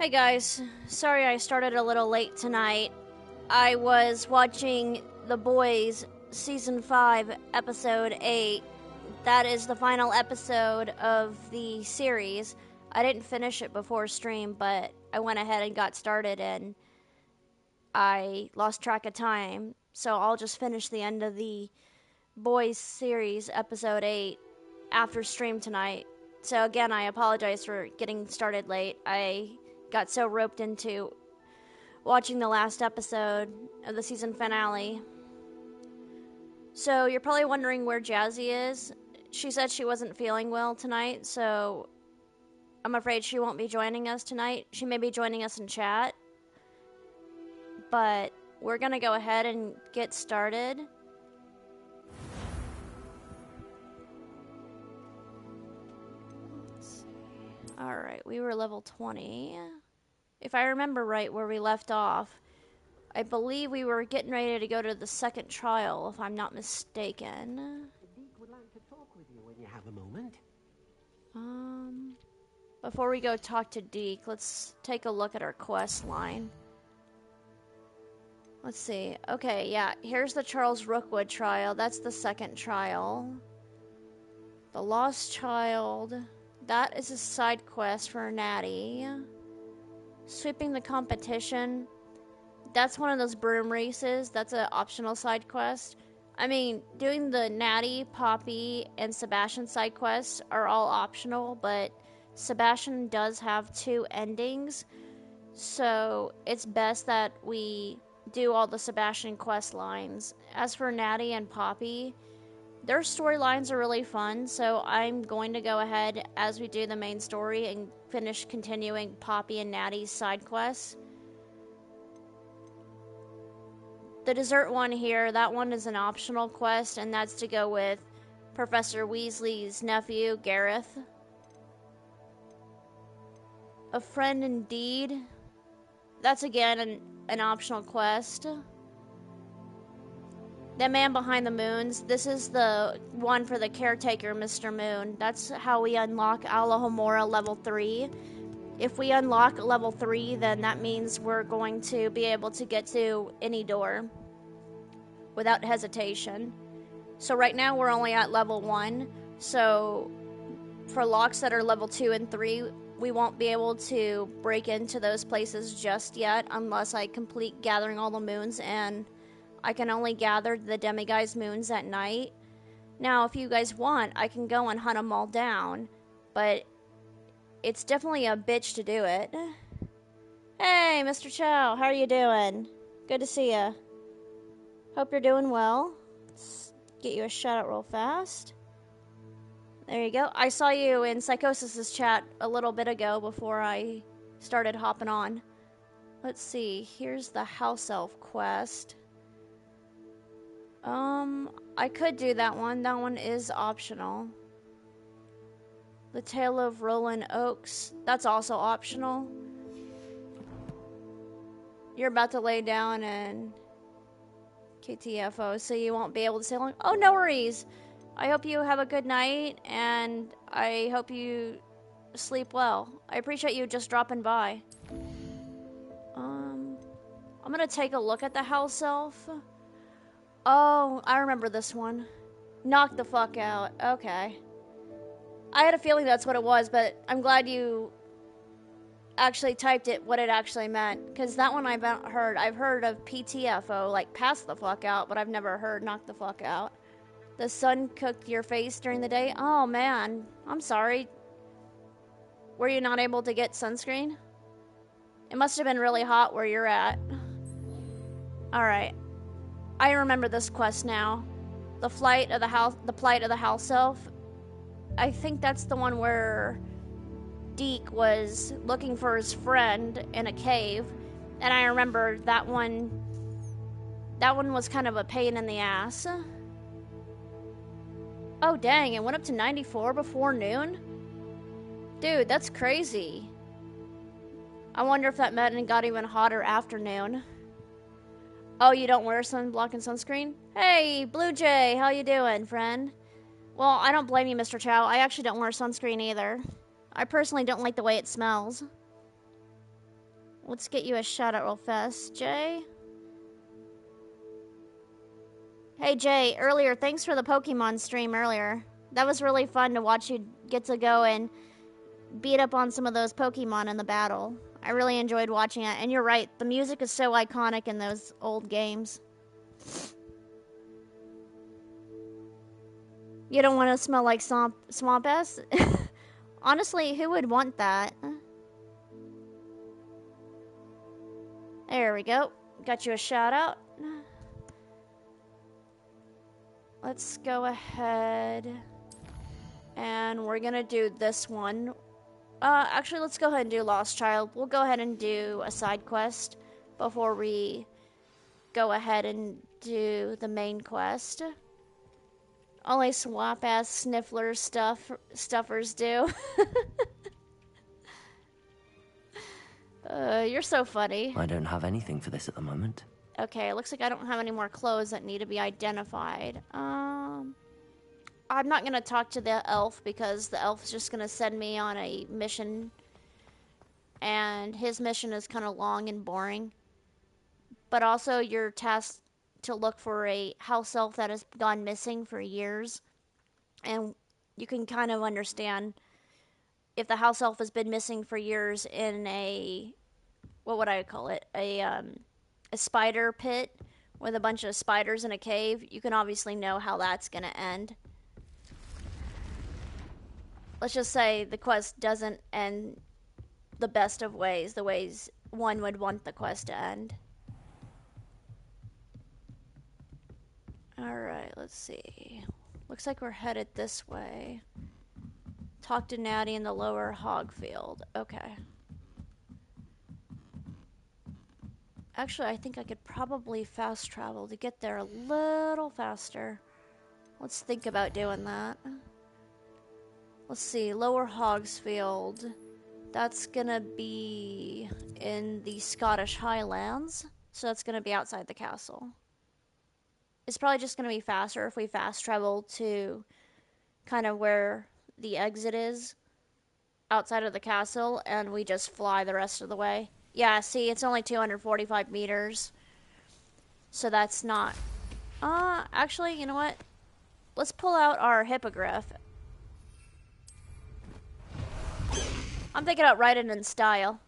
Hey guys, sorry I started a little late tonight. I was watching The Boys Season 5, Episode 8. That is the final episode of the series. I didn't finish it before stream, but I went ahead and got started and I lost track of time. So I'll just finish the end of the Boys series, Episode 8, after stream tonight. So again, I apologize for getting started late. I got so roped into watching the last episode of the season finale. So you're probably wondering where Jazzy is. She said she wasn't feeling well tonight, so I'm afraid she won't be joining us tonight. She may be joining us in chat, but we're gonna go ahead and get started. Alright, we were level 20. If I remember right where we left off, I believe we were getting ready to go to the second trial, if I'm not mistaken. Deke would like to talk with you when you have a moment. Before we go talk to Deke, let's take a look at our quest line. Let's see. Okay, yeah, here's the Charles Rookwood trial. That's the second trial. The Lost Child. That is a side quest for Natty. Sweeping the competition. That's one of those broom races. That's an optional side quest. I mean, doing the Natty, Poppy, and Sebastian side quests are all optional, but Sebastian does have 2 endings, so it's best that we do all the Sebastian quest lines. As for Natty and Poppy, their storylines are really fun, so I'm going to go ahead as we do the main story and finish continuing Poppy and Natty's side quests. The dessert one here, that one is an optional quest, and that's to go with Professor Weasley's nephew, Gareth. A Friend Indeed. That's again an optional quest. The Man Behind the Moons. This is the one for the caretaker, Mr. Moon. That's how we unlock Alohomora level 3. If we unlock level 3, then that means we're going to be able to get to any door without hesitation. So right now we're only at level 1. So for locks that are level 2 and 3, we won't be able to break into those places just yet unless I complete gathering all the moons, and I can only gather the Demiguise moons at night. Now, if you guys want, I can go and hunt them all down, but it's definitely a bitch to do it. Hey, Mr. Chow, how are you doing? Good to see ya. Hope you're doing well. Let's get you a shout out real fast. There you go. I saw you in Psychosis's chat a little bit ago before I started hopping on. Let's see. Here's the house elf quest. I could do that one. That one is optional. The Tale of Roland Oaks. That's also optional. You're about to lay down and KTFO, so you won't be able to say long. Oh, no worries. I hope you have a good night, and I hope you sleep well. I appreciate you just dropping by. I'm gonna take a look at the house elf. Oh, I remember this one. Knock the fuck out. Okay. I had a feeling that's what it was, but I'm glad you actually typed it what it actually meant, because that one I've heard. I've heard of PTFO, like pass the fuck out, but I've never heard knock the fuck out. The sun cooked your face during the day? Oh man, I'm sorry. Were you not able to get sunscreen? It must have been really hot where you're at. Alright. I remember this quest now. The plight of the house elf. I think that's the one where Deke was looking for his friend in a cave, and I remember that one was kind of a pain in the ass. Oh dang, it went up to 94 before noon? Dude, that's crazy. I wonder if that met and got even hotter after noon. Oh, you don't wear sunblock and sunscreen? Hey, Blue Jay, how you doing, friend? Well, I don't blame you, Mr. Chow. I actually don't wear sunscreen either. I personally don't like the way it smells. Let's get you a shout out real fast, Jay. Hey Jay, earlier, thanks for the Pokemon stream earlier. That was really fun to watch you get to go and beat up on some of those Pokemon in the battle. I really enjoyed watching it, and you're right, the music is so iconic in those old games. You don't want to smell like swamp ass? Honestly, who would want that? There we go. Got you a shout out. Let's go ahead and we're gonna do this one. Actually, let's go ahead and do Lost Child. We'll go ahead and do a side quest before we go ahead and do the main quest. Only swamp ass sniffler stuffers do. You're so funny. I don't have anything for this at the moment. Okay, looks like I don't have any more clothes that need to be identified. I'm not gonna talk to the elf because the elf's just gonna send me on a mission, and his mission is kind of long and boring. But also, you're tasked to look for a house elf that has gone missing for years, and you can kind of understand if the house elf has been missing for years in a, what would I call it, a spider pit with a bunch of spiders in a cave. You can obviously know how that's gonna end. Let's just say the quest doesn't end the best of ways, the ways one would want the quest to end. Alright, let's see. Looks like we're headed this way. Talk to Natty in the lower hog field. Okay. Actually, I think I could probably fast travel to get there a little faster. Let's think about doing that. Let's see, Lower Hogsfield. That's gonna be in the Scottish Highlands. So that's gonna be outside the castle. It's probably just gonna be faster if we fast travel to kind of where the exit is outside of the castle and we just fly the rest of the way. Yeah, see, it's only 245 meters. So that's not... actually, you know what? Let's pull out our hippogriff. I'm thinking about riding in style.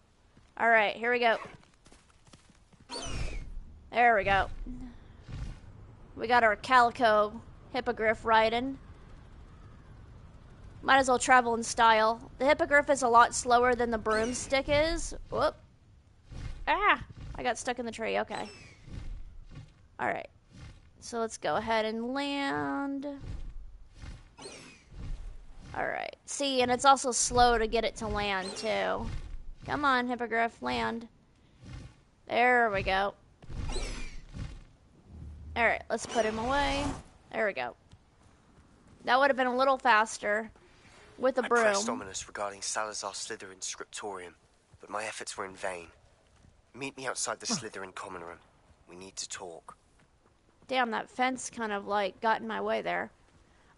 Alright, here we go. There we go. We got our calico hippogriff riding. Might as well travel in style. The hippogriff is a lot slower than the broomstick is. Whoop. Ah! I got stuck in the tree. Okay. Alright. So let's go ahead and land. Alright. See, and it's also slow to get it to land, too. Come on, hippogriff, land. There we go. Alright, let's put him away. There we go. That would have been a little faster with a broom. I pressed Ominous regarding Salazar Slytherin's scriptorium, but my efforts were in vain. Meet me outside the Slytherin common room. We need to talk. Damn, that fence kind of, like, got in my way there.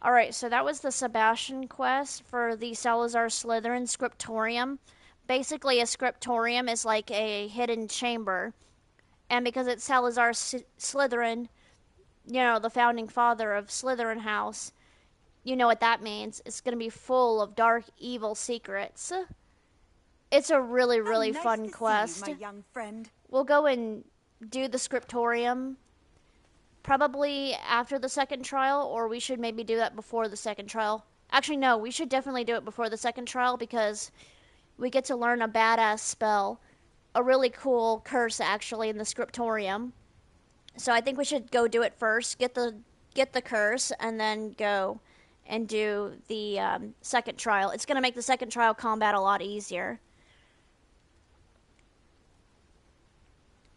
Alright, so that was the Sebastian quest for the Salazar Slytherin scriptorium. Basically, a scriptorium is like a hidden chamber. And because it's Salazar Slytherin, you know, the founding father of Slytherin House, you know what that means. It's going to be full of dark, evil secrets. It's a really, really fun quest. See you, my young friend. We'll go and do the scriptorium probably after the second trial, or we should maybe do that before the second trial. Actually, no, we should definitely do it before the second trial because we get to learn a badass spell. A really cool curse, actually, in the scriptorium. So I think we should go do it first, get the curse, and then go and do the second trial. It's going to make the second trial combat a lot easier.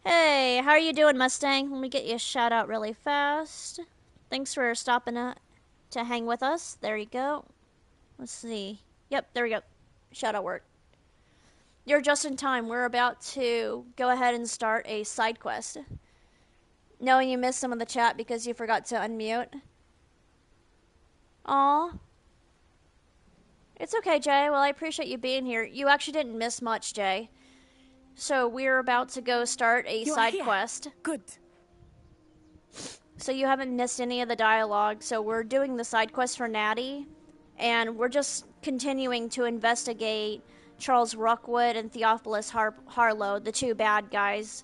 Hey, how are you doing, Mustang? Let me get you a shout out really fast. Thanks for stopping to hang with us. There you go. Let's see. Yep, there we go. Shout out work. You're just in time. We're about to go ahead and start a side quest. Knowing you missed some of the chat because you forgot to unmute. Aw. It's okay, Jay. Well, I appreciate you being here. You actually didn't miss much, Jay. So we're about to go start a You are side here. quest. Good. So you haven't missed any of the dialogue. So we're doing the side quest for Natty, and we're just continuing to investigate Charles Rookwood and Theophilus Harlow, the two bad guys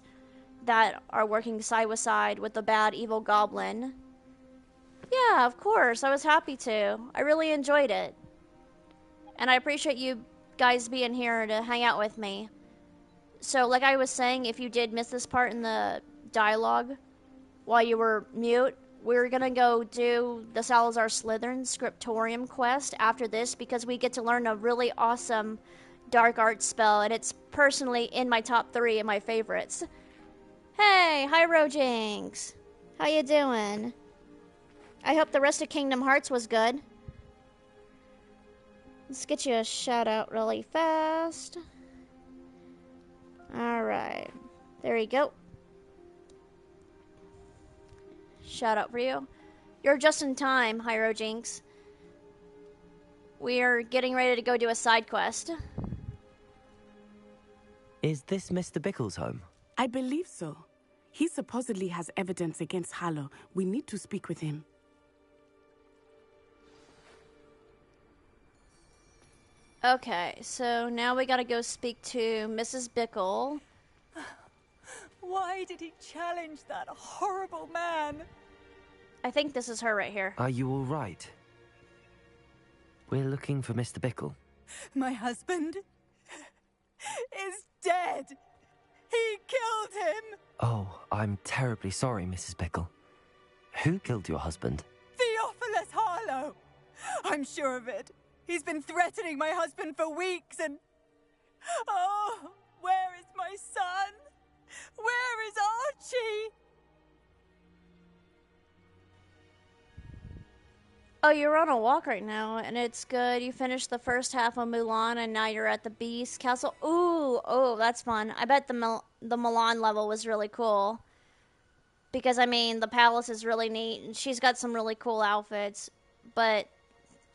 that are working side by side with the bad evil goblin. Yeah, of course. I was happy to. I really enjoyed it. And I appreciate you guys being here to hang out with me. So, like I was saying, if you did miss this part in the dialogue while you were mute, we're gonna go do the Salazar Slytherin Scriptorium quest after this because we get to learn a really awesome dark art spell, and it's personally in my top 3 of my favorites. Hey, hi Rojinx. How you doing? I hope the rest of Kingdom Hearts was good. Let's get you a shout out really fast. Alright. There you go. Shout out for you. You're just in time, Hyrojinx. We are getting ready to go do a side quest. Is this Mr. Bickle's home? I believe so. He supposedly has evidence against Harlow. We need to speak with him. Okay, so now we gotta go speak to Mrs. Bickle. Why did he challenge that horrible man? I think this is her right here. Are you all right? We're looking for Mr. Bickle. My husband is dead. He killed him. Oh, I'm terribly sorry, Mrs. Bickle. Who killed your husband? Theophilus Harlow. I'm sure of it. He's been threatening my husband for weeks and... Oh, where is my son? Where is Archie? Oh, you're on a walk right now, and it's good. You finished the first half of Mulan, and now you're at the Beast Castle. Ooh, oh, that's fun. I bet the Mulan level was really cool. Because, I mean, the palace is really neat, and she's got some really cool outfits. But,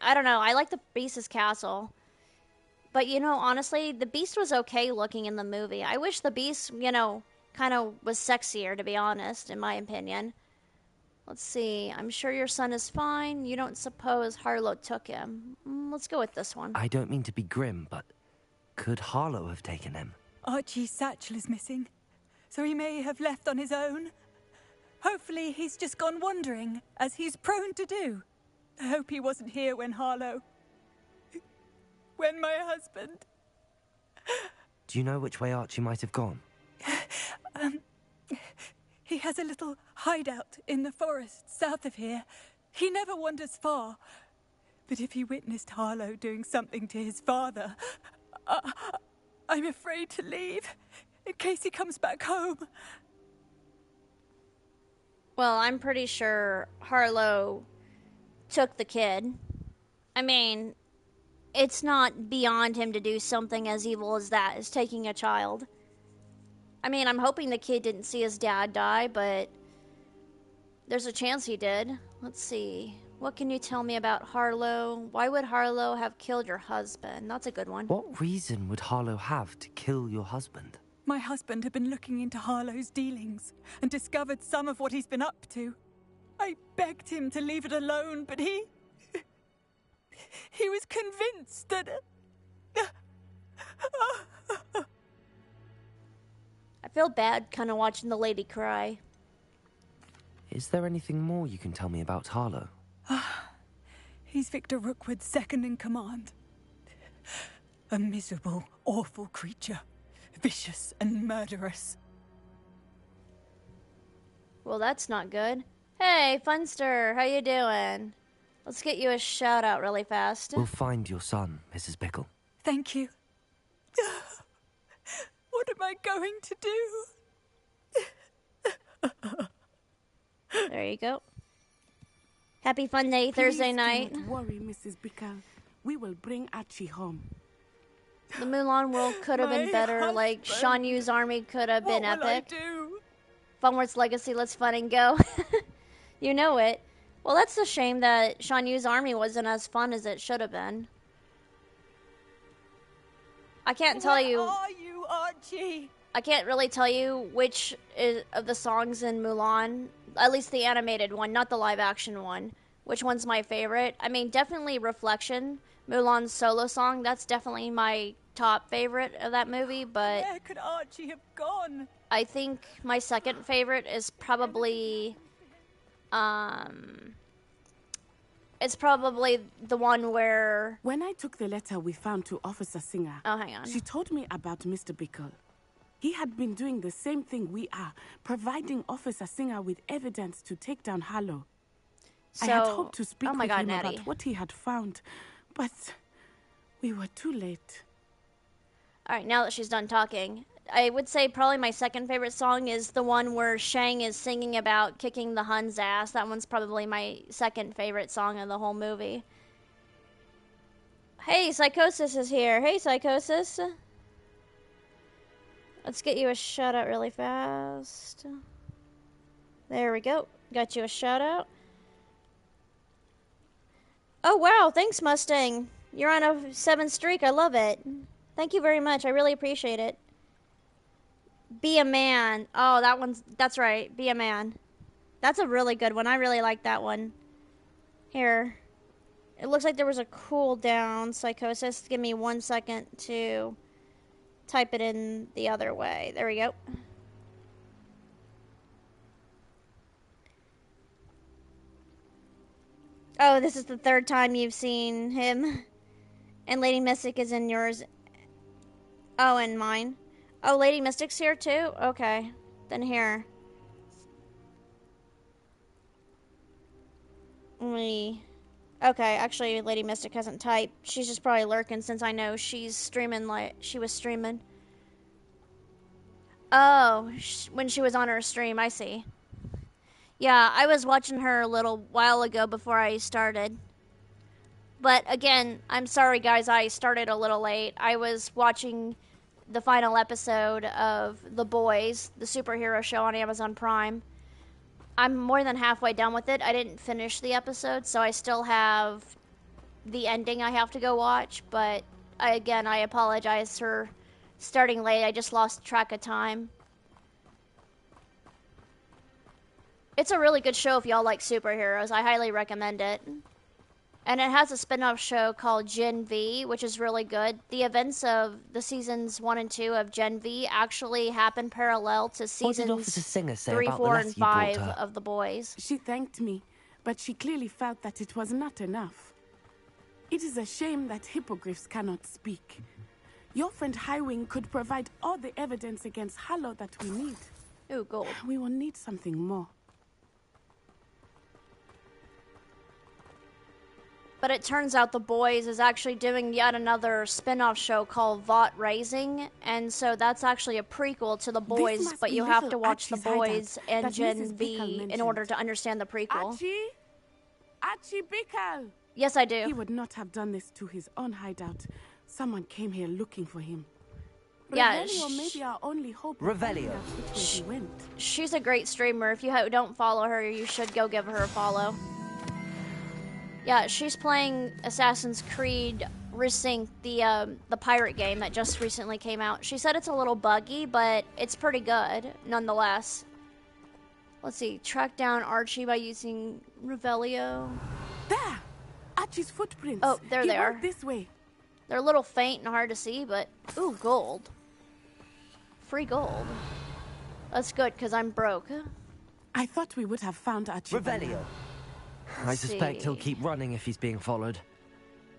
I don't know, I like the Beast's castle. But, you know, honestly, the Beast was okay looking in the movie. I wish the Beast, you know, kind of was sexier, to be honest, in my opinion. Let's see. I'm sure your son is fine. You don't suppose Harlow took him. Let's go with this one. I don't mean to be grim, but could Harlow have taken him? Archie's satchel is missing, so he may have left on his own. Hopefully he's just gone wandering, as he's prone to do. I hope he wasn't here when when my husband... Do you know which way Archie might have gone? He has a little hideout in the forest south of here. He never wanders far. But if he witnessed Harlow doing something to his father, I'm afraid to leave in case he comes back home. Well, I'm pretty sure Harlow took the kid. I mean, it's not beyond him to do something as evil as that, as taking a child. I mean, I'm hoping the kid didn't see his dad die, but there's a chance he did. Let's see. What can you tell me about Harlow? Why would Harlow have killed your husband? That's a good one. What reason would Harlow have to kill your husband? My husband had been looking into Harlow's dealings and discovered some of what he's been up to. I begged him to leave it alone, but he was convinced that... I feel bad kind of watching the lady cry. Is there anything more you can tell me about Harlow? He's Victor Rookwood's second in command. A miserable, awful creature. Vicious and murderous. Well, that's not good. Hey, Funster, how you doing? Let's get you a shout out really fast. We'll find your son, Mrs. Bickle. Thank you. What am I going to do? There you go. Happy Fun Day Thursday night. Don't worry, Mrs. Bickle. We will bring Archie home. The Mulan world could have been My better. Like, husband. Shan Yu's army could have been What will I epic. do? Funward's Legacy, let's fun and go. You know it. Well, that's a shame that Shan Yu's army wasn't as fun as it should have been. I can't tell Where you. are you, Archie? I can't really tell you which of the songs in Mulan, at least the animated one, not the live action one, which one's my favorite. I mean, definitely Reflection, Mulan's solo song, that's definitely my top favorite of that movie, but Where could Archie have gone? I think my second favorite is probably, it's probably the one where... When I took the letter we found to Officer Singer, Oh, hang on. she told me about Mr. Bickle. He had been doing the same thing we are, providing Officer Singer with evidence to take down Harlow. I had hoped to speak oh my with God, him Natty. about what he had found, but we were too late. All right, now that she's done talking, I would say probably my second favorite song is the one where Shang is singing about kicking the Hun's ass. That one's probably my second favorite song of the whole movie. Hey, Psychosis is here. Hey, Psychosis. Let's get you a shout out really fast. There we go. Got you a shout out. Oh, wow. Thanks, Mustang. You're on a 7 streak. I love it. Thank you very much. I really appreciate it. Be a Man. Oh, that's right. Be a Man. That's a really good one. I really like that one. Here. It looks like there was a cooldown, Psychosis. Give me 1 second to type it in the other way. There we go. Oh, this is the third time you've seen him. And Lady Mystic is in yours. Oh, and mine. Oh, Lady Mystic's here too? Okay. Then here. Okay, actually, Lady Mystic hasn't typed. She's just probably lurking since I know she's streaming like she was streaming. Oh, when she was on her stream, I see. Yeah, I was watching her a little while ago before I started. But again, I'm sorry guys, I started a little late. I was watching the final episode of The Boys, the superhero show on Amazon Prime. I'm more than halfway done with it. I didn't finish the episode, so I still have the ending I have to go watch. But I apologize for starting late. I just lost track of time. It's a really good show if y'all like superheroes. I highly recommend it. And it has a spin-off show called Gen V, which is really good. The events of the seasons 1 and 2 of Gen V actually happen parallel to What did Officer seasons Singer say 3, about the 4, letter and you brought 5 her? of The Boys. She thanked me, but she clearly felt that it was not enough. It is a shame that hippogriffs cannot speak. Your friend Highwing could provide all the evidence against Harlow that we need. Ooh, gold. We will need something more. But it turns out The Boys is actually doing yet another spin-off show called Vought Rising, and so that's actually a prequel to The Boys, must but be you have little to watch The Archie's hideout Boys and that Gen Mrs. V Bickle in order mentioned. to understand the prequel. Archie Bickle! Yes, I He do. would not have done this to his own hideout. Someone came here looking for him. Yeah, Revelio may be our only hope. Revelio. Of finding out which way he went. She's a great streamer. If you don't follow her, you should go give her a follow. Yeah, she's playing Assassin's Creed Resync, the pirate game that just recently came out. She said it's a little buggy, but it's pretty good, nonetheless. Let's see, track down Archie by using Revelio. There! Archie's footprints. Oh, there He they went are. This way. They're a little faint and hard to see, but ooh, gold. Free gold. That's good, because I'm broke. I thought we would have found Archie. by Revelio. now. I suspect he'll see. keep running if he's being followed.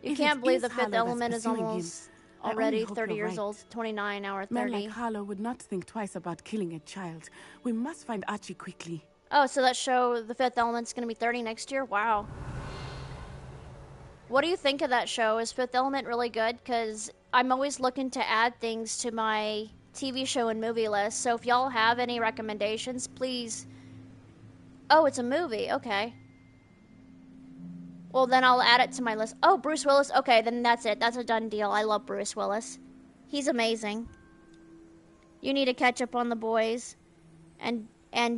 You If can't it believe is the Fifth Harlow that's Element is pursuing him, almost I already only hope 30 you're years right. old. 29 hour Men 30. like Harlow would not think twice about killing a child. We must find Archie quickly. Oh, so that show, The Fifth Element's going to be 30 next year? Wow. What do you think of that show? Is Fifth Element really good? Because I'm always looking to add things to my TV show and movie list. So if y'all have any recommendations, please. Oh, it's a movie. Okay. Well, then I'll add it to my list. Oh, Bruce Willis. Okay, then that's it. That's a done deal. I love Bruce Willis. He's amazing. You need to catch up on The Boys. And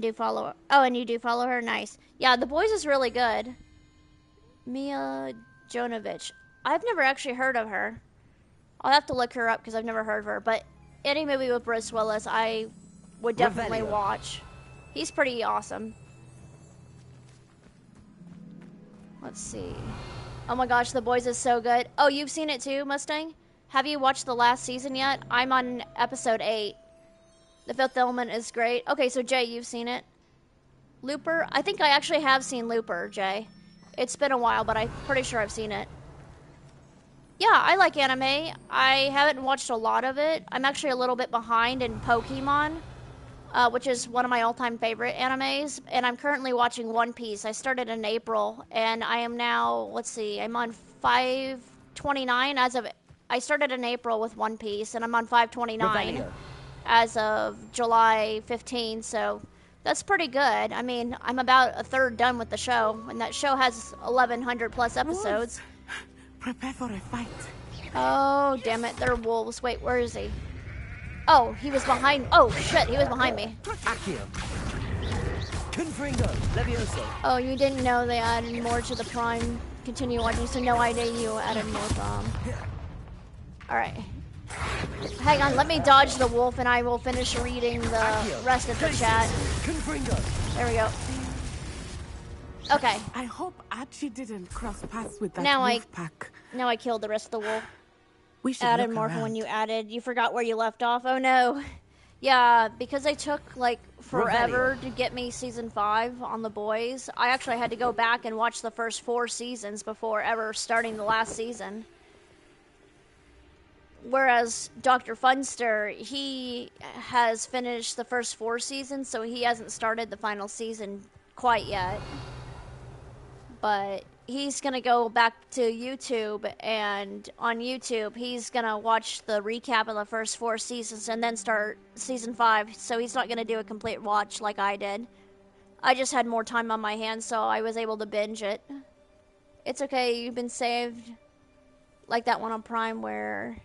do follow her. Oh, and you do follow her? Nice. Yeah, The Boys is really good. Mia Jovovich. I've never actually heard of her. I'll have to look her up because I've never heard of her. But any movie with Bruce Willis, I would definitely Revelio. watch. He's pretty awesome. Let's see. Oh my gosh, The Boys is so good. Oh, you've seen it too, Mustang? Have you watched the last season yet? I'm on episode 8. The Fifth Element is great. Okay, so Jay, you've seen it? Looper? I think I actually have seen Looper, Jay. It's been a while, but I'm pretty sure I've seen it. Yeah, I like anime. I haven't watched a lot of it. I'm actually a little bit behind in Pokemon, which is one of my all-time favorite animes, and I'm currently watching One Piece. I started in April, and I am now, let's see, I'm on 529 as of, I started in April with One Piece, and I'm on 529 Revelio. as of July 15, so that's pretty good. I mean, I'm about a third done with the show, and that show has 1,100 plus episodes. Wolves, prepare for a fight. Oh, damn it, they're wolves. Wait, where is he? Oh, he was behind. Oh, shit, he was behind me. Accio. Confringo. Levioso. Oh, you didn't know they added more to the Prime. Continue watching, so no idea you added more from. Alright. Hang on, let me dodge the wolf and I will finish reading the rest of the chat. Confringo. There we go. Okay, I hope Archie didn't cross paths with that Now wolf pack. now I killed the rest of the wolf. We should Added look more from around. when you added. You forgot where you left off. Oh no. Yeah, because they took like forever to get me season 5 on The Boys. I actually had to go back and watch the first 4 seasons before ever starting the last season. Whereas Dr. Funster, he has finished the first 4 seasons, so he hasn't started the final season quite yet. But he's going to go back to YouTube, and on YouTube, he's going to watch the recap of the first 4 seasons and then start season 5. So he's not going to do a complete watch like I did. I just had more time on my hands, so I was able to binge it. It's okay, you've been saved. Like that one on Prime where...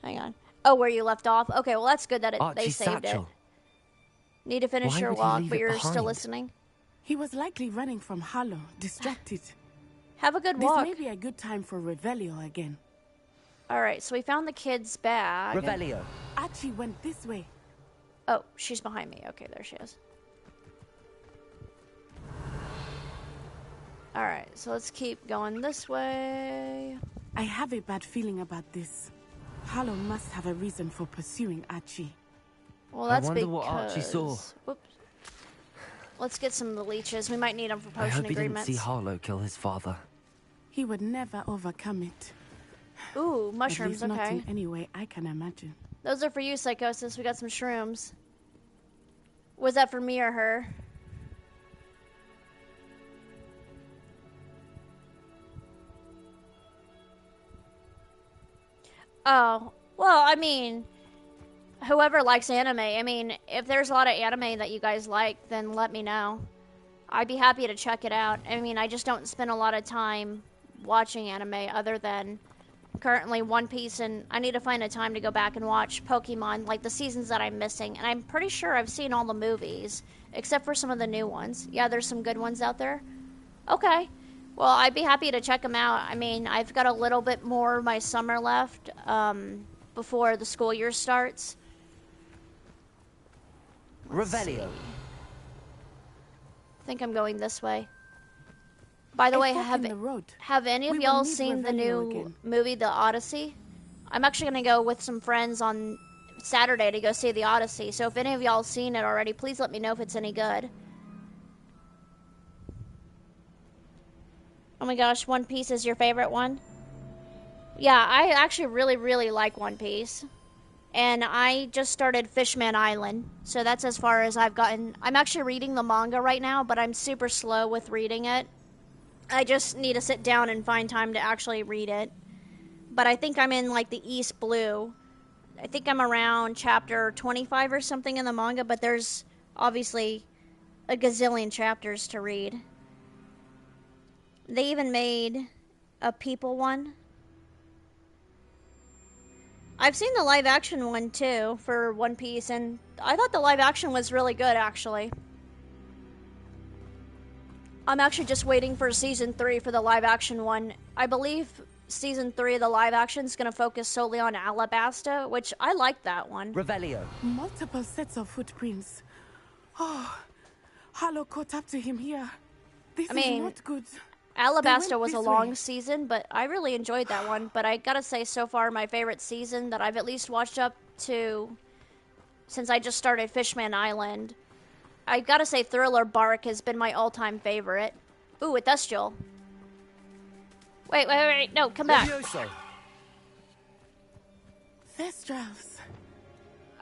Hang on. Oh, where you left off? Okay, well that's good that they Archie saved Satchel. it. Need to finish Why your would he walk, leave but it you're still behind? listening. He was likely running from Harlow, distracted. Have a good This walk. may be a good time for Revelio again. Alright, so we found the kid's bag. Revelio. Archie went this way. Oh, she's behind me. Okay, there she is. Alright, so let's keep going this way. I have a bad feeling about this. Harlow must have a reason for pursuing Archie. Well, that's wonder because... what Archie saw. Whoops. Let's get some of the leeches. We might need them for I potion hope he didn't agreements. see Harlow kill his father. He would never overcome it. Ooh, At mushrooms, least not okay. in any way I can imagine. Those are for you, Psychosis. We got some shrooms. Was that for me or her? Oh, well, I mean, whoever likes anime, I mean, if there's a lot of anime that you guys like, then let me know. I'd be happy to check it out. I mean, I just don't spend a lot of time watching anime other than currently One Piece, and I need to find a time to go back and watch Pokemon, like the seasons that I'm missing. And I'm pretty sure I've seen all the movies, except for some of the new ones. Yeah, there's some good ones out there. Okay. Well, I'd be happy to check them out. I mean, I've got a little bit more of my summer left before the school year starts. Revelio. I think I'm going this way. By the A way, fork have in the road. any of We will y'all need seen the Revelio new again. movie, The Odyssey? I'm actually going to go with some friends on Saturday to go see The Odyssey. So if any of y'all seen it already, please let me know if it's any good. Oh my gosh, One Piece is your favorite one? Yeah, I actually really like One Piece. And I just started Fishman Island, so that's as far as I've gotten. I'm actually reading the manga right now, but I'm super slow with reading it. I just need to sit down and find time to actually read it. But I think I'm in like the East Blue. I think I'm around chapter 25 or something in the manga, but there's obviously a gazillion chapters to read. They even made a people one. I've seen the live action one too for One Piece, and I thought the live action was really good actually. I'm actually just waiting for season 3 for the live action one. I believe season 3 of the live action is going to focus solely on Alabasta, which I like that one. Revelio. Multiple sets of footprints. Oh, Harlow caught up to him here. This is not good. Alabasta was a this long way. season, but I really enjoyed that one. But I gotta say, so far, my favorite season that I've at least watched up to since I just started Fishman Island, I gotta say Thriller Bark has been my all-time favorite. Ooh, a Thestial. Wait, no, come back. Levioso. Thestrals.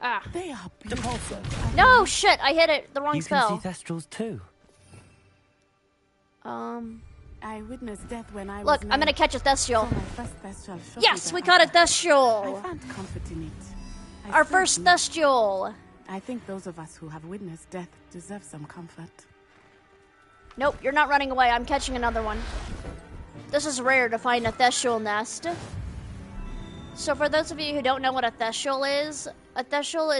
Ah. They are beautiful. Depulso. No, shit, I hit it, the wrong You spell. can see Thestrals too. I witnessed death when I Look, was I'm gonna catch a Thestial. So my first Thestral showed Yes, me we the got a other. I Thestial. found comfort in it. I Our still first do. Thestial. I think those of us who have witnessed death deserve some comfort. Nope, you're not running away. I'm catching another one. This is rare to find a Thestial nest. So for those of you who don't know what a Thestial is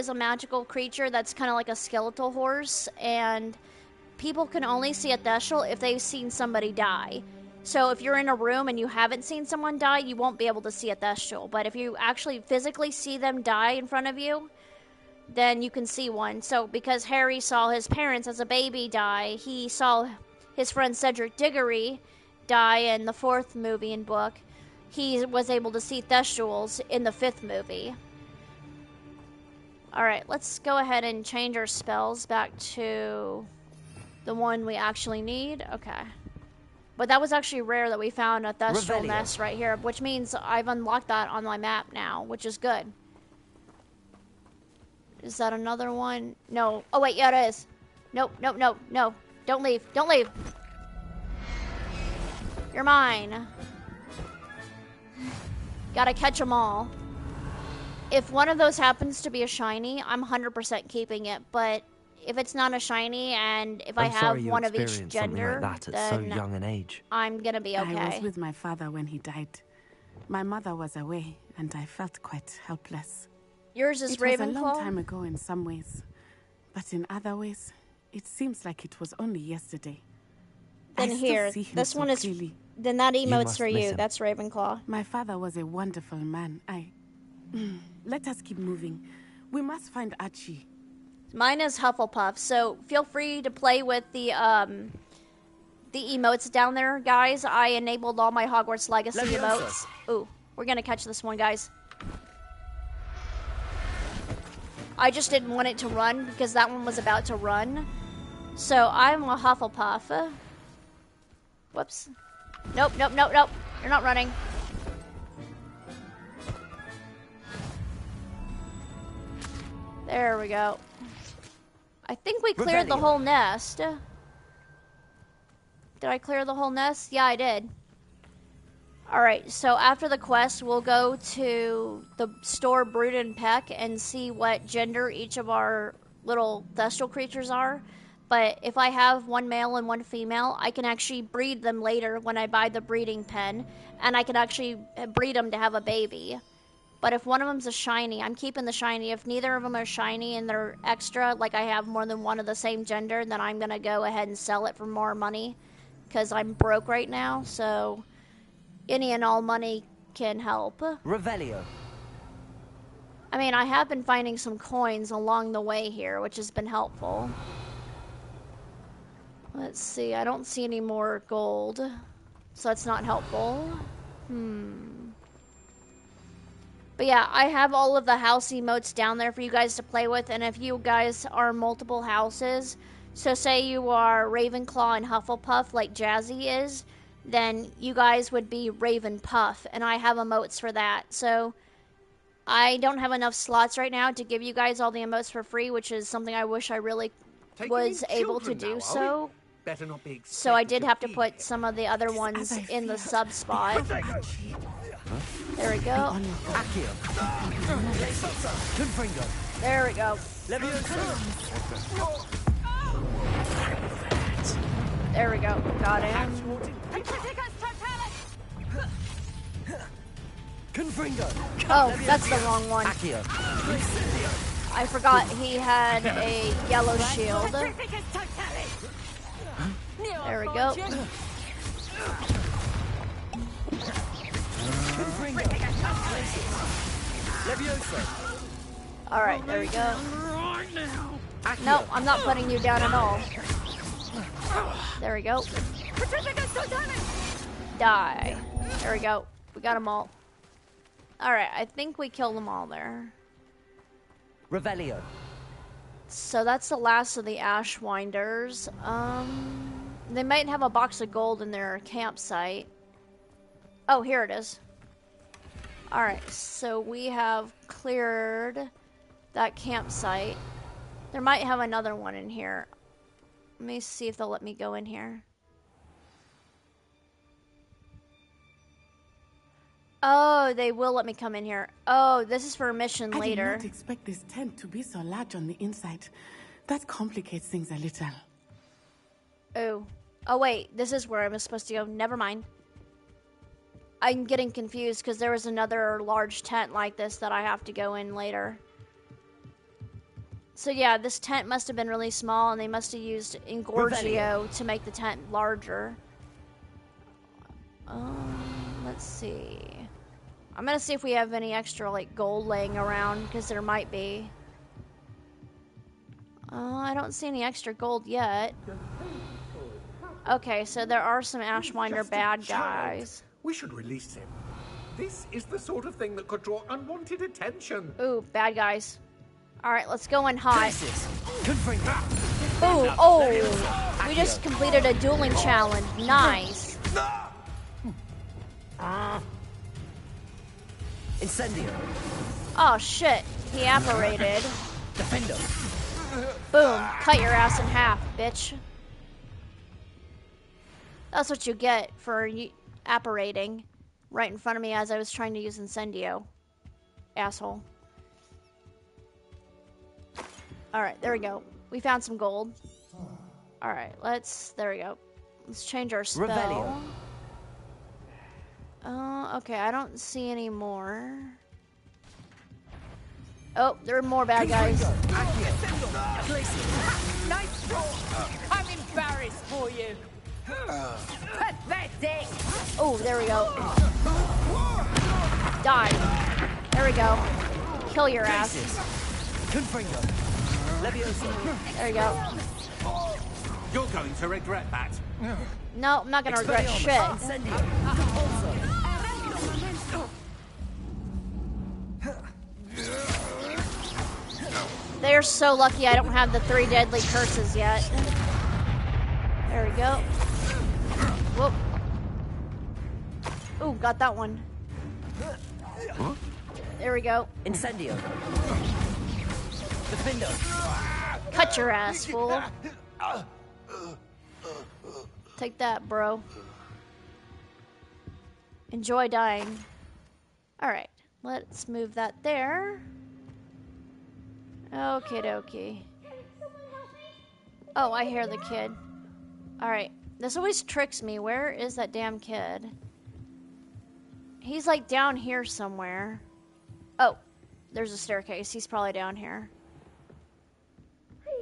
a magical creature that's kind of like a skeletal horse, and people can only see a Thestial if they've seen somebody die. So if you're in a room and you haven't seen someone die, you won't be able to see a Thestial. But if you actually physically see them die in front of you, then you can see one. So because Harry saw his parents as a baby die, he saw his friend Cedric Diggory die in the 4th movie and book. He was able to see Thestials in the 5th movie. Alright, let's go ahead and change our spells back to the one we actually need. Okay. But that was actually rare that we found a Thestial Revelio. nest right here, which means I've unlocked that on my map now, which is good. Is that another one? No. Oh, wait, yeah, it is. Nope. Don't leave. Don't leave. You're mine. Gotta catch them all. If one of those happens to be a shiny, I'm 100% keeping it. But if it's not a shiny, and if I I'm have sorry you one of each experienced something gender, like that at so then young an age. I'm gonna be I was okay. with my father when he died. My mother was away, and I felt quite helpless. Yours is It was a long Ravenclaw? time ago in some ways, but in other ways, it seems like it was only yesterday. Then I still here, see him this so one is... clearly. Then that emote's must for miss you. him. That's Ravenclaw. My father was a wonderful man. Let us keep moving. We must find Archie. Mine is Hufflepuff, so feel free to play with the emotes down there, guys. I enabled all my Hogwarts Legacy Leviosa. emotes. Ooh, we're gonna catch this one, guys. I just didn't want it to run because that one was about to run. So I'm a Hufflepuff. Whoops. Nope. You're not running. There we go. I think we cleared the Revelio. whole nest. Did I clear the whole nest? Yeah, I did. Alright, so after the quest, we'll go to the store Brood and Peck and see what gender each of our little Thestial creatures are. But if I have one male and one female, I can actually breed them later when I buy the breeding pen. And I can actually breed them to have a baby. But if one of them's a shiny, I'm keeping the shiny. If neither of them are shiny and they're extra, like I have more than one of the same gender, then I'm going to go ahead and sell it for more money. Because I'm broke right now, so any and all money can help. Revelio. I mean, I have been finding some coins along the way here, which has been helpful. Let's see, I don't see any more gold, so that's not helpful. But yeah, I have all of the house emotes down there for you guys to play with, and if you guys are multiple houses, so say you are Ravenclaw and Hufflepuff like Jazzy is, then you guys would be Ravenpuff, and I have emotes for that. So I don't have enough slots right now to give you guys all the emotes for free, which is something I wish I really was able to do so. Better not be So I did have to expected put some of the other ones I in the feared. sub spot. There we go. Accio. Confringo. There we go. Levioso. There we go. Got him. Confringo. Oh, that's the wrong one. Accio. I forgot he had a yellow shield. There we go. Levioso! Alright, there we go. No, I'm not putting you down at all. There we go. Die. There we go. We got them all. Alright, I think we killed them all there. Revelio. So that's the last of the Ashwinders. They might have a box of gold in their campsite. Oh, here it is. Alright, so we have cleared that campsite. There might have another one in here. Let me see if they'll let me go in here. Oh, they will let me come in here. Oh, this is for a mission later. I did not expect this tent to be so large on the inside. That complicates things a little. Oh. Oh, wait. This is where I'm supposed to go. Never mind. I'm getting confused because there was another large tent like this that I have to go in later. So yeah, this tent must have been really small and they must have used Engorgio to make the tent larger. Let's see. I'm gonna see if we have any extra like gold laying around because there might be. I don't see any extra gold yet. Okay, so there are some Ashwinder bad guys. We should release him. This is the sort of thing that could draw unwanted attention. Ooh, bad guys. Alright, let's go in hot. Ooh, oh! We just completed a dueling challenge. Nice. Incendio. Oh shit, he apparated. Defendo. Boom, cut your ass in half, bitch. That's what you get for apparating right in front of me as I was trying to use Incendio. Asshole. Alright, there we go. We found some gold. Alright, there we go. Let's change our spell. Revelio. Okay, I don't see any more. Oh, there are more bad guys. Nice roll. I'm embarrassed for you. Pathetic. Oh, there we go. Die. There we go. Kill your ass. Confringo. Levioso. There you go. You're going to regret that. No, I'm not gonna regret shit. They're so lucky I don't have the 3 deadly curses yet. There we go. Whoop. Ooh, got that one. There we go. Incendio. Defendo. Cut your ass, fool. Take that, bro. Enjoy dying. Alright, let's move that there. Okie dokie. Oh, I hear the kid. Alright, this always tricks me. Where is that damn kid? He's like down here somewhere. Oh, there's a staircase. He's probably down here.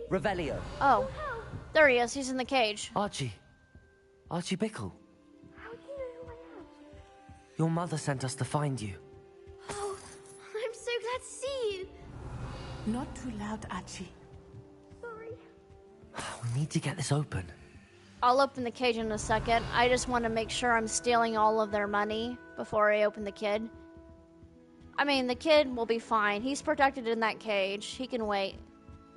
Revelio. Oh, there he is. He's in the cage. Archie. Archie Bickle. How do you know who I am? Your mother sent us to find you. Oh, I'm so glad to see you. Not too loud, Archie. Sorry. We need to get this open. I'll open the cage in a second. I just want to make sure I'm stealing all of their money before I open the kid. I mean, the kid will be fine. He's protected in that cage. He can wait.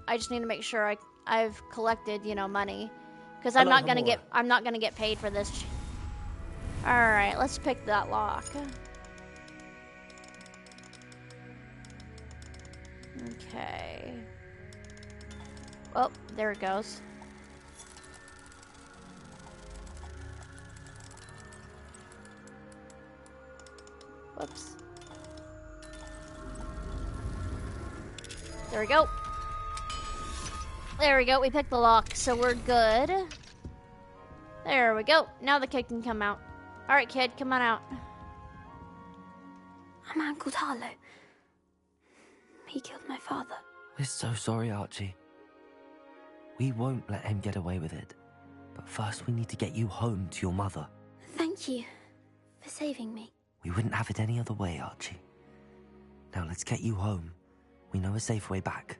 I just need to make sure I've collected, money, because I'm not gonna get paid for this. All right, let's pick that lock. Okay. Oh, there it goes. Whoops. There we go. There we go. We picked the lock, so we're good. There we go. Now the kid can come out. All right, kid, come on out. I'm Uncle Harlow. He killed my father. We're so sorry, Archie. We won't let him get away with it. But first we need to get you home to your mother. Thank you for saving me. We wouldn't have it any other way, Archie. Now let's get you home. We know a safe way back.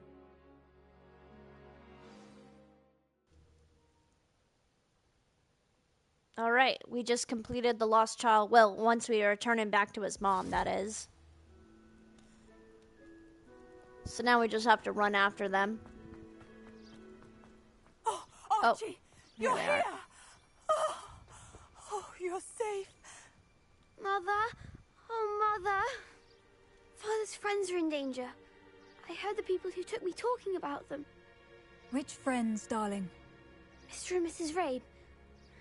All right, we just completed the lost child. Well, once we return him back to his mom, that is. So now we just have to run after them. Oh, Archie, you're here! Oh, you're safe. Mother? Oh, Mother. Father's friends are in danger. I heard the people who took me talking about them. Which friends, darling? Mr. and Mrs. Rabe.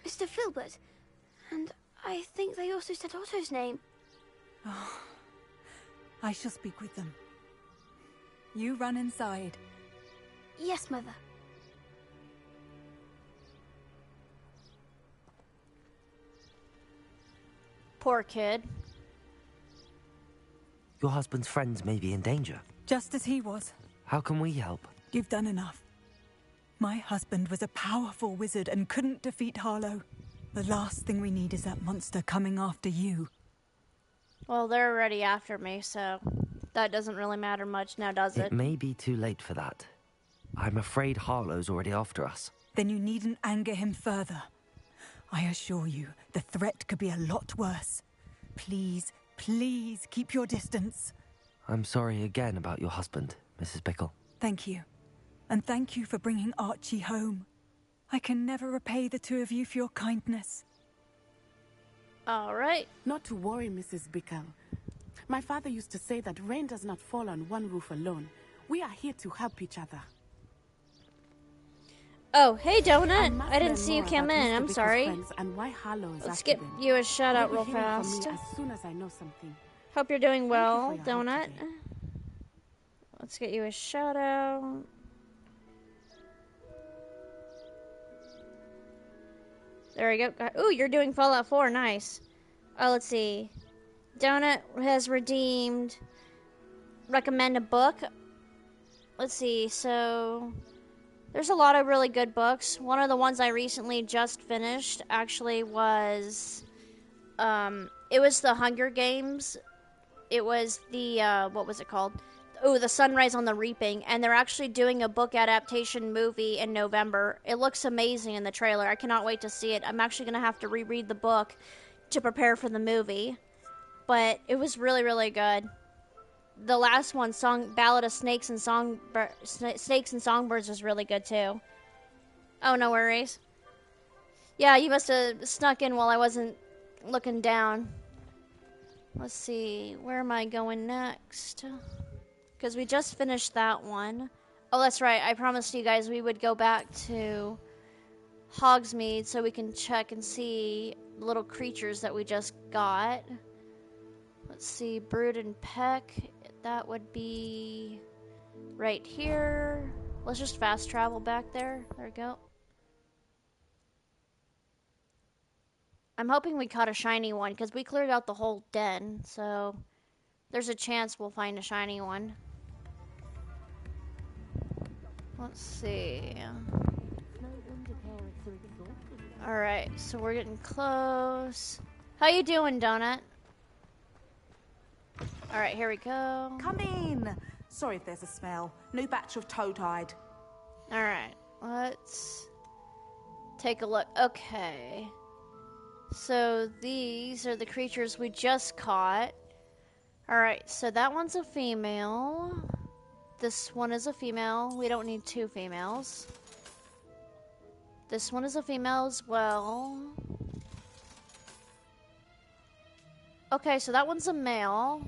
Mr. Filbert. And I think they also said Otto's name. Oh, I shall speak with them. You run inside. Yes, Mother. Poor kid. Your husband's friends may be in danger. Just as he was. How can we help? You've done enough. My husband was a powerful wizard and couldn't defeat Harlow. The last thing we need is that monster coming after you. Well, they're already after me, so that doesn't really matter much now, does it? It may be too late for that. I'm afraid Harlow's already after us. Then you needn't anger him further. I assure you, the threat could be a lot worse. Please, please keep your distance. I'm sorry again about your husband, Mrs. Bickle. Thank you. And thank you for bringing Archie home. I can never repay the two of you for your kindness. All right. Not to worry, Mrs. Bickle. My father used to say that rain does not fall on one roof alone. We are here to help each other. Oh, hey, Donut. I didn't see you come in. I'm sorry. And why Harlow is Let's get you a shout out real fast. As soon as I know something. Hope you're doing well, Thank you for your help Donut. today. Let's get you a shout out. There we go. Ooh, you're doing Fallout 4. Nice. Oh, let's see. Donut has redeemed. Recommend a book. Let's see. So there's a lot of really good books. One of the ones I recently just finished actually was it was the Hunger Games. It was the what was it called? Oh, The Sunrise on the Reaping, and they're actually doing a book adaptation movie in November. It looks amazing in the trailer. I cannot wait to see it. I'm actually going to have to reread the book to prepare for the movie. But it was really, really good. The last one, Ballad of Snakes and Songbirds, was really good too. Oh, no worries. Yeah, you must have snuck in while I wasn't looking down. Let's see, where am I going next? Because we just finished that one. Oh, that's right. I promised you guys we would go back to Hogsmeade so we can check and see the little creatures that we just got. Let's see. Brood and Peck. That would be right here. Let's just fast travel back there. There we go. I'm hoping we caught a shiny one because we cleared out the whole den. So there's a chance we'll find a shiny one. Let's see. Alright, so we're getting close. How you doing, Donut? Alright, here we go. Come in. Sorry if there's a smell. New batch of toad-hide. Alright, let's take a look. Okay. So these are the creatures we just caught. Alright, so that one's a female. This one is a female. We don't need two females. This one is a female as well. Okay, so that one's a male.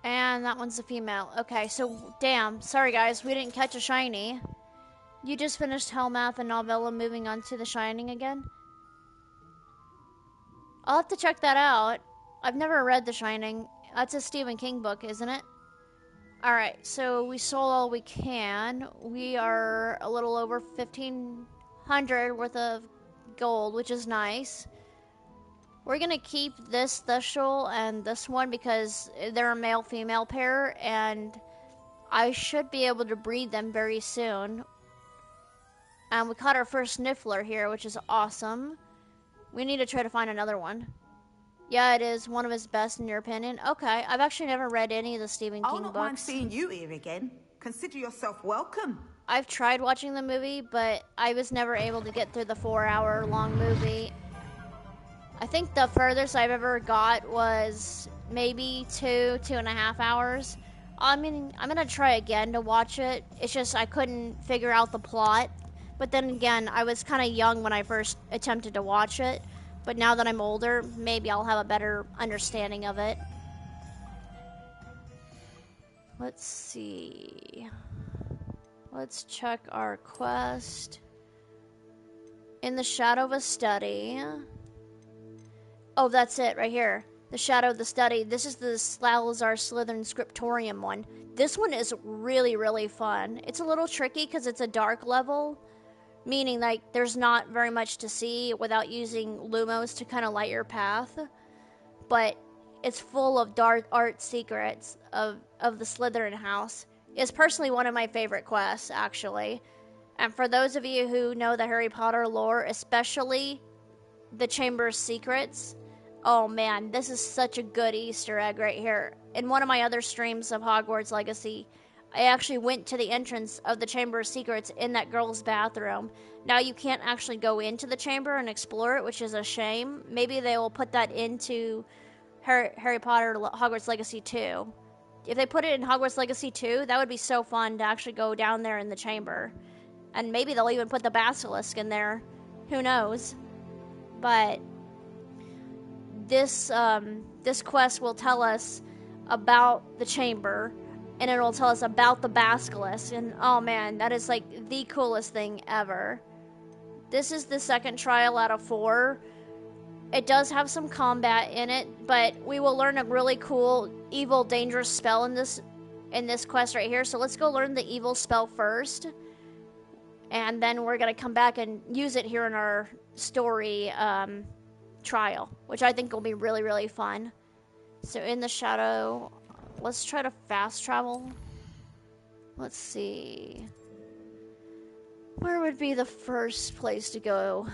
And that one's a female. Okay, so damn. Sorry guys, we didn't catch a shiny. You just finished Hellmouth and Novella, moving on to The Shining again? I'll have to check that out. I've never read The Shining. That's a Stephen King book, isn't it? Alright, so we sold all we can. We are a little over 1,500 worth of gold, which is nice. We're gonna keep this Thushull and this one because they're a male-female pair, and I should be able to breed them very soon. And we caught our first Niffler here, which is awesome. We need to try to find another one. Yeah, it is one of his best in your opinion. Okay, I've actually never read any of the Stephen King I'll not mind books. seeing you here again. Consider yourself welcome. I've tried watching the movie, but I was never able to get through the 4-hour long movie. I think the furthest I've ever got was maybe 2.5 hours. I mean, I'm gonna try again to watch it. It's just I couldn't figure out the plot. But then again, I was kind of young when I first attempted to watch it. But now that I'm older, maybe I'll have a better understanding of it. Let's see. Let's check our quest. In the Shadow of a Study. Oh, that's it right here. The Shadow of the Study. This is the Salazar Slytherin Scriptorium one. This one is really, really fun. It's a little tricky because it's a dark level, meaning like there's not very much to see without using lumos to kind of light your path. But it's full of dark art secrets of the Slytherin house. It's personally one of my favorite quests, actually. And for those of you who know the Harry Potter lore, especially the Chamber of Secrets, oh man, this is such a good Easter egg right here. In one of my other streams of Hogwarts Legacy, I actually went to the entrance of the Chamber of Secrets in that girl's bathroom. Now you can't actually go into the chamber and explore it, which is a shame. Maybe they will put that into Harry Potter Hogwarts Legacy 2. If they put it in Hogwarts Legacy 2, that would be so fun to actually go down there in the chamber. And maybe they'll even put the basilisk in there. Who knows? But this quest will tell us about the chamber, and it'll tell us about the basilisk. And oh man, that is like the coolest thing ever. This is the second trial out of 4. It does have some combat in it, but we will learn a really cool, evil, dangerous spell in this quest right here. So let's go learn the evil spell first, and then we're gonna come back and use it here in our story trial, which I think will be really, really fun. So in the Shadow, let's try to fast travel. Let's see. Where would be the first place to go?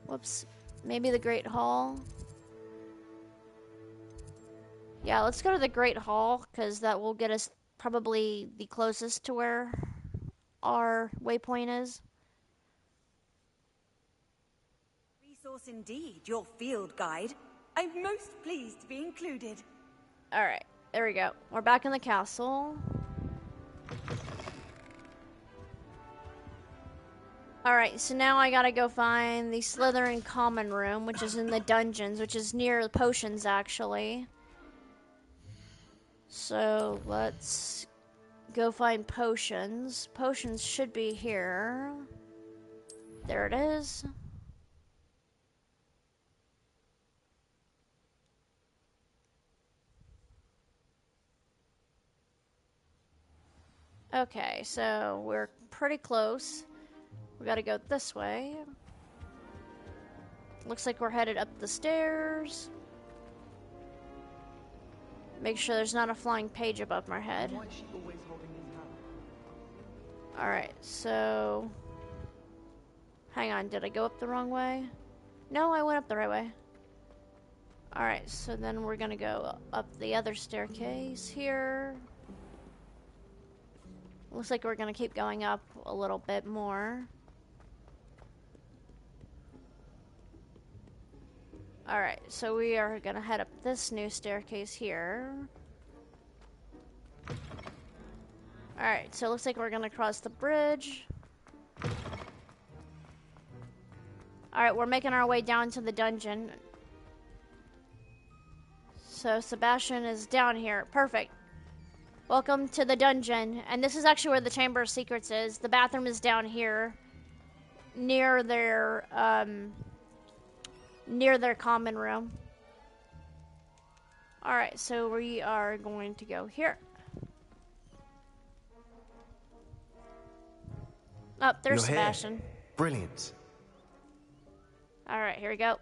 Whoops. Maybe the Great Hall? Yeah, let's go to the Great Hall, because that will get us probably the closest to where our waypoint is. Resource indeed, your field guide. I'm most pleased to be included. Alright, there we go. We're back in the castle. Alright, so now I gotta go find the Slytherin common room, which is in the dungeons, which is near the potions, actually. So, let's go find potions. Potions should be here. There it is. Okay, so we're pretty close. We gotta go this way. Looks like we're headed up the stairs. Make sure there's not a flying page above my head. Alright, so... Hang on, did I go up the wrong way? No, I went up the right way. Alright, so then we're gonna go up the other staircase here. Looks like we're gonna keep going up a little bit more. Alright, so we are gonna head up this new staircase here. Alright, so it looks like we're gonna cross the bridge. Alright, we're making our way down to the dungeon. So Sebastian is down here. Perfect. Welcome to the dungeon. And this is actually where the Chamber of Secrets is. The bathroom is down here. Near their common room. Alright, so we are going to go here. Oh, there's You're Sebastian. Here. Brilliant. Alright, here we go.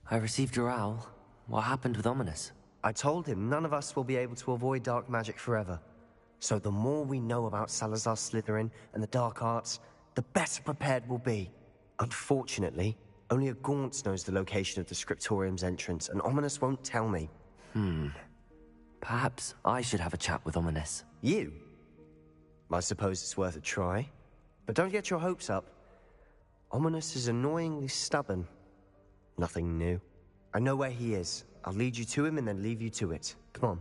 I received your owl. What happened with Ominous? I told him none of us will be able to avoid dark magic forever. So the more we know about Salazar Slytherin and the dark arts, the better prepared we'll be. Unfortunately, Only a Gaunt knows the location of the Scriptorium's entrance, and Ominis won't tell me. Perhaps I should have a chat with Ominis. You? I suppose it's worth a try. But don't get your hopes up. Ominis is annoyingly stubborn. Nothing new. I know where he is. I'll lead you to him and then leave you to it. Come on.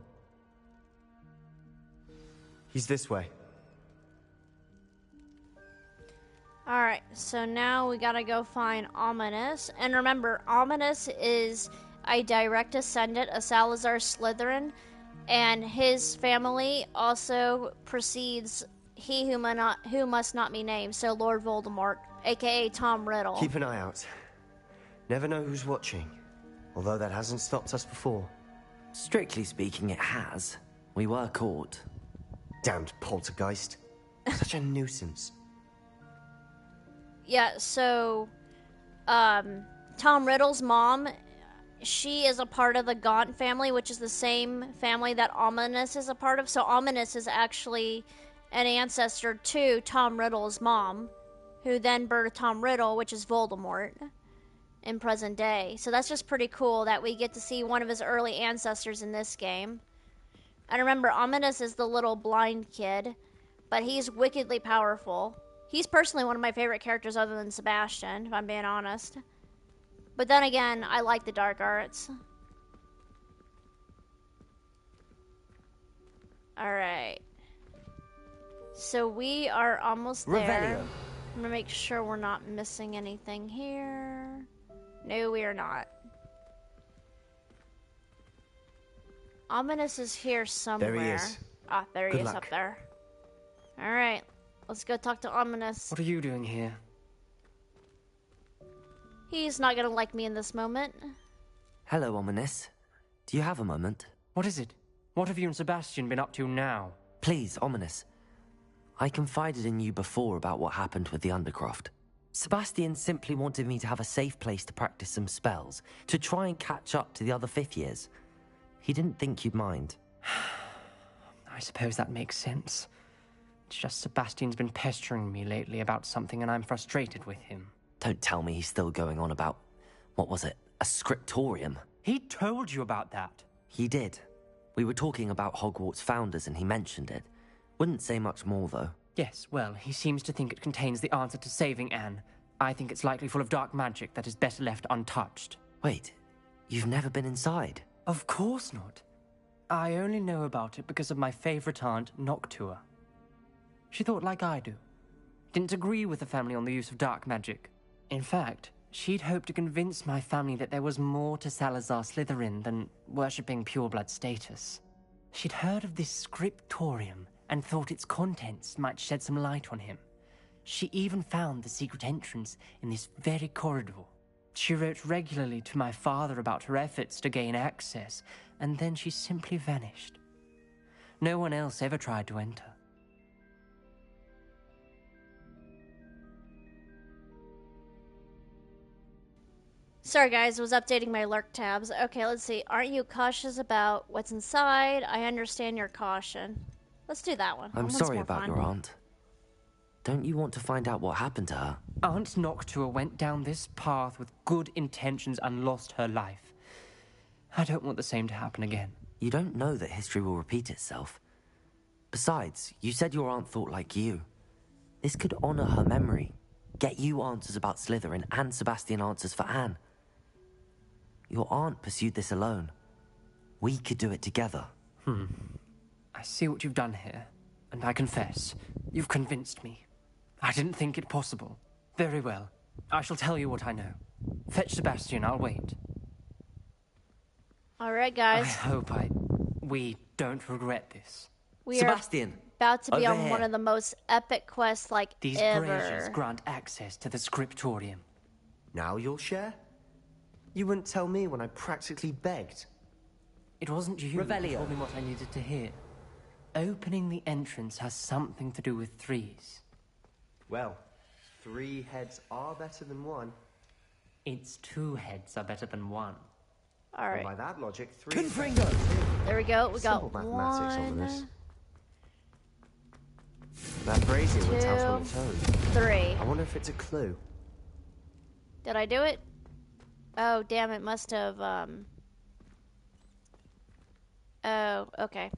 He's this way. Alright, so now we gotta go find Ominis. And remember, Ominis is a direct descendant of Salazar Slytherin, and his family also precedes he who must not be named, so Lord Voldemort, aka Tom Riddle. Keep an eye out. Never know who's watching. Although that hasn't stopped us before. Strictly speaking, it has. We were caught. Damned poltergeist. Such a nuisance. Yeah, so, Tom Riddle's mom, she is a part of the Gaunt family, which is the same family that Ominis is a part of. So Ominis is actually an ancestor to Tom Riddle's mom, who then birthed Tom Riddle, which is Voldemort, in present day. So that's just pretty cool that we get to see one of his early ancestors in this game. And remember, Ominis is the little blind kid, but he's wickedly powerful. He's personally one of my favorite characters other than Sebastian, if I'm being honest. But then again, I like the dark arts. Alright. So we are almost there. Revelio. I'm gonna make sure we're not missing anything here. No, we are not. Ominis is here somewhere. There he is. Ah, there he Good is luck. up there. Alright, let's go talk to Ominis. What are you doing here? He's not gonna like me in this moment. Hello, Ominis. Do you have a moment? What is it? What have you and Sebastian been up to now? Please, Ominis. I confided in you before about what happened with the Undercroft. Sebastian simply wanted me to have a safe place to practice some spells, to try and catch up to the other fifth years. He didn't think you'd mind. I suppose that makes sense. It's just Sebastian's been pestering me lately about something and I'm frustrated with him. Don't tell me he's still going on about, what was it, a scriptorium? He told you about that. He did. We were talking about Hogwarts founders and he mentioned it. Wouldn't say much more, though. Yes, well, he seems to think it contains the answer to saving Anne. I think it's likely full of dark magic that is better left untouched. Wait, you've never been inside? Of course not. I only know about it because of my favorite aunt, Noctua. She thought like I do. Didn't agree with the family on the use of dark magic. In fact, she'd hoped to convince my family that there was more to Salazar Slytherin than worshipping pureblood status. She'd heard of this scriptorium and thought its contents might shed some light on him. She even found the secret entrance in this very corridor. She wrote regularly to my father about her efforts to gain access, and then she simply vanished. No one else ever tried to enter. Sorry guys, I was updating my lurk tabs. Okay, let's see. Aren't you cautious about what's inside? I understand your caution. Let's do that one. That I'm one's sorry more about fun. your aunt. Don't you want to find out what happened to her? Aunt Noctua went down this path with good intentions and lost her life. I don't want the same to happen again. You don't know that history will repeat itself. Besides, you said your aunt thought like you. This could honor her memory. Get you answers about Slytherin and Sebastian answers for Anne. Your aunt pursued this alone. We could do it together. I see what you've done here, and I confess, you've convinced me. I didn't think it possible. Very well. I shall tell you what I know. Fetch Sebastian, I'll wait. Alright I guys, hope we don't regret this. we Sebastian! are about to be over on one here. of the most epic quests like These ever. braziers grant access to the scriptorium. Now you'll share? You wouldn't tell me when I practically begged. It wasn't you who Revelio. told me what I needed to hear. Opening the entrance has something to do with threes. Well, 3 heads are better than 1. It's 2 heads are better than 1. And Alright, by that logic, 3 is better Confringo! than 2. there we go. We got Simple mathematics on this. 1, That brazier would 2, tell on its own. 3. I wonder if it's a clue. Did I do it? Oh, damn, it must have, Oh, okay.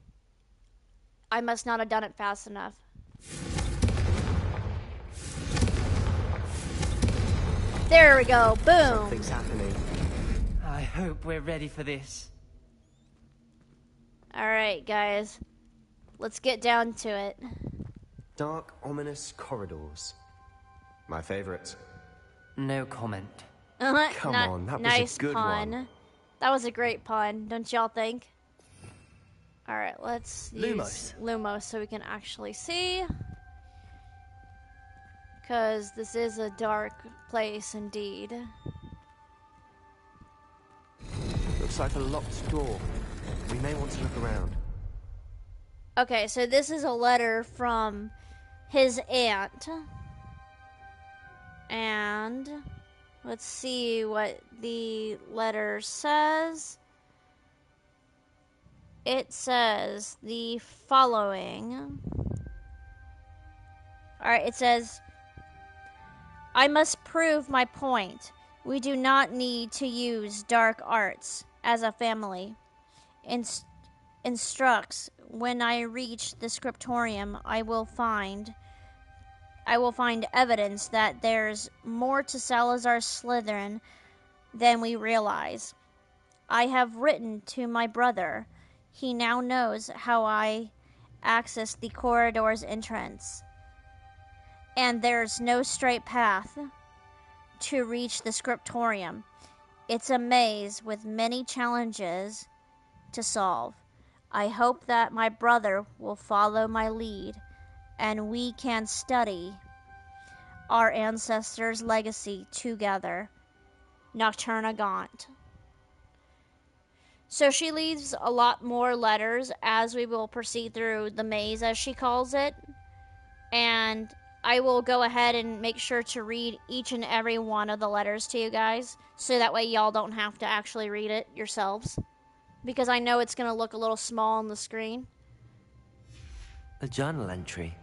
I must not have done it fast enough. There we go, boom! Something's happening. I hope we're ready for this. Alright, guys. Let's get down to it. Dark, ominous corridors. My favorite. No comment. Come on, that was nice a good pun. one. That was a great pun, don't y'all think? Alright, let's use Lumos so we can actually see. Because this is a dark place indeed. Looks like a locked door. We may want to look around. Okay, so this is a letter from his aunt. And let's see what the letter says. It says the following. Alright, it says, I must prove my point. We do not need to use dark arts as a family. Instructs, when I reach the scriptorium, I will find evidence that there's more to Salazar Slytherin than we realize. I have written to my brother. He now knows how I access the corridor's entrance. And there's no straight path to reach the scriptorium. It's a maze with many challenges to solve. I hope that my brother will follow my lead and we can study our ancestors' legacy together. Nocturna Gaunt. So she leaves a lot more letters as we will proceed through the maze, as she calls it. And I will go ahead and make sure to read each and every one of the letters to you guys, so that way y'all don't have to actually read it yourselves. Because I know it's going to look a little small on the screen. A journal entry,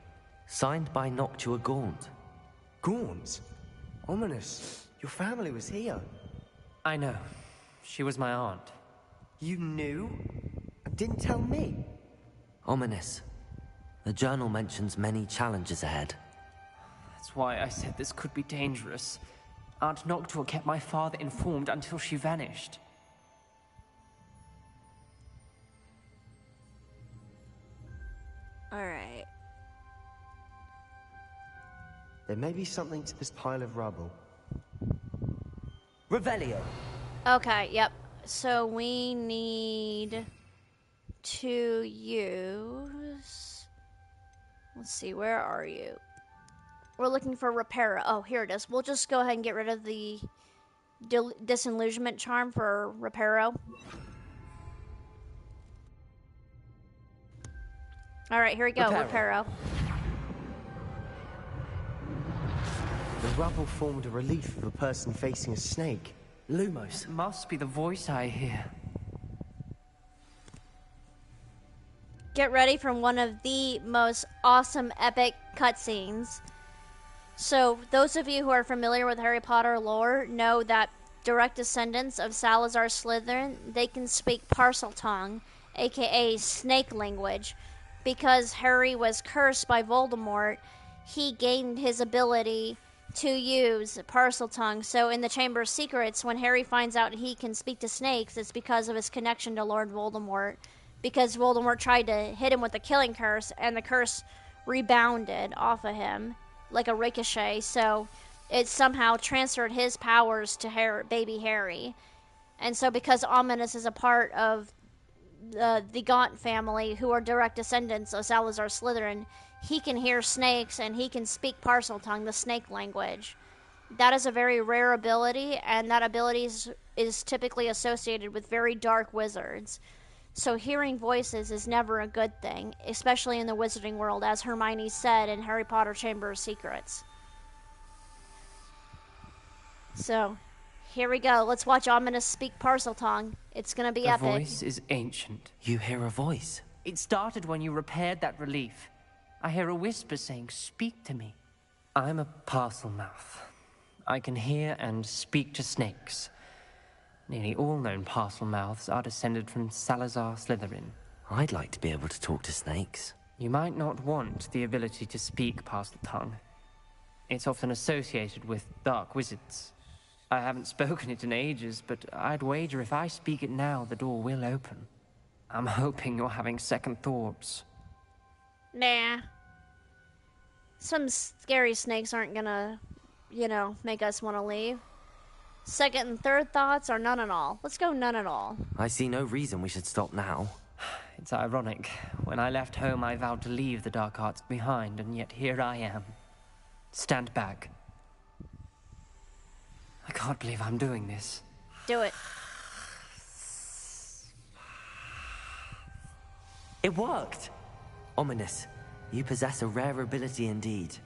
signed by Noctua Gaunt. Gaunt? Ominous. Your family was here. I know. She was my aunt. You knew? And didn't tell me? Ominous. The journal mentions many challenges ahead. That's why I said this could be dangerous. Aunt Noctua kept my father informed until she vanished. Alright. There may be something to this pile of rubble. Revelio. Okay, yep. So we need to use... Let's see, where are you? We're looking for Reparo. Oh, here it is. We'll just go ahead and get rid of the disillusionment charm for Reparo. Alright, here we go, Reparo. The rubble formed a relief of a person facing a snake. Lumos must be the voice I hear. Get ready for one of the most awesome epic cutscenes. So, those of you who are familiar with Harry Potter lore know that direct descendants of Salazar Slytherin, they can speak Parseltongue, aka snake language. Because Harry was cursed by Voldemort, he gained his ability to use Parseltongue. So in the Chamber of Secrets, when Harry finds out he can speak to snakes, it's because of his connection to Lord Voldemort. Because Voldemort tried to hit him with the killing curse, and the curse rebounded off of him like a ricochet. So it somehow transferred his powers to baby Harry. And so because Ominous is a part of the Gaunt family, who are direct descendants of Salazar Slytherin, he can hear snakes and he can speak Parseltongue, the snake language. That is a very rare ability, and that ability is typically associated with very dark wizards. So hearing voices is never a good thing, especially in the wizarding world, as Hermione said in Harry Potter Chamber of Secrets. So, here we go. Let's watch Ominous speak Parseltongue. It's gonna be epic. The voice is ancient. You hear a voice? It started when you repaired that relief. I hear a whisper saying, "Speak to me." I'm a Parselmouth. I can hear and speak to snakes. Nearly all known Parselmouths are descended from Salazar Slytherin. I'd like to be able to talk to snakes. You might not want the ability to speak Parseltongue. It's often associated with dark wizards. I haven't spoken it in ages, but I'd wager if I speak it now, the door will open. I'm hoping you're having second thoughts. Nah. Some scary snakes aren't gonna, make us want to leave. Second and third thoughts are none at all. Let's go none at all. I see no reason we should stop now. It's ironic. When I left home, I vowed to leave the dark arts behind, and yet here I am. Stand back. I can't believe I'm doing this. Do it. It worked! Ominous. You possess a rare ability indeed.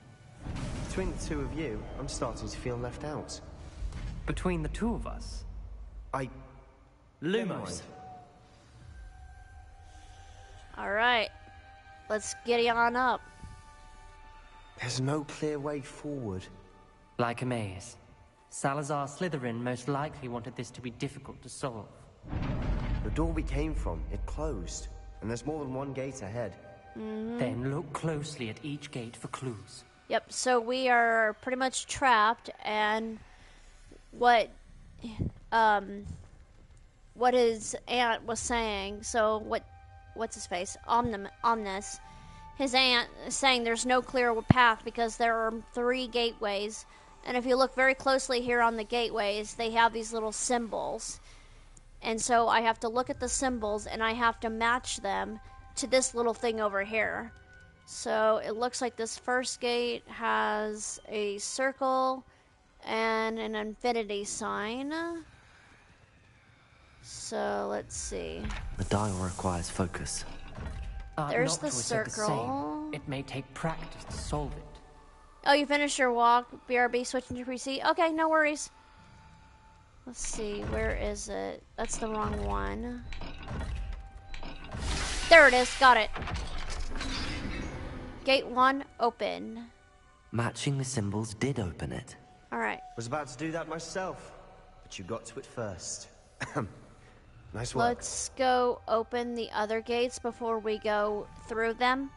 Between the two of you, I'm starting to feel left out. Between the two of us? Lumos. Alright. Let's giddy on up. There's no clear way forward. Like a maze. Salazar Slytherin most likely wanted this to be difficult to solve. The door we came from, it closed. And there's more than one gate ahead. Then look closely at each gate for clues. Yep, so we are pretty much trapped, and what his aunt was saying, so what's his face? Omnis. His aunt is saying there's no clear path because there are 3 gateways. And if you look very closely here on the gateways, they have these little symbols. And so I have to look at the symbols and I have to match them to this little thing over here. So it looks like this first gate has a circle and an infinity sign. So let's see. The dial requires focus. There's the Noctua said circle. It may take practice to solve it. Oh, you finished your walk. BRB switching to PC. Okay, no worries. Let's see, where is it? That's the wrong one. There it is, got it. Gate 1, open. Matching the symbols did open it. Alright. Was about to do that myself, but you got to it first. Nice work. Let's go open the other gates before we go through them.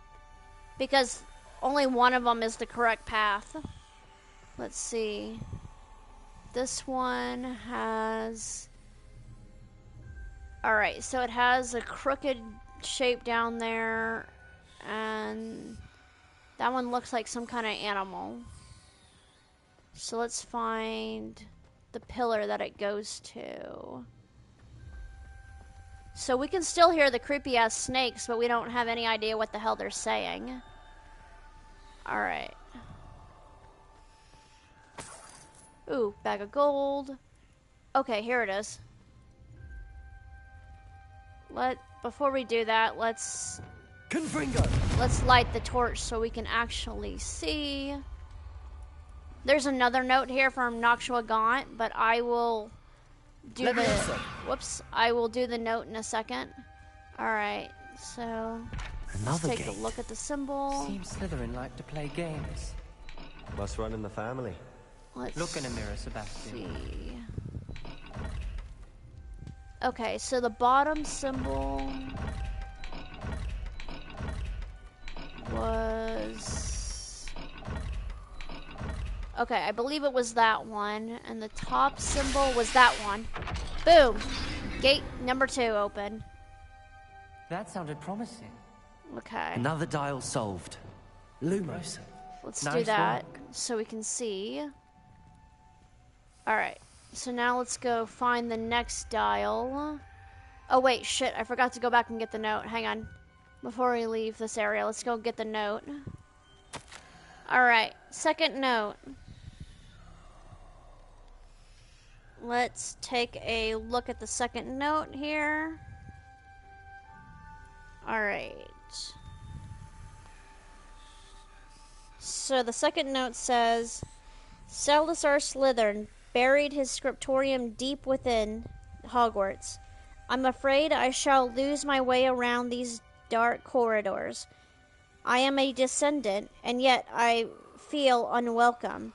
Because only one of them is the correct path. Let's see. This one has... Alright, so it has a crooked shape down there. And that one looks like some kind of animal. So let's find the pillar that it goes to. So we can still hear the creepy ass snakes, but we don't have any idea what the hell they're saying. Alright. Ooh, bag of gold. Okay, here it is. Before we do that, let's light the torch so we can actually see. There's another note here from Noctua Gaunt, but I will do I will do the note in a second. Alright, so let's take a look at the symbol. Seems Slytherin like to play games. Must run in the family. Let's look in a mirror, Sebastian. See. Okay, so the bottom symbol was... Okay, I believe it was that one, and the top symbol was that one. Boom! Gate number 2 open. That sounded promising. Okay. Another dial solved. Lumos. Let's do that so we can see. Alright, so now let's go find the next dial. Oh wait, shit, I forgot to go back and get the note. Hang on. Before we leave this area, let's go get the note. Alright, second note. Let's take a look at the second note here. Alright. So the second note says, Salazar Slytherin buried his scriptorium deep within Hogwarts. I'm afraid I shall lose my way around these dark corridors. I am a descendant, and yet I feel unwelcome.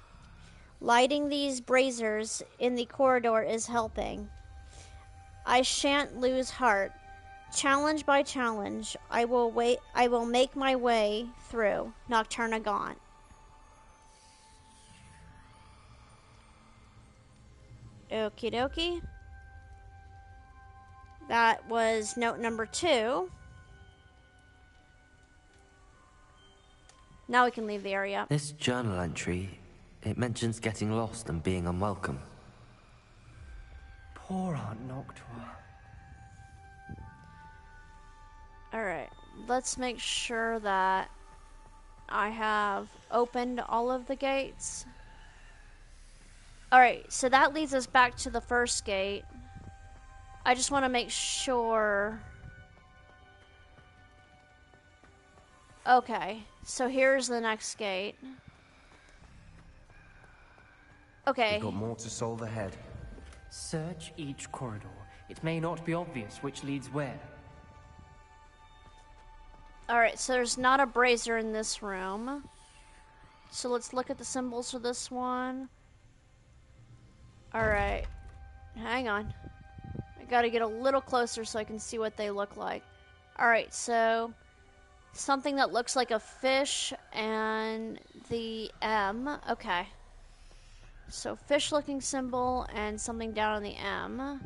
Lighting these braziers in the corridor is helping. I shan't lose heart. Challenge by challenge, I will make my way through. Nocturna Gaunt. Okie dokie. That was note number 2. Now we can leave the area. This journal entry, it mentions getting lost and being unwelcome. Poor Aunt Noctua. Alright, let's make sure that I have opened all of the gates. Alright, so that leads us back to the first gate. I just want to make sure... Okay, so here's the next gate. Okay. We've got more to solve ahead. Search each corridor. It may not be obvious which leads where. Alright, so there's not a brazier in this room. So let's look at the symbols for this one. Alright. Hang on. I gotta get a little closer so I can see what they look like. Alright, so... something that looks like a fish and the M. Okay. So fish-looking symbol and something down on the M.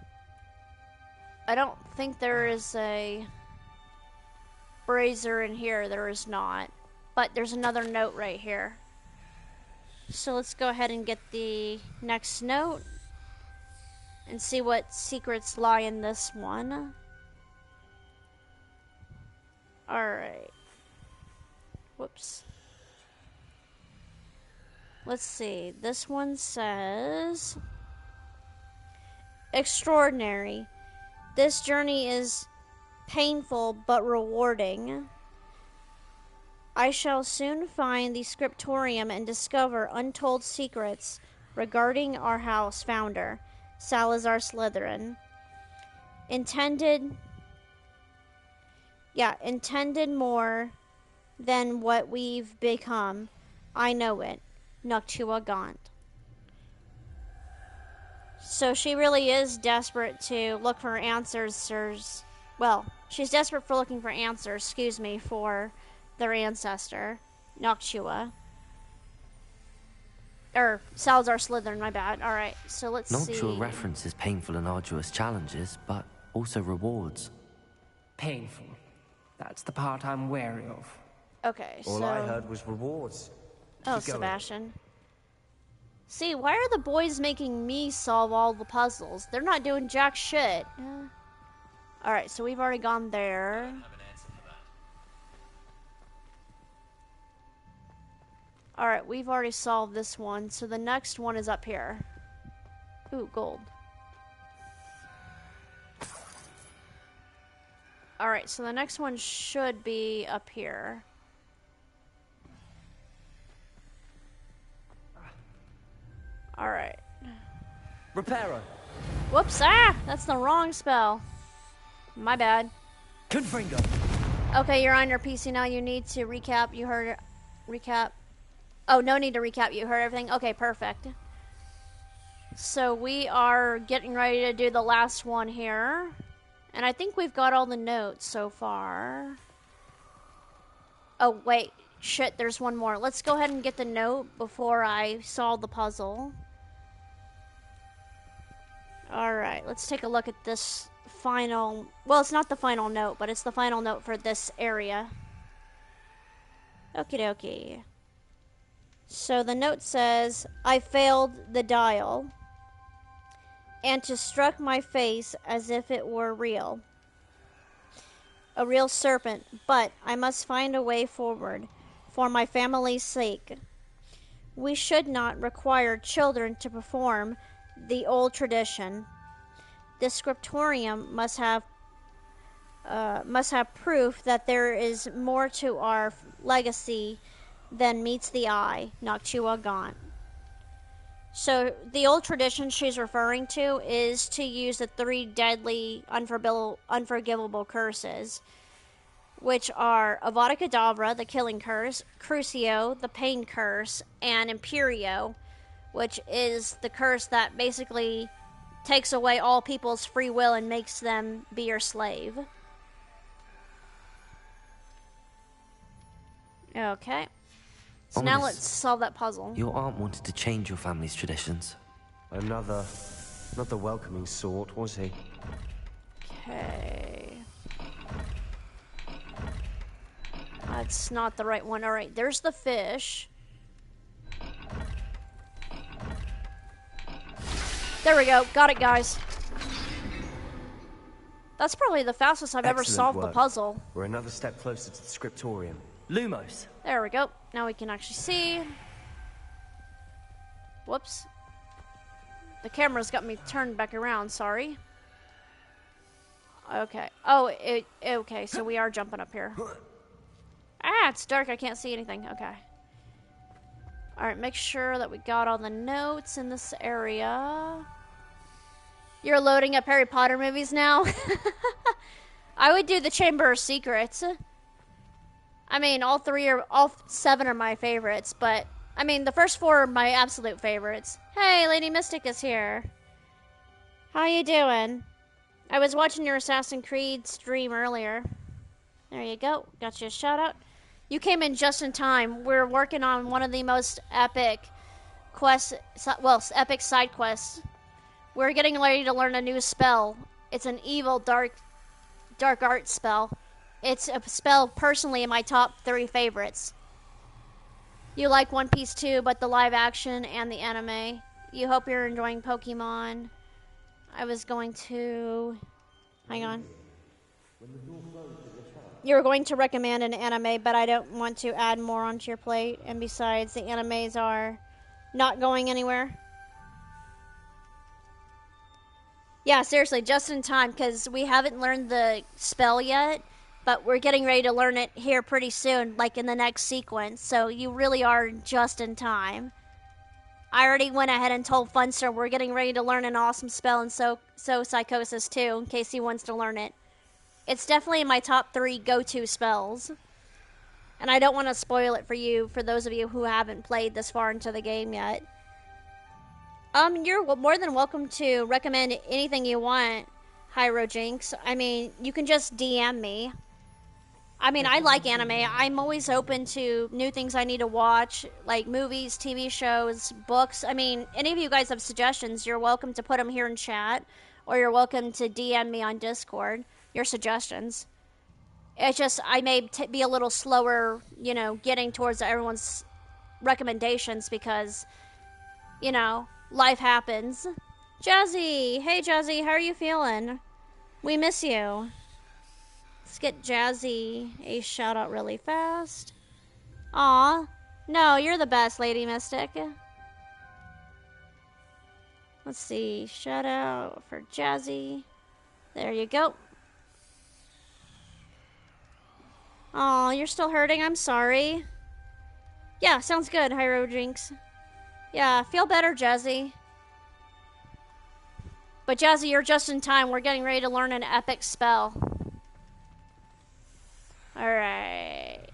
I don't think there is a brazier in here. There is not. But there's another note right here. So let's go ahead and get the next note and see what secrets lie in this one. Alright. Whoops. Let's see. This one says... extraordinary. This journey is painful but rewarding. I shall soon find the scriptorium and discover untold secrets regarding our house founder, Salazar Slytherin. Intended more than what we've become. I know it. Noctua Gaunt. So she really is desperate to look for answers. Well, she's desperate for looking for answers, for their ancestor, Noctua. Or Salazar Slytherin, my bad. Alright, so let's see. Noctua references painful and arduous challenges, but also rewards. Painful. That's the part I'm wary of. Okay, All I heard was rewards. Oh, Keep going. Sebastian. See, why are the boys making me solve all the puzzles? They're not doing jack shit. Alright, so we've already gone there. Alright, we've already solved this one, so the next one is up here. Ooh, gold. Alright, so the next one should be up here. Alright. Reparo. Whoops, that's the wrong spell. My bad. Confringo. Okay, you're on your PC now. You need to recap. You heard... recap. Oh, no need to recap. You heard everything? Okay, perfect. So we are getting ready to do the last one here. And I think we've got all the notes so far. Oh, wait. Shit, there's one more. Let's go ahead and get the note before I solve the puzzle. Alright, let's take a look at this final... Well, it's not the final note, but it's the final note for this area. Okie dokie. So the note says, I failed the dial, and to struck my face as if it were real. A real serpent, but I must find a way forward, for my family's sake. We should not require children to perform the old tradition. The scriptorium must have proof that there is more to our legacy than meets the eye. Noctua Gaunt. So the old tradition she's referring to is to use the 3 deadly unforgivable curses, which are Avada Kedavra, the killing curse, Crucio, the pain curse, and Imperio, which is the curse that basically takes away all people's free will and makes them be your slave. Okay. So now Ominous. let's solve that puzzle. Your aunt wanted to change your family's traditions. Another, not the welcoming sort, was he? Okay. That's not the right one. Alright, there's the fish. There we go. Got it, guys. That's probably the fastest I've ever Excellent solved work. the puzzle. We're another step closer to the scriptorium. Lumos. There we go. Now we can actually see. Whoops. The camera's got me turned back around, sorry. Okay. Oh, okay, so we are jumping up here. Ah, it's dark, I can't see anything. Okay. Alright, make sure that we got all the notes in this area. You're loading up Harry Potter movies now? I would do the Chamber of Secrets. I mean, all 7 are my favorites, but I mean, the first 4 are my absolute favorites. Hey, Lady Mystic is here. How you doing? I was watching your Assassin's Creed stream earlier. There you go. Got you a shout out. You came in just in time. We're working on one of the most epic quests, well, epic side quests. We're getting ready to learn a new spell. It's an evil dark art spell. It's a spell personally in my top 3 favorites. You like One Piece too, but the live action and the anime. You hope you're enjoying Pokemon. I was going to... Hang on. You were going to recommend an anime, but I don't want to add more onto your plate. And besides, the animes are not going anywhere. Yeah, seriously, just in time, because we haven't learned the spell yet, but we're getting ready to learn it here pretty soon, like in the next sequence. So you really are just in time. I already went ahead and told Funster we're getting ready to learn an awesome spell in So Psychosis 2, in case he wants to learn it. It's definitely in my top 3 go-to spells. And I don't want to spoil it for you, for those of you who haven't played this far into the game yet. You're more than welcome to recommend anything you want, Hyro Jinx. I mean, you can just DM me. I mean, I like anime. I'm always open to new things I need to watch, like movies, TV shows, books. I mean, any of you guys have suggestions, you're welcome to put them here in chat, or you're welcome to DM me on Discord, your suggestions. It's just, I may be a little slower, you know, getting towards everyone's recommendations because, you know, life happens. Jazzy! Hey, Jazzy, how are you feeling? We miss you. Let's get Jazzy a shout out really fast. Aw. No, you're the best, Lady Mystic. Let's see. Shout out for Jazzy. There you go. Aw, you're still hurting? I'm sorry. Yeah, sounds good, Hyro Jinx. Yeah, feel better, Jazzy. But Jazzy, you're just in time. We're getting ready to learn an epic spell. Alright.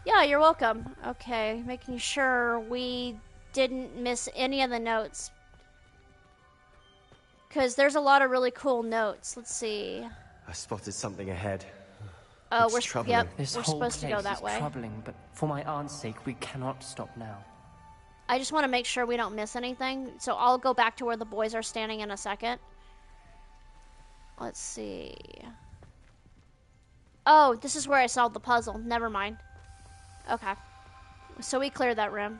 Yeah, you're welcome. Okay, making sure we didn't miss any of the notes. Because there's a lot of really cool notes. Let's see. I spotted something ahead. Oh, It's troubling. Yep, This we're whole supposed to go place that is way. troubling, but for my aunt's sake, we cannot stop now. I just want to make sure we don't miss anything. So I'll go back to where the boys are standing in a second. Let's see. Oh, this is where I solved the puzzle. Never mind. Okay. So we cleared that room.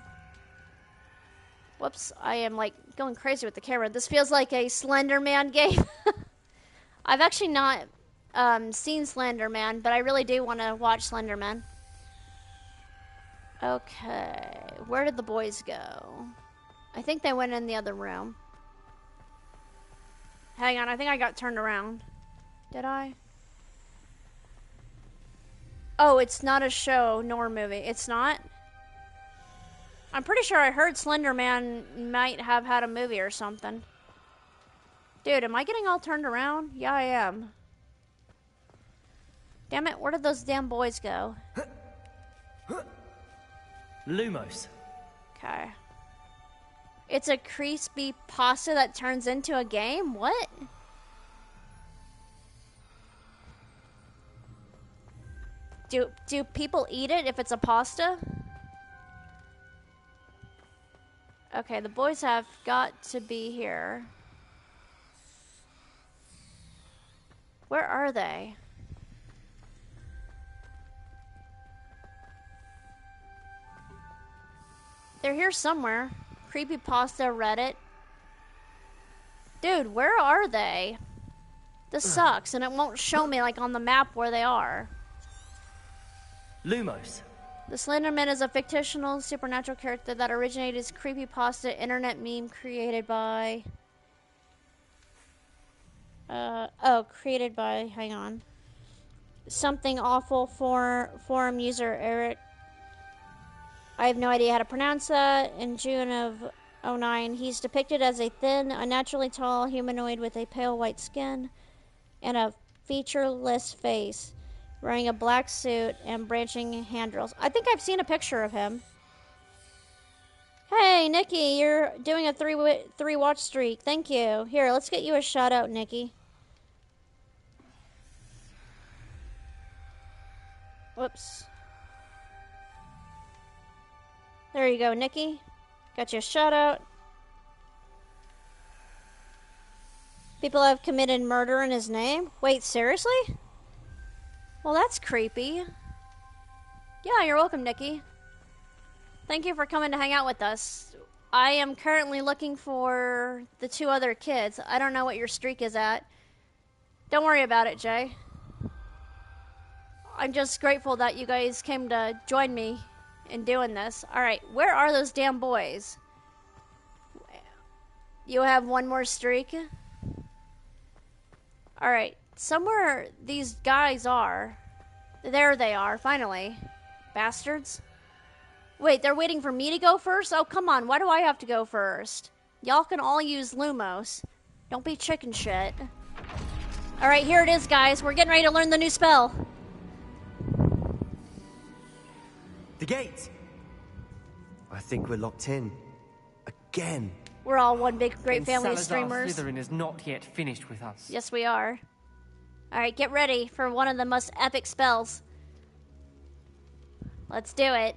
Whoops, I am like going crazy with the camera. This feels like a Slender Man game. I've actually not seen Slender Man, but I really do want to watch Slender Man. Okay, where did the boys go? I think they went in the other room. Hang on, I think I got turned around. Did I? Oh, it's not a show nor a movie. It's not? I'm pretty sure I heard Slender Man might have had a movie or something. Dude, am I getting all turned around? Yeah, I am. Damn it, where did those damn boys go? Lumos. Okay. It's a crispy pasta that turns into a game? What? Do people eat it if it's a pasta? Okay, the boys have got to be here. Where are they? They're here somewhere. Creepypasta Reddit. Dude, where are they? This sucks, and it won't show me like on the map where they are. Lumos. The Slenderman is a fictional supernatural character that originated as creepypasta internet meme created by... created by, hang on. Something awful forum user Eric. I have no idea how to pronounce that. In June of 2009, he's depicted as a thin, unnaturally tall humanoid with a pale white skin and a featureless face, wearing a black suit and branching handrails. I think I've seen a picture of him. Hey, Nikki, you're doing a three watch streak. Thank you. Here, let's get you a shout out, Nikki. Whoops. There you go, Nikki. Got you a shout out. People have committed murder in his name? Wait, seriously? Well, that's creepy. Yeah, you're welcome, Nikki. Thank you for coming to hang out with us. I am currently looking for the 2 other kids. I don't know what your streak is at. Don't worry about it, Jay. I'm just grateful that you guys came to join me in doing this. Alright, where are those damn boys? You have 1 more streak? Alright, somewhere these guys are. There they are, finally. Bastards. Wait, they're waiting for me to go first? Oh, come on, why do I have to go first? Y'all can all use Lumos. Don't be chicken shit. Alright, here it is, guys. We're getting ready to learn the new spell. The gate! I think we're locked in. Again. We're all one big, great Then family of Salazar streamers. Slytherin is not yet finished with us. Yes, we are. Alright, get ready for one of the most epic spells. Let's do it.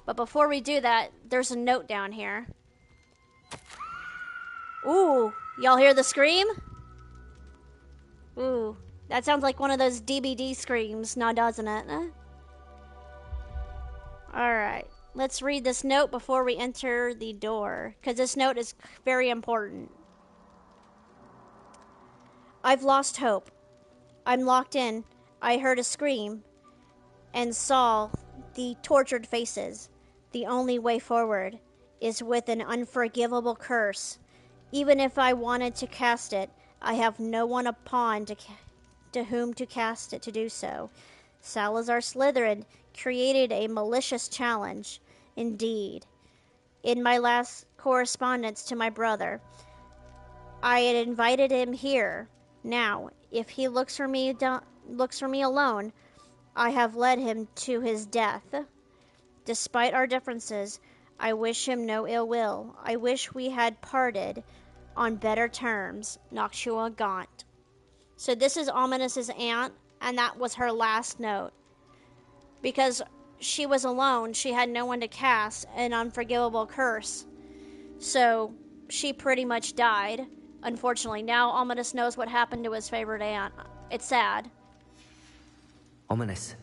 But before we do that, there's a note down here. Ooh, y'all hear the scream? Ooh, that sounds like one of those DBD screams, now doesn't it? Alright, let's read this note before we enter the door, because this note is very important. I've lost hope. I'm locked in. I heard a scream and saw the tortured faces. The only way forward is with an unforgivable curse. Even if I wanted to cast it, I have no one upon to whom to cast it to do so. Salazar Slytherin created a malicious challenge. Indeed. In my last correspondence to my brother, I had invited him here. Now, if he looks for me alone, I have led him to his death. Despite our differences, I wish him no ill will. I wish we had parted on better terms. Noctua Gaunt. So this is Ominous's aunt, and that was her last note. Because she was alone, she had no one to cast an unforgivable curse. So she pretty much died. Unfortunately, now Ominous knows what happened to his favorite aunt. It's sad. Ominous.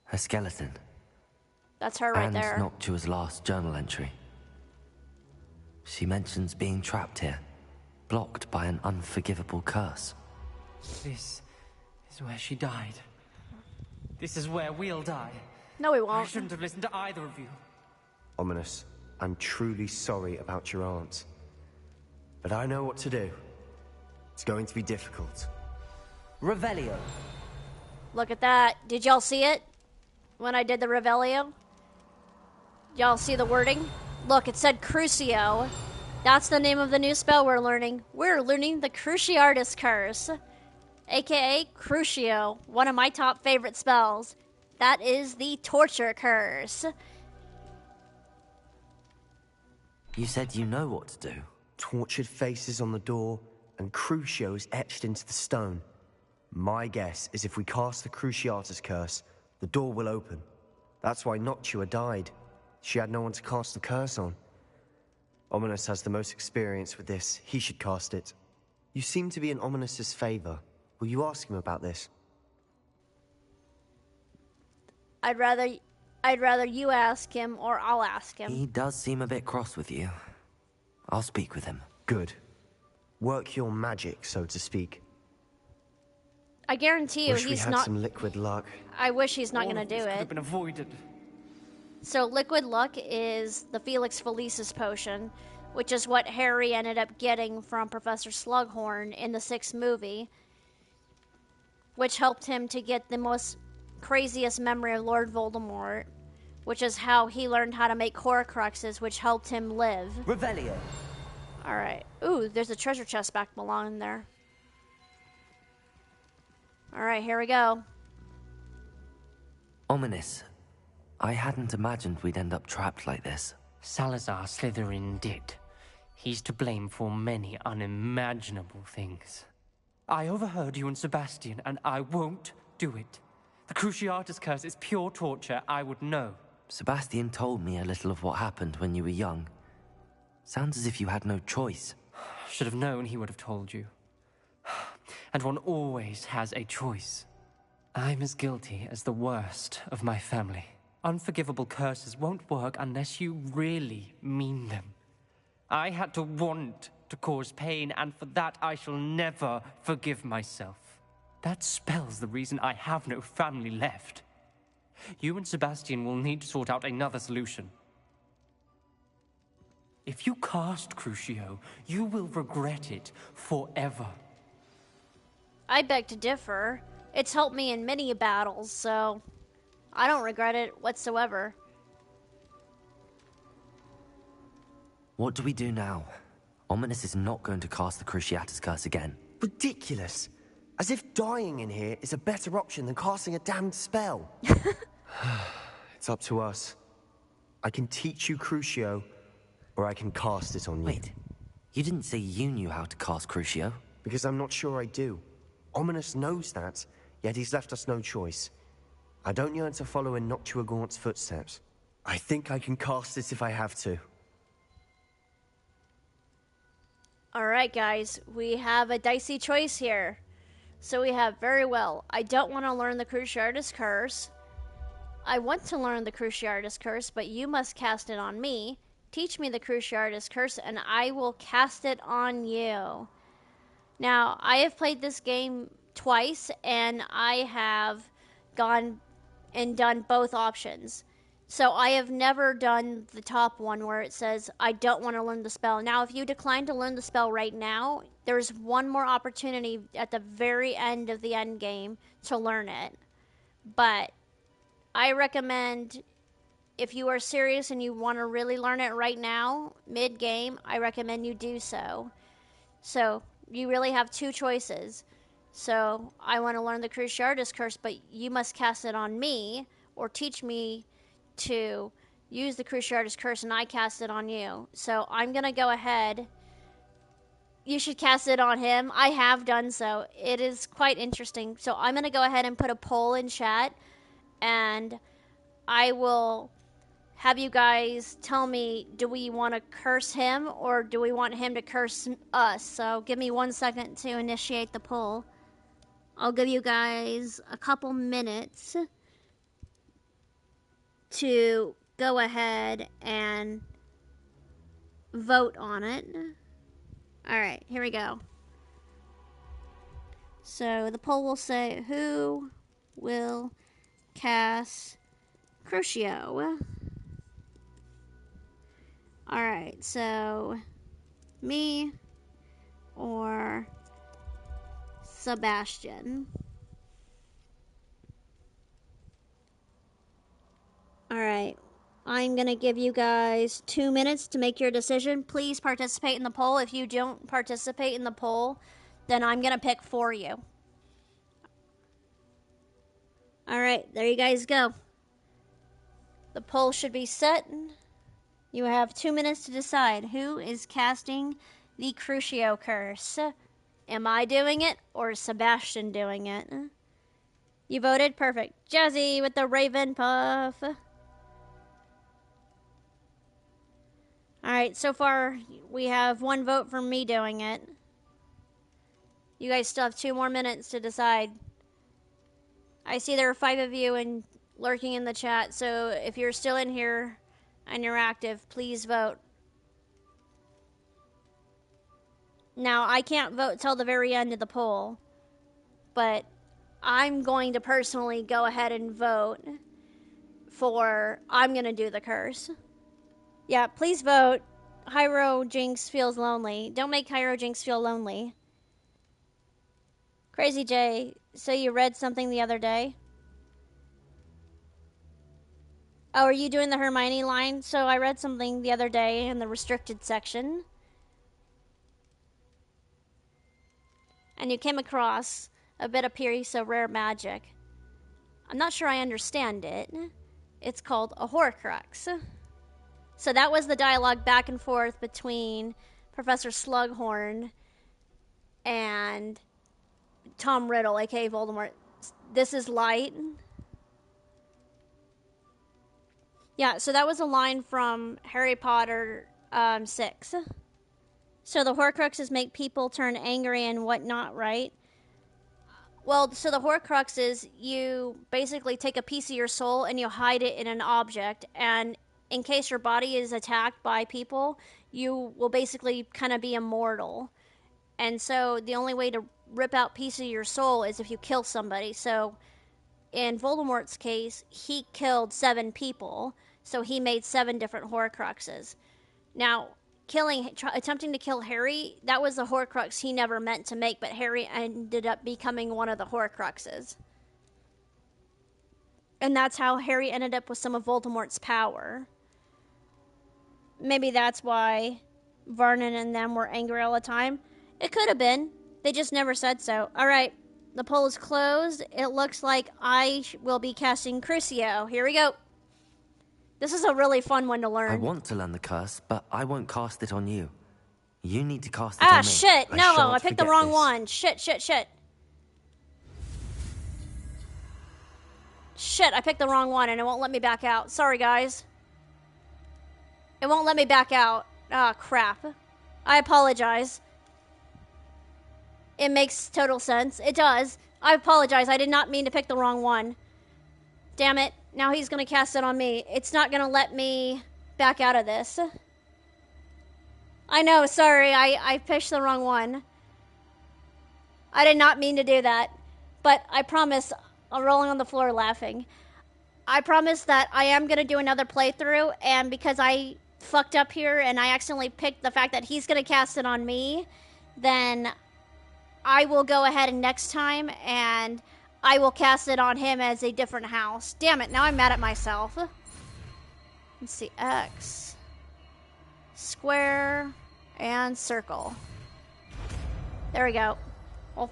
Her skeleton. That's her right there. And Noctua's last journal entry. She mentions being trapped here, blocked by an unforgivable curse. This is where she died. This is where we'll die. No, we won't. I shouldn't have listened to either of you. Ominous, I'm truly sorry about your aunt. But I know what to do. It's going to be difficult. Revelio. Look at that. Did y'all see it? When I did the Revelio? Y'all see the wording? Look, it said Crucio. That's the name of the new spell we're learning. We're learning the Cruciatus Curse. AKA Crucio, one of my top favorite spells. That is the Torture Curse. You said you know what to do. Tortured faces on the door, and Crucios etched into the stone. My guess is if we cast the Cruciatus curse, the door will open. That's why Noctua died. She had no one to cast the curse on. Ominis has the most experience with this. He should cast it. You seem to be in Ominis's favor. Will you ask him about this? I'd rather you ask him, or I'll ask him. He does seem a bit cross with you. I'll speak with him. Good. Work your magic, so to speak. I guarantee you Wish we he's had not... some liquid luck. I wish he's not All going of to do this could it. have been avoided. So Liquid Luck is the Felix Felicis potion, which is what Harry ended up getting from Professor Slughorn in the 6th movie, which helped him to get the most craziest memory of Lord Voldemort, which is how he learned how to make Horcruxes, which helped him live. Revelio. Alright. Ooh, there's a treasure chest back belonging there. Alright, here we go. Ominis, I hadn't imagined we'd end up trapped like this. Salazar Slytherin did. He's to blame for many unimaginable things. I overheard you and Sebastian, and I won't do it. The Cruciatus curse is pure torture. I would know. Sebastian told me a little of what happened when you were young. Sounds as if you had no choice. Should have known he would have told you. And one always has a choice. I'm as guilty as the worst of my family. Unforgivable curses won't work unless you really mean them. I had to want to cause pain, and for that I shall never forgive myself. That spell's the reason I have no family left. You and Sebastian will need to sort out another solution. If you cast Crucio, you will regret it forever. I beg to differ. It's helped me in many battles, so I don't regret it whatsoever. What do we do now? Ominis is not going to cast the Cruciatus curse again. Ridiculous. As if dying in here is a better option than casting a damned spell. It's up to us. I can teach you Crucio, or I can cast it on you. Wait, you didn't say you knew how to cast Crucio? Because I'm not sure I do. Ominis knows that, yet he's left us no choice. I don't yearn to follow in Noctua Gaunt's footsteps. I think I can cast it if I have to. Alright guys, we have a dicey choice here. So we have, very well, I don't want to learn the Cruciatus Curse. I want to learn the Cruciatus Curse, but you must cast it on me. Teach me the Cruciatus Curse, and I will cast it on you. Now, I have played this game twice, and I have gone and done both options. So I have never done the top one where it says, I don't want to learn the spell. Now, if you decline to learn the spell right now, there's one more opportunity at the very end of the end game to learn it. But I recommend, if you are serious and you want to really learn it right now, mid-game, I recommend you do so. So, you really have two choices. So, I want to learn the Cruciatus Curse, but you must cast it on me, or teach me to use the Cruciatus Curse and I cast it on you. So, I'm going to go ahead. You should cast it on him. I have done so. It is quite interesting. So, I'm going to go ahead and put a poll in chat, and I will have you guys tell me, do we want to curse him or do we want him to curse us? So give me 1 second to initiate the poll. I'll give you guys a couple minutes to go ahead and vote on it. Alright, here we go. So the poll will say, who will cast Crucio? Alright, so me or Sebastian. Alright, I'm gonna give you guys 2 minutes to make your decision. Please participate in the poll. If you don't participate in the poll, then I'm gonna pick for you. Alright, there you guys go. The poll should be set. You have 2 minutes to decide who is casting the Crucio curse. Am I doing it or is Sebastian doing it? You voted? Perfect. Jazzy with the Raven Puff. Alright, so far we have 1 vote for me doing it. You guys still have 2 more minutes to decide. I see there are 5 of you and lurking in the chat, so if you're still in here and you're active, please vote. Now, I can't vote till the very end of the poll, but I'm going to personally go ahead and vote for I'm going to do the curse. Yeah, please vote. Hyro Jinx feels lonely. Don't make Hyro Jinx feel lonely. Crazy J, so you read something the other day? Oh, are you doing the Hermione line? So I read something the other day in the restricted section. And you came across a bit of piece of rare magic. I'm not sure I understand it. It's called a Horcrux. So that was the dialogue back and forth between Professor Slughorn and Tom Riddle, aka Voldemort. This is light. Yeah, so that was a line from Harry Potter 6. So the Horcruxes make people turn angry and whatnot, right? Well, so the Horcruxes, you basically take a piece of your soul and you hide it in an object, and in case your body is attacked by people, you will basically kind of be immortal. And so the only way to rip out piece of your soul is if you kill somebody. So in Voldemort's case, he killed 7 people, so he made 7 different Horcruxes. Now, attempting to kill Harry, that was the Horcrux he never meant to make, but Harry ended up becoming one of the Horcruxes. And that's how Harry ended up with some of Voldemort's power. Maybe that's why Vernon and them were angry all the time. It could have been. They just never said so. Alright, the poll is closed. It looks like I will be casting Crucio. Here we go. This is a really fun one to learn. I want to learn the curse, but I won't cast it on you. You need to cast it on me. Shit! No, I picked the wrong one. Shit. Shit, I picked the wrong one and it won't let me back out. Sorry, guys. It won't let me back out. Ah, crap. I apologize. It makes total sense. It does. I apologize. I did not mean to pick the wrong one. Damn it. Now he's going to cast it on me. It's not going to let me back out of this. I know, sorry. I picked the wrong one. I did not mean to do that. But I promise, I'm rolling on the floor laughing. I promise that I am going to do another playthrough, and because I fucked up here and I accidentally picked the fact that he's going to cast it on me, then I will go ahead and next time and I will cast it on him as a different house. Damn it, now I'm mad at myself. Let's see, X, square, and circle. There we go. Well,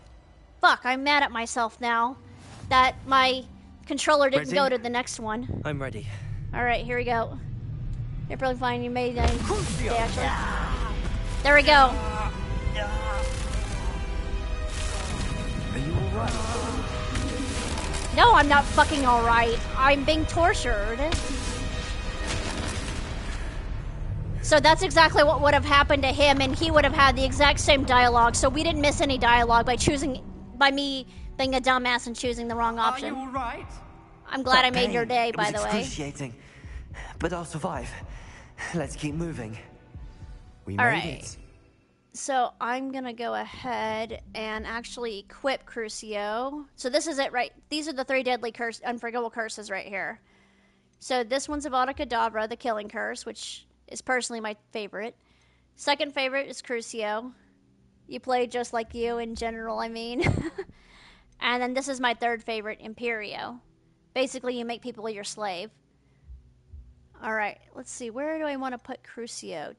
fuck, I'm mad at myself now that my controller didn't go to the next one. I'm ready. Alright, here we go. You're probably fine, you made a reaction. There we go. Are you alright? No, I'm not fucking alright. I'm being tortured. So that's exactly what would have happened to him, and he would have had the exact same dialogue, so we didn't miss any dialogue by me being a dumbass and choosing the wrong option. Are you alright? I'm glad I made your day, by the way. It was excruciating, but I'll survive. Let's keep moving. We made it. So I'm gonna go ahead and actually equip Crucio. So this is it, right? These are the 3 deadly unforgivable curses right here. So this one's Avada Kedavra, the killing curse, which is personally my favorite. Second favorite is Crucio. You play just like you in general, I mean. And then this is my 3rd favorite, Imperio. Basically, you make people your slave. Alright, let's see. Where do I want to put Crucio?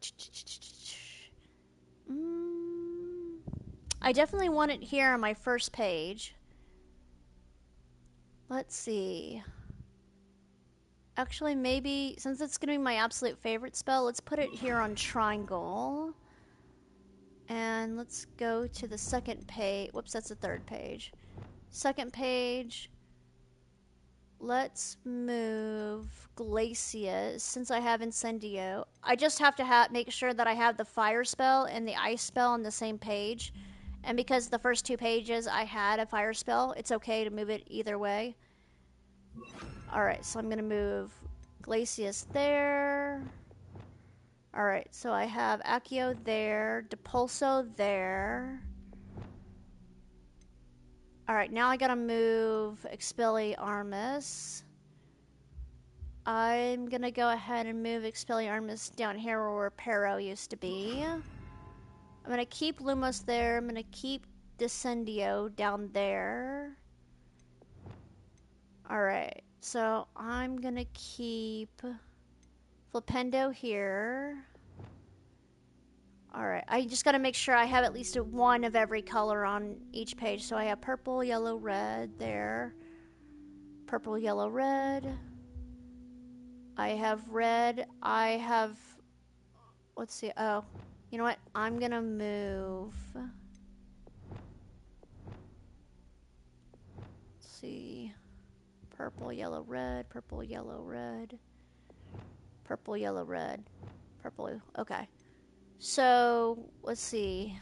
I definitely want it here on my first page. Let's see. Actually, maybe, since it's going to be my absolute favorite spell, let's put it here on triangle. And let's go to the second page. Whoops, that's the third page. Second page. Let's move Glacius, since I have Incendio. I just have to make sure that I have the fire spell and the ice spell on the same page. And because the first 2 pages I had a fire spell, it's okay to move it either way. Alright, so I'm going to move Glacius there. Alright, so I have Accio there, Depulso there. Alright, now I gotta move Expelliarmus. I'm gonna go ahead and move Expelliarmus down here where Pero used to be. I'm gonna keep Lumos there. I'm gonna keep Descendio down there. Alright, so I'm gonna keep Flipendo here. Alright, I just gotta make sure I have at least one of every color on each page. So I have purple, yellow, red there. Purple, yellow, red. I have red. I have... Let's see. Oh, you know what? I'm gonna move... Let's see. Purple, yellow, red. Purple, yellow, red. Purple, yellow, red. Purple, okay. So, let's see.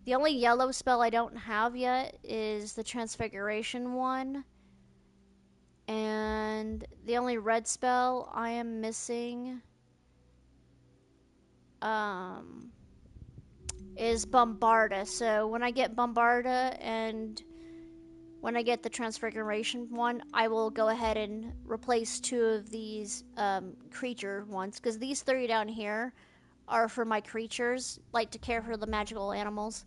The only yellow spell I don't have yet is the Transfiguration one. And the only red spell I am missing is Bombarda. So when I get Bombarda and when I get the Transfiguration one, I will go ahead and replace 2 of these creature ones. Because these 3 down here are for my creatures, like to care for the magical animals.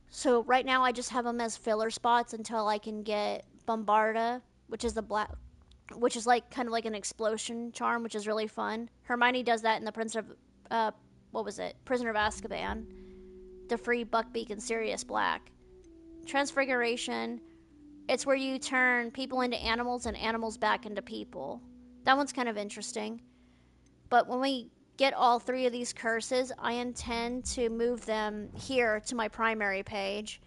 So right now I just have them as filler spots until I can get Bombarda, which is the black, which is like kind of like an explosion charm, which is really fun. Hermione does that in the Prisoner of Azkaban, to free Buckbeak and Sirius Black. Transfiguration, it's where you turn people into animals and animals back into people. That one's kind of interesting. But when we get all 3 of these curses, I intend to move them here to my primary page.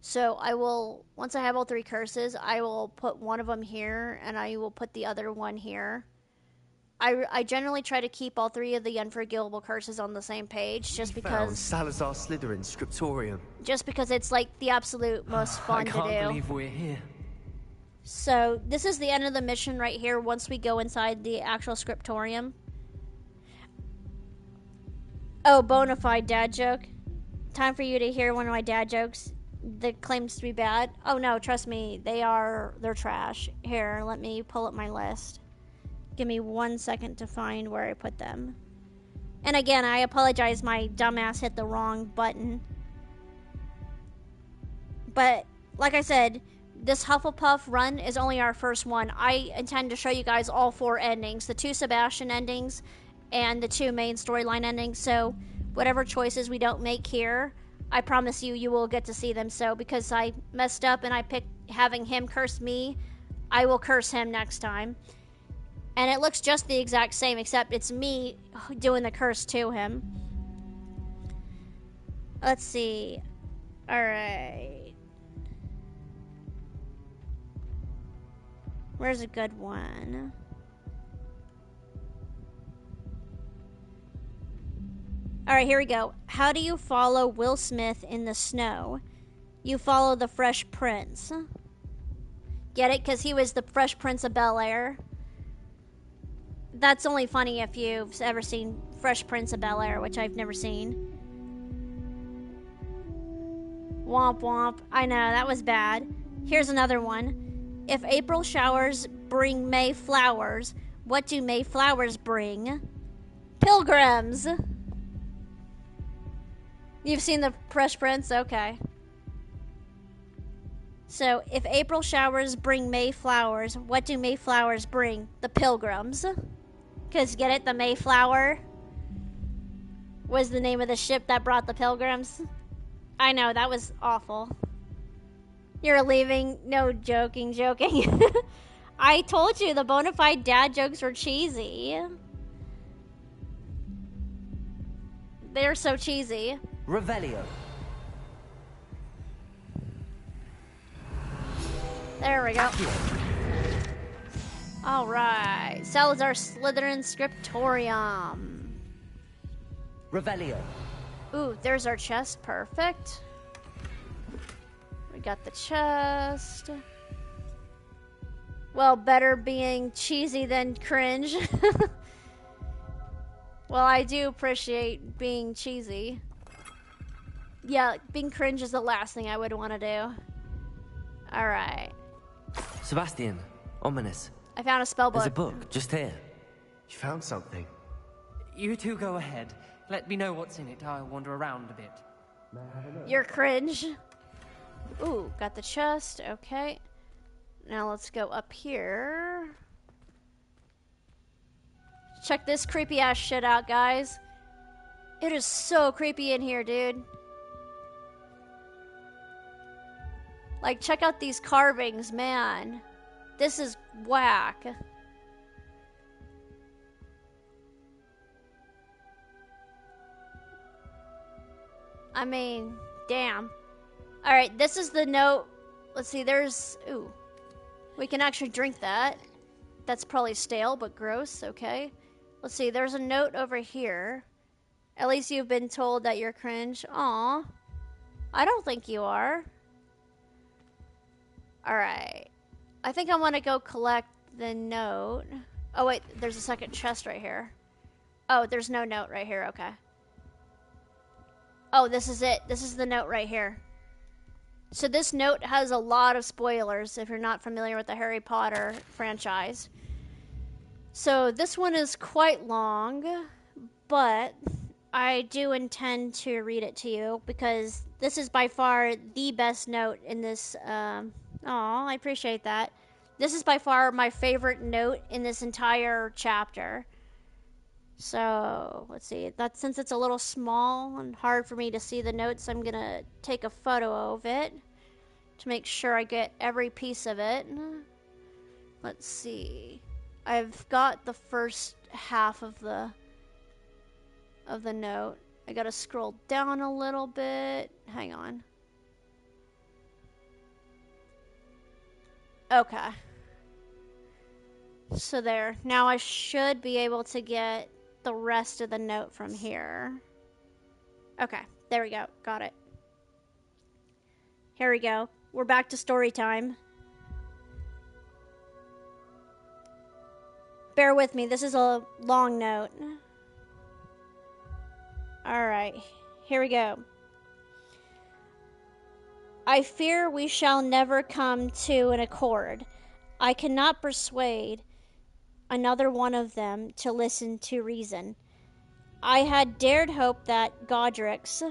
So I will, once I have all 3 curses, I will put one of them here, and I will put the other one here. I generally try to keep all 3 of the unforgivable curses on the same page, just because Salazar Slytherin's Scriptorium. Just because it's like the absolute most fun to do. I can't believe we're here. So this is the end of the mission right here. Once we go inside the actual Scriptorium. Oh, bona fide dad joke. Time for you to hear one of my dad jokes that claims to be bad. Oh no, trust me, they're trash. Here, let me pull up my list. Give me 1 second to find where I put them. And again, I apologize, my dumbass hit the wrong button. But, like I said, this Hufflepuff run is only our first one. I intend to show you guys all 4 endings. The 2 Sebastian endings and the 2 main storyline endings. So, whatever choices we don't make here, I promise you, you will get to see them. So, because I messed up and I picked having him curse me, I will curse him next time. And it looks just the exact same, except it's me doing the curse to him. Let's see. Alright. Where's a good one? Alright, here we go. How do you follow Will Smith in the snow? You follow the Fresh Prince. Get it? Because he was the Fresh Prince of Bel-Air. That's only funny if you've ever seen Fresh Prince of Bel-Air, which I've never seen. Womp womp. I know, that was bad. Here's another one. If April showers bring May flowers, what do May flowers bring? Pilgrims! You've seen the Fresh Prince? Okay. So, if April showers bring May flowers, what do May flowers bring? The Pilgrims. Because, get it? The Mayflower was the name of the ship that brought the Pilgrims. I know, that was awful. You're leaving? No, joking. I told you the bona fide dad jokes were cheesy. They're so cheesy. Revelio. There we go. Alright. Salazar Slytherin Scriptorium. Revelio. Ooh, there's our chest. Perfect. We got the chest. Well, better being cheesy than cringe. Well, I do appreciate being cheesy. Yeah, being cringe is the last thing I would want to do. Alright. Sebastian, ominous. I found a spell book. There's a book, just here. You found something. You two go ahead. Let me know what's in it. I'll wander around a bit. You're cringe. Ooh, got the chest. Okay. Now let's go up here. Check this creepy ass shit out, guys. It is so creepy in here, dude. Like, check out these carvings, man. This is whack. I mean, damn. Alright, this is the note. Let's see, there's... Ooh. We can actually drink that. That's probably stale, but gross. Okay. Let's see, there's a note over here. At least you've been told that you're cringe. Aw. I don't think you are. Alright. I think I want to go collect the note. Oh, wait, there's a second chest right here. Oh, there's no note right here. Okay. Oh, this is it. This is the note right here. So this note has a lot of spoilers if you're not familiar with the Harry Potter franchise. So this one is quite long, but I do intend to read it to you because this is by far the best note in this. I appreciate that. This is by far my favorite note in this entire chapter. So let's see. Since it's a little small and hard for me to see the notes, I'm gonna take a photo of it to make sure I get every piece of it. Let's see. I've got the first half of the note. I gotta scroll down a little bit. Hang on. Okay. So there. Now I should be able to get the rest of the note from here. Okay, there we go. Got it. Here we go. We're back to story time. Bear with me. This is a long note. Alright, here we go. I fear we shall never come to an accord. I cannot persuade another one of them to listen to reason. I had dared hope that Godric's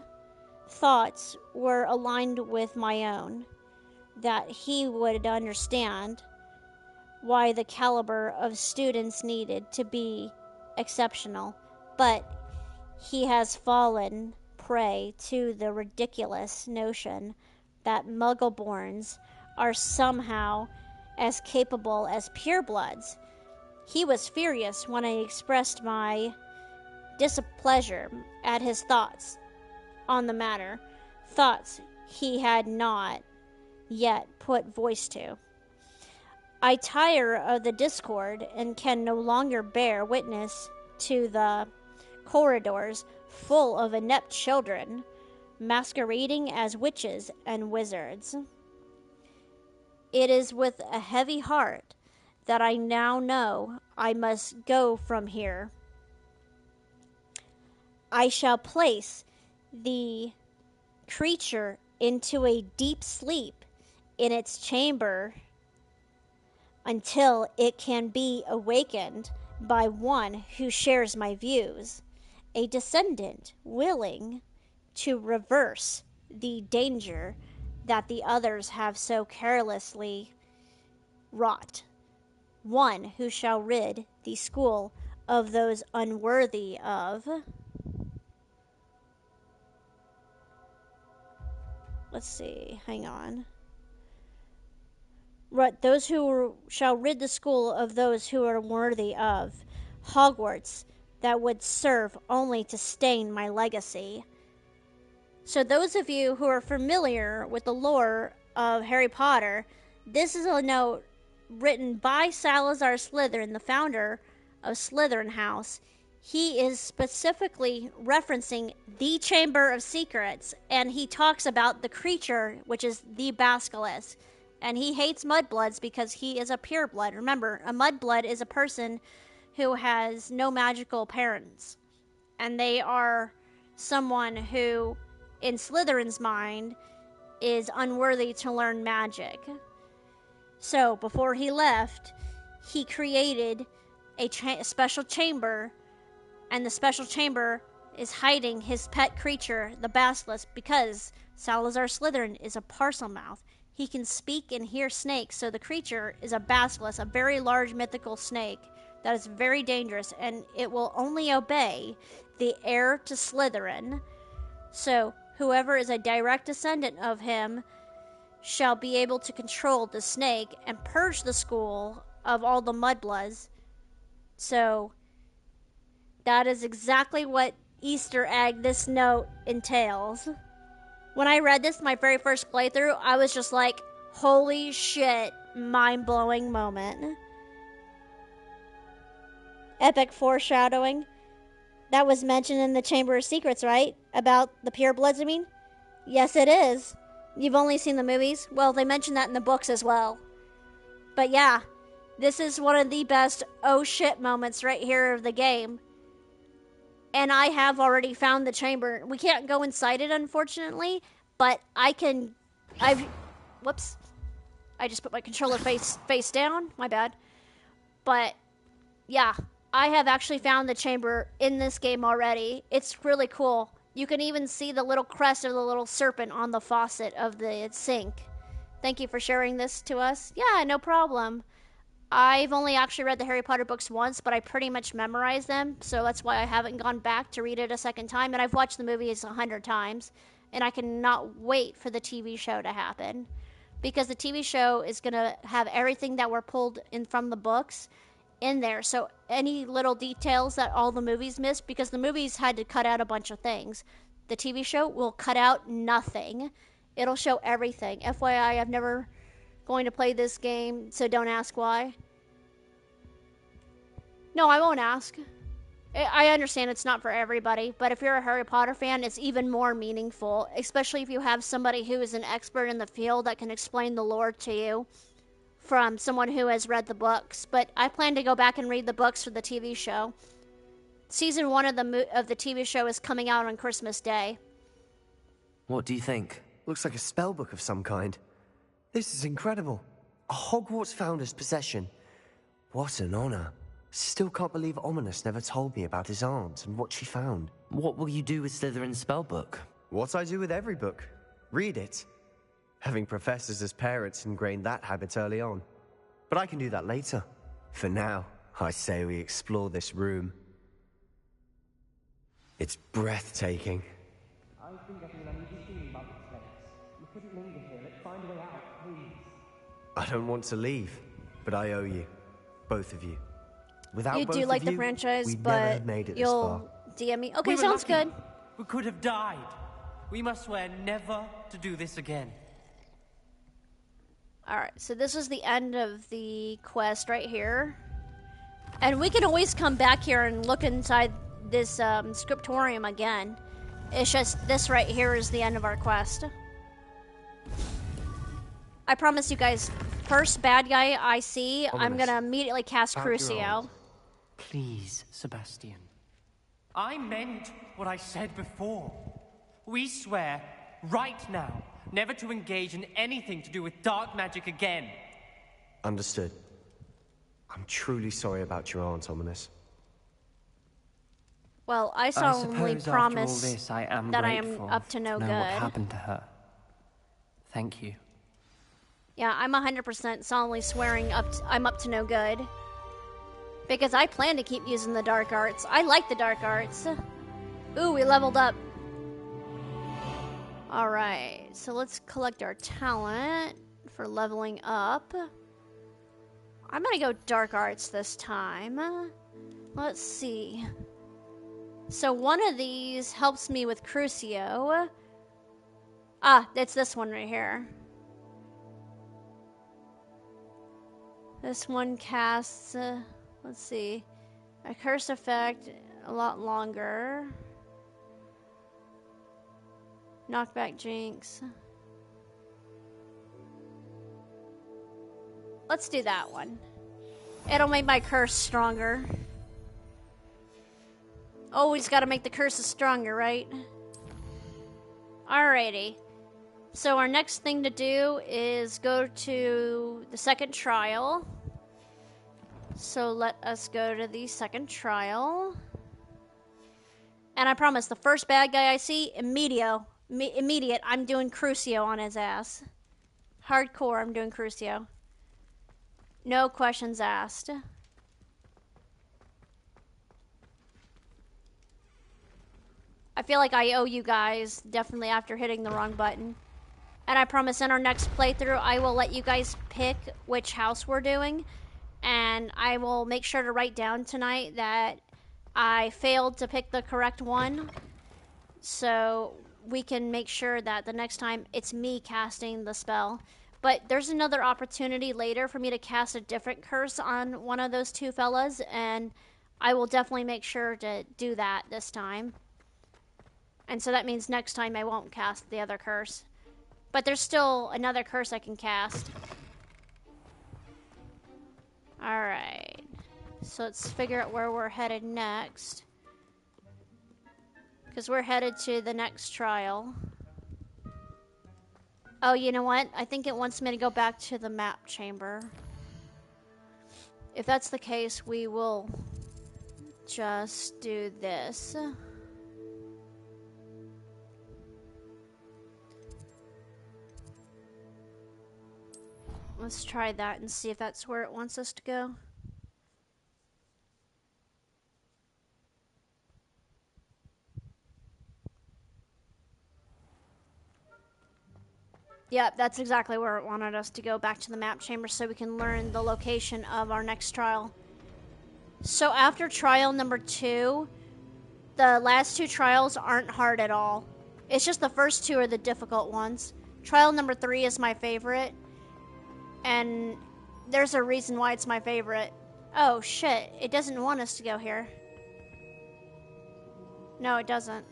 thoughts were aligned with my own, that he would understand why the caliber of students needed to be exceptional, but he has fallen prey to the ridiculous notion that Muggleborns are somehow as capable as purebloods. He was furious when I expressed my displeasure at his thoughts on the matter, thoughts he had not yet put voice to. I tire of the discord and can no longer bear witness to the corridors full of inept children masquerading as witches and wizards. It is with a heavy heart that I now know I must go from here. I shall place the creature into a deep sleep in its chamber until it can be awakened by one who shares my views, a descendant willing to reverse the danger that the others have so carelessly wrought, one who shall rid the school of those unworthy of... Let's see, hang on. those who shall rid the school of those who are worthy of Hogwarts that would serve only to stain my legacy. So those of you who are familiar with the lore of Harry Potter, this is a note written by Salazar Slytherin, the founder of Slytherin House. He is specifically referencing the Chamber of Secrets, and he talks about the creature, which is the Basilisk. And he hates mudbloods because he is a pureblood. Remember, a mudblood is a person who has no magical parents. And they are someone who, in Slytherin's mind, is unworthy to learn magic. So, before he left, he created a special chamber, and the special chamber is hiding his pet creature, the Basilisk, because Salazar Slytherin is a Parselmouth. He can speak and hear snakes, so the creature is a Basilisk, a very large mythical snake that is very dangerous, and it will only obey the heir to Slytherin. So, whoever is a direct descendant of him shall be able to control the snake and purge the school of all the mudbloods. So, that is exactly what Easter egg this note entails. When I read this my very first playthrough, I was just like, holy shit, mind-blowing moment. Epic foreshadowing. That was mentioned in the Chamber of Secrets, right? About the purebloods, I mean? Yes, it is. You've only seen the movies? Well, they mentioned that in the books as well. But yeah, this is one of the best oh shit moments right here of the game. And I have already found the chamber. We can't go inside it, unfortunately, but whoops. I just put my controller face down. My bad. But, yeah, I have actually found the chamber in this game already. It's really cool. You can even see the little crest of the little serpent on the faucet of the sink. Thank you for sharing this to us. Yeah, no problem. I've only actually read the Harry Potter books once, but I pretty much memorized them, so that's why I haven't gone back to read it a second time, and I've watched the movies 100 times, and I cannot wait for the TV show to happen, because the TV show is going to have everything that were pulled in from the books in there, so any little details that all the movies missed, because the movies had to cut out a bunch of things, the TV show will cut out nothing. It'll show everything. FYI, I've never going to play this game, so don't ask why. No, I won't ask. I understand it's not for everybody, but if you're a Harry Potter fan, it's even more meaningful, especially if you have somebody who is an expert in the field that can explain the lore to you from someone who has read the books. But I plan to go back and read the books for the TV show. Season 1 of the TV show is coming out on Christmas Day. What do you think? Looks like a spellbook of some kind. This is incredible. A Hogwarts founder's possession. What an honor. Still can't believe Ominis never told me about his aunt and what she found. What will you do with Slytherin's spellbook? What I do with every book. Read it. Having professors as parents ingrained that habit early on. But I can do that later. For now, I say we explore this room. It's breathtaking. I've been getting an uneasy feeling about this place. You couldn't linger here. Let's find a way out, please. I don't want to leave, but I owe you. Both of you. Without You both do like of the you, franchise, we'd never but have made it you'll DM me. Okay, We were sounds lucky. good. We could have died. We must swear never to do this again. Alright, so this is the end of the quest right here. And we can always come back here and look inside this scriptorium again. It's just this right here is the end of our quest. I promise you guys, first bad guy I see, I'm gonna immediately cast Crucio. Please, Sebastian. I meant what I said before. We swear, right now, never to engage in anything to do with dark magic again. Understood. I'm truly sorry about your aunt, Ominis. Well, I solemnly suppose promise after all this, I am that I am grateful up to no know good. what happened to her. Thank you. Yeah, I'm 100% solemnly swearing I'm up to no good. Because I plan to keep using the dark arts. I like the dark arts. Ooh, we leveled up. Alright, so let's collect our talent for leveling up. I'm gonna go dark arts this time. Let's see. So one of these helps me with Crucio. Ah, it's this one right here. This one casts, let's see, a curse effect a lot longer. Knockback Jinx. Let's do that one. It'll make my curse stronger. Always gotta make the curses stronger, right? Alrighty. So our next thing to do is go to the second trial. So let us go to the second trial. And I promise, the first bad guy I see, immediate, I'm doing Crucio on his ass. Hardcore, I'm doing Crucio. No questions asked. I feel like I owe you guys, definitely after hitting the wrong button. And I promise in our next playthrough, I will let you guys pick which house we're doing. And I will make sure to write down tonight that I failed to pick the correct one. So we can make sure that the next time it's me casting the spell. But there's another opportunity later for me to cast a different curse on one of those two fellas. And I will definitely make sure to do that this time. And so that means next time I won't cast the other curse. But there's still another curse I can cast. Alright. So let's figure out where we're headed next. Because we're headed to the next trial. Oh, you know what? I think it wants me to go back to the map chamber. If that's the case, we will just do this. Let's try that and see if that's where it wants us to go. Yep, that's exactly where it wanted us to go, back to the map chamber so we can learn the location of our next trial. So after trial number 2, the last 2 trials aren't hard at all. It's just the first 2 are the difficult ones. Trial number 3 is my favorite. And there's a reason why it's my favorite. Oh shit, it doesn't want us to go here. No, it doesn't.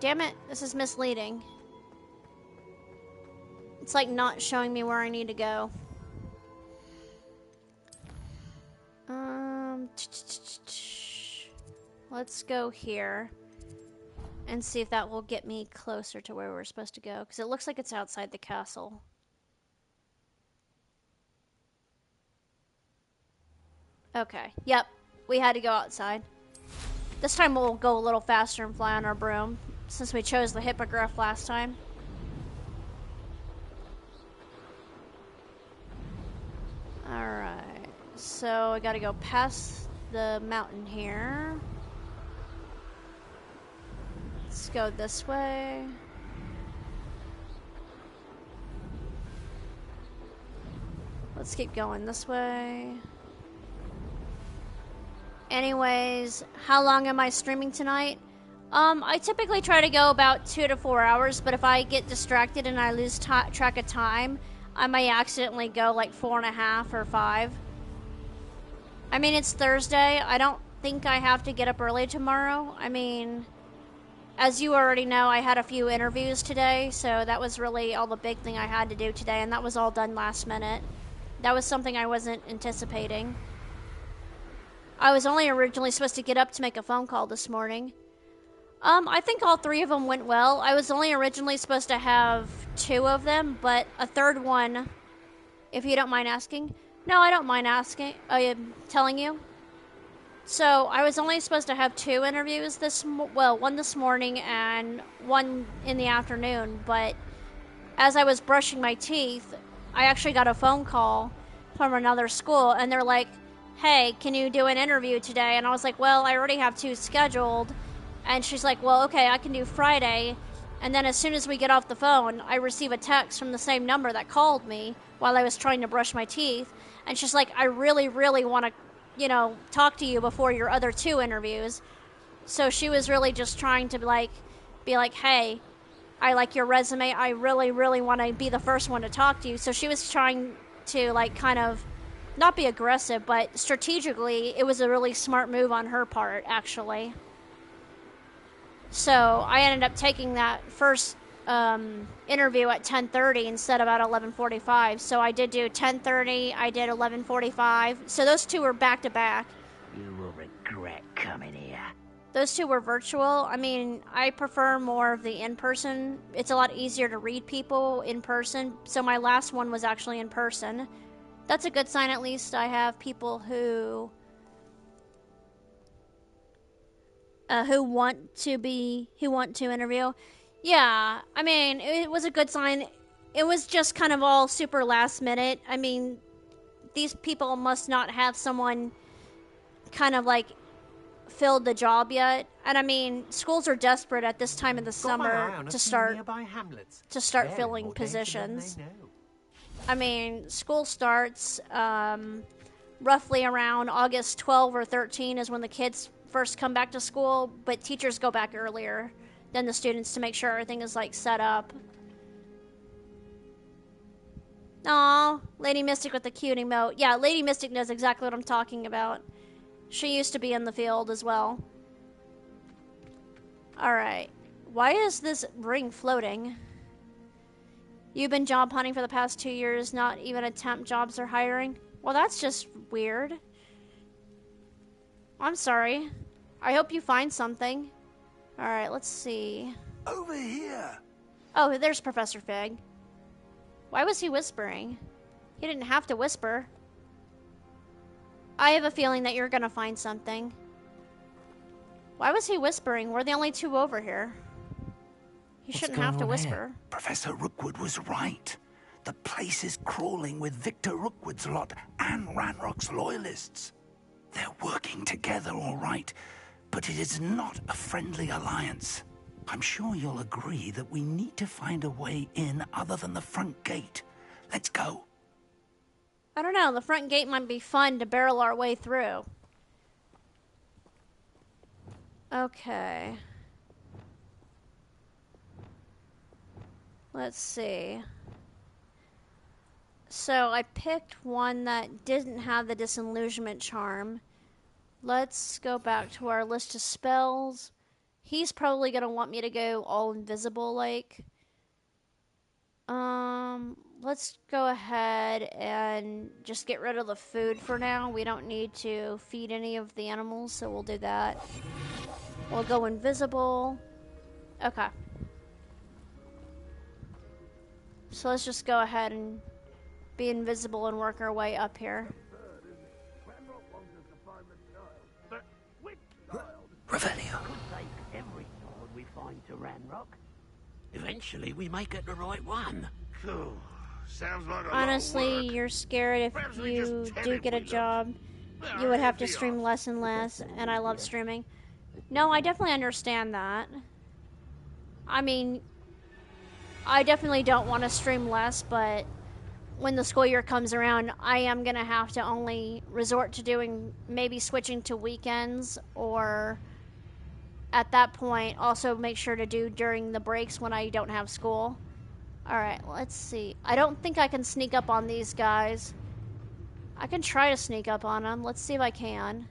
Damn it, this is misleading. It's like not showing me where I need to go. Let's go here and see if that will get me closer to where we're supposed to go, because it looks like it's outside the castle. Okay, yep, we had to go outside. This time we'll go a little faster and fly on our broom, since we chose the hippogriff last time. Alright, so I gotta go past the mountain here. Let's go this way. Let's keep going this way. Anyways, how long am I streaming tonight? I typically try to go about 2 to 4 hours, but if I get distracted and I lose track of time, I may accidentally go like 4.5 or 5. I mean, it's Thursday. I don't think I have to get up early tomorrow. I mean, as you already know, I had a few interviews today, so that was really all the big thing I had to do today, and that was all done last minute. That was something I wasn't anticipating. I was only originally supposed to get up to make a phone call this morning. I think all 3 of them went well. I was only originally supposed to have 2 of them, but a third one, if you don't mind asking. No, I don't mind asking. I am telling you. So I was only supposed to have 2 interviews one this morning and 1 in the afternoon, but as I was brushing my teeth, I actually got a phone call from another school, and they're like, hey, can you do an interview today? And I was like, well, I already have 2 scheduled. And she's like, well, okay, I can do Friday. And then as soon as we get off the phone, I receive a text from the same number that called me while I was trying to brush my teeth. And she's like, I really, really want to, you know, talk to you before your other 2 interviews. So she was really just trying to, like, be like, hey, I like your resume. I really, really want to be the first one to talk to you. So she was trying to, like, kind of not be aggressive, but strategically, it was a really smart move on her part, actually. So I ended up taking that first interview at 10:30 instead of at 11:45. So I did do 10:30. I did 11:45. So those 2 were back to back. You will regret coming here. Those 2 were virtual. I mean, I prefer more of the in-person. It's a lot easier to read people in person. So my last one was actually in person. That's a good sign. At least I have people who want to interview. Yeah, I mean, it was a good sign. It was just kind of all super last minute. I mean, these people must not have someone kind of like filled the job yet. And I mean, schools are desperate at this time of the summer to start filling positions. I mean, school starts roughly around August 12 or 13 is when the kids first come back to school, but teachers go back earlier than the students to make sure everything is like set up. Aw, Lady Mystic with the cute emote. Yeah, Lady Mystic knows exactly what I'm talking about. She used to be in the field as well. Alright. Why is this ring floating? You've been job hunting for the past 2 years, not even a temp jobs are hiring? Well, that's just weird. I'm sorry. I hope you find something. Alright, let's see. Over here! Oh, there's Professor Fig. Why was he whispering? He didn't have to whisper. I have a feeling that you're gonna find something. Why was he whispering? We're the only 2 over here. He shouldn't have to whisper. Professor Rookwood was right. The place is crawling with Victor Rookwood's lot and Ranrock's loyalists. They're working together, all right, but it is not a friendly alliance. I'm sure you'll agree that we need to find a way in other than the front gate. Let's go. I don't know, the front gate might be fun to barrel our way through. Okay. Let's see. So I picked one that didn't have the disillusionment charm. Let's go back to our list of spells. He's probably going to want me to go all invisible like. Let's go ahead and just get rid of the food for now. We don't need to feed any of the animals, so we'll do that. We'll go invisible. Okay. So let's just go ahead and be invisible and work our way up here. Revelio. Every sword we find to Ranrock. Eventually we may get the right one. Sounds like a Honestly, you're scared if you do get a job, you would have to stream less and less, and I love streaming. No, I definitely understand that. I mean, I definitely don't want to stream less, but when the school year comes around, I am going to have to only resort to doing, maybe switching to weekends, or at that point, also make sure to do during the breaks when I don't have school. Alright, let's see. I don't think I can sneak up on these guys. I can try to sneak up on them. Let's see if I can.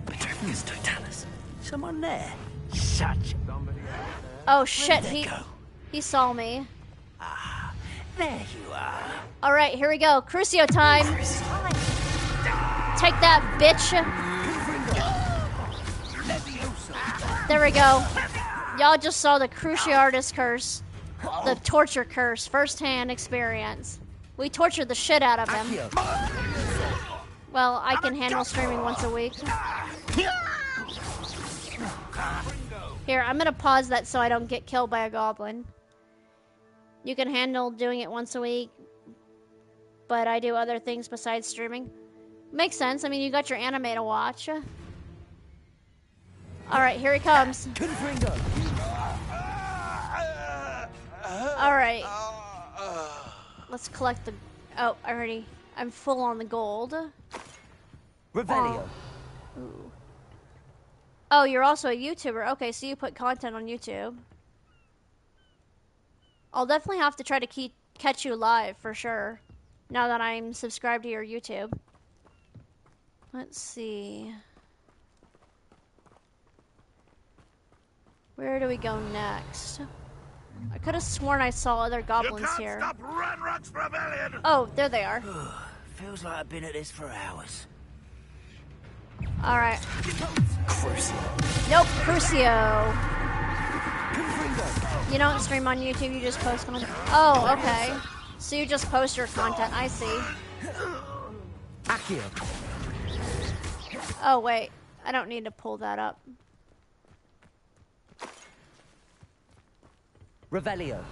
Petronius Totalis. Someone there. Such. Oh shit, he saw me. Ah, there you are. Alright, here we go. Crucio time. Take that, bitch. There we go. Y'all just saw the Cruciatus curse. The torture curse. First-hand experience. We tortured the shit out of him. Well, I can handle streaming once a week. Here, I'm gonna pause that so I don't get killed by a goblin. You can handle doing it once a week, but I do other things besides streaming. Makes sense. I mean, you got your anime to watch. Alright, here he comes. Alright. Let's collect the... Oh, I'm full on the gold. Revelio. Ooh. Oh, you're also a YouTuber. Okay, so you put content on YouTube. I'll definitely have to try to catch you live for sure. Now that I'm subscribed to your YouTube. Let's see. Where do we go next? I could have sworn I saw other goblins here. Stop Ranrock's rebellion! Oh, there they are. Feels like I've been at this for hours. Alright. Crucio. Nope, Crucio. You don't stream on YouTube, you just post on... Oh, okay. So you just post your content, I see. Accio. Oh, wait. I don't need to pull that up. Revelio.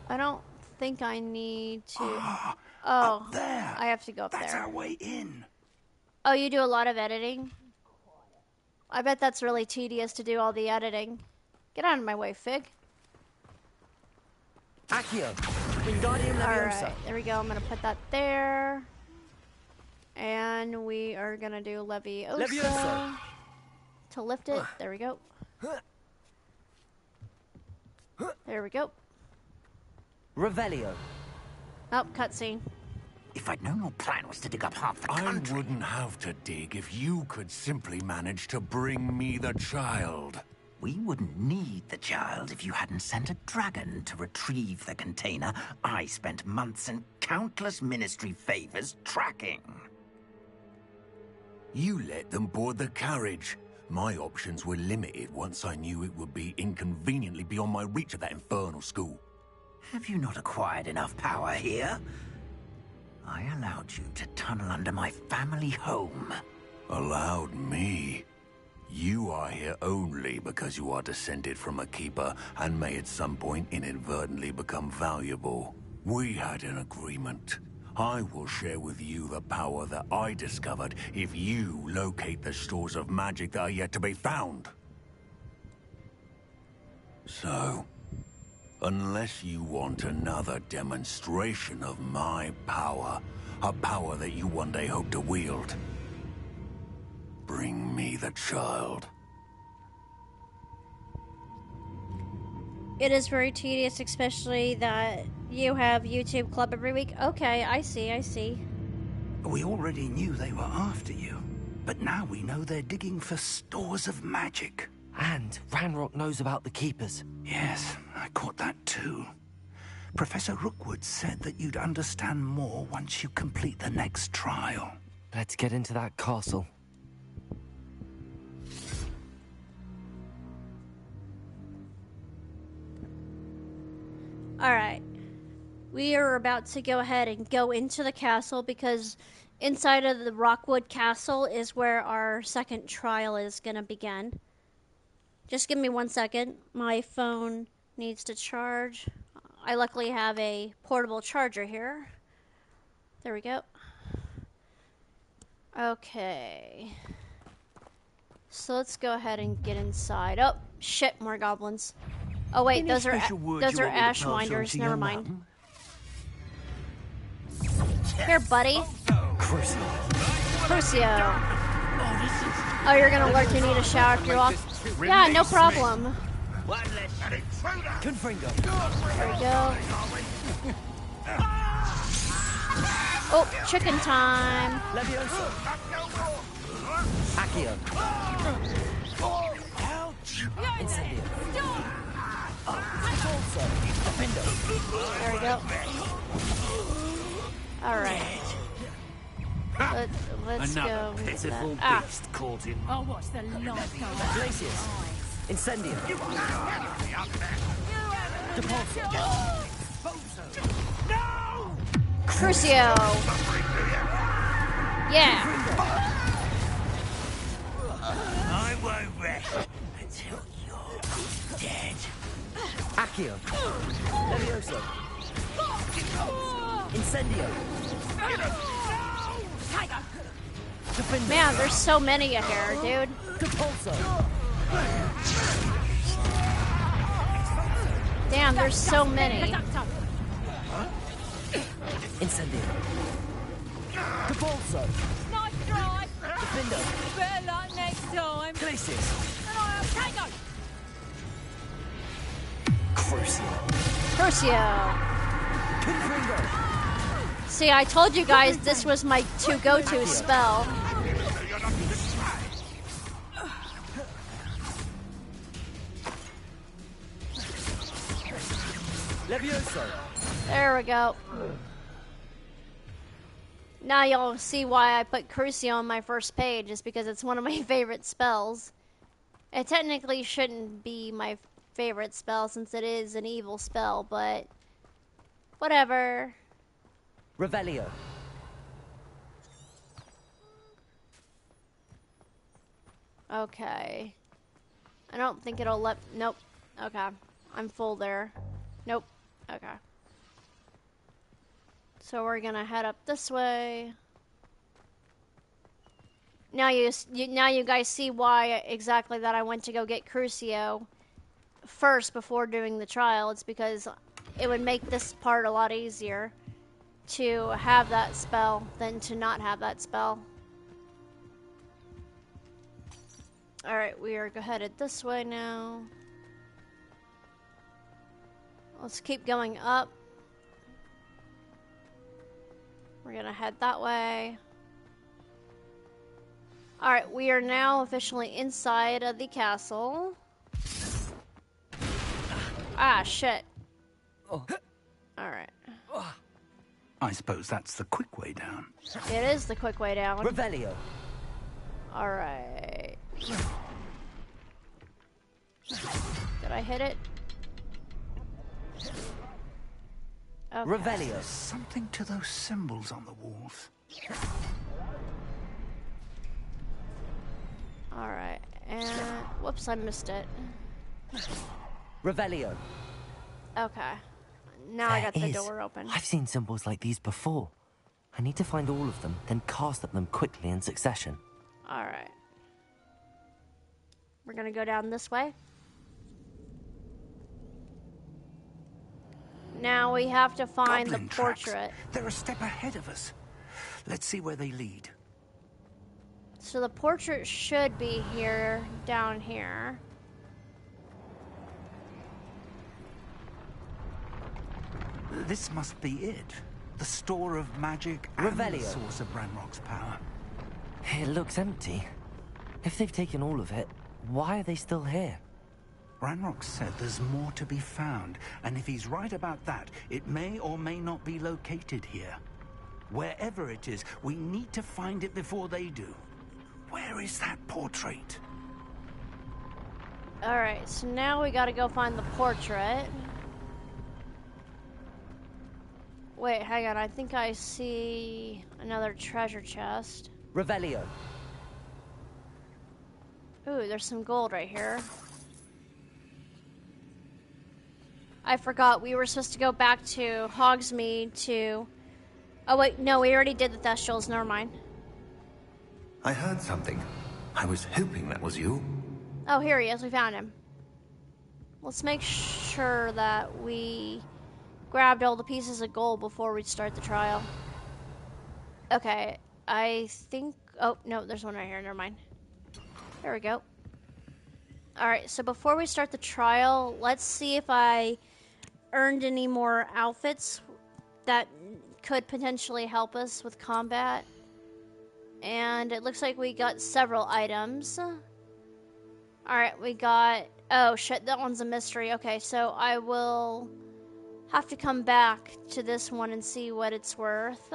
I don't think I need to... Oh, there. I have to go up That's there. our way in. Oh, you do a lot of editing? I bet that's really tedious to do all the editing. Get out of my way, Fig. Accio. Wingardium Leviosa. Alright, there we go. I'm gonna put that there. And we are gonna do Leviosa. To lift it. There we go. There we go. Revelio. Oh, cutscene. If I'd known your plan was to dig up half the country... I wouldn't have to dig if you could simply manage to bring me the child. We wouldn't need the child if you hadn't sent a dragon to retrieve the container I spent months and countless ministry favors tracking. You let them board the carriage. My options were limited once I knew it would be inconveniently beyond my reach at that infernal school. Have you not acquired enough power here? I allowed you to tunnel under my family home. Allowed me? You are here only because you are descended from a keeper and may at some point inadvertently become valuable. We had an agreement. I will share with you the power that I discovered if you locate the stores of magic that are yet to be found. So, unless you want another demonstration of my power, a power that you one day hope to wield, bring me the child. It is very tedious, especially that you have YouTube Club every week. Okay, I see. We already knew they were after you, but now we know they're digging for stores of magic. And Ranrock knows about the Keepers. Yes, I caught that too. Professor Rookwood said that you'd understand more once you complete the next trial. Let's get into that castle. Alright. We are about to go ahead and go into the castle because inside of the Rookwood Castle is where our second trial is going to begin. Just give me 1 second. My phone needs to charge. I luckily have a portable charger here. There we go. Okay. So let's go ahead and get inside. Oh, shit, more goblins. Oh wait, those are Ashwinders. Never mind. Here, buddy. Crucio. Oh, you're gonna lurk and need a shower if you're off. Yeah, no problem. Confringo. There we go. Oh, chicken time. Leviosa. Accio. Incendio. There we go. Alright. Let's go. Pitiful beast caught in. Oh, what's the last time? Glacius. Incendio. Depulso. Crucio. Yeah. I won't rest until you're dead. Accio. Levioso. Incendio. Man, there's so many of here, dude. Damn, there's so many. Incendio. Capulso. Nice try. Defender. Better luck next time. Glacis. And I have Tango. Crucio. See, I told you guys this was my go-to spell. Levioso. There we go. Now you'll see why I put Crucio on my first page, is because it's one of my favorite spells. It technically shouldn't be my favorite spell since it is an evil spell, but whatever. Revelio. Okay. I don't think it'll let... Nope. Okay. I'm full there. Nope. Okay. So we're gonna head up this way. Now you guys see why exactly that I went to go get Crucio first before doing the trial. It's because it would make this part a lot easier to have that spell than to not have that spell. Alright, we are headed this way now. Let's keep going up. We're gonna head that way. Alright, we are now officially inside of the castle. Ah, shit. Alright. I suppose that's the quick way down. It is the quick way down. Revelio. Alright. Did I hit it? Okay. Revelio. Something to those symbols on the walls. Alright, and... Whoops, I missed it. Revelio. Okay. Now I got the door open. I've seen symbols like these before. I need to find all of them, then cast at them quickly in succession. Alright. We're gonna go down this way. Now we have to find Goblin the tracks. portrait. They're a step ahead of us. Let's see where they lead. So the portrait should be here, down here. This must be it. The store of magic and the Revelio. source of Ranrock's power. It looks empty. If they've taken all of it, why are they still here? Ranrock said there's more to be found, and if he's right about that, it may or may not be located here. Wherever it is, we need to find it before they do. Where is that portrait? Alright, so now we gotta go find the portrait. Wait, hang on, I think I see another treasure chest. Revelio. Ooh, there's some gold right here. I forgot, we were supposed to go back to Hogsmeade to... Oh wait, no, we already did the Thestrals, never mind. I heard something. I was hoping that was you. Oh, here he is, we found him. Let's make sure that we grabbed all the pieces of gold before we start the trial. Okay, I think... Oh, no, there's one right here, never mind. There we go. Alright, so before we start the trial, let's see if I earned any more outfits that could potentially help us with combat. And it looks like we got several items. Alright, we got... Oh, shit, that one's a mystery. Okay, so I will have to come back to this one and see what it's worth.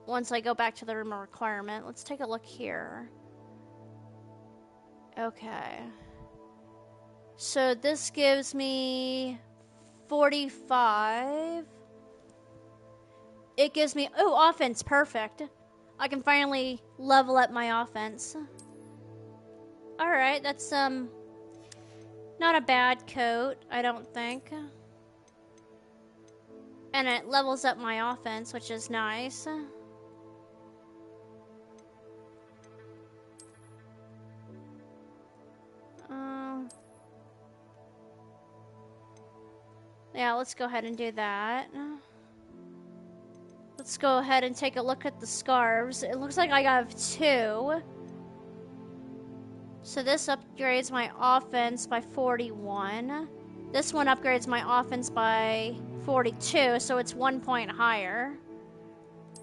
Once I go back to the room of requirement. Let's take a look here. Okay. So this gives me 45. It gives me... Oh, offense. Perfect. I can finally level up my offense. Alright, that's, not a bad coat, I don't think. And it levels up my offense, which is nice. Yeah, let's go ahead and do that. Let's go ahead and take a look at the scarves. It looks like I have 2. So this upgrades my offense by 41. This one upgrades my offense by 42, so it's 1 point higher.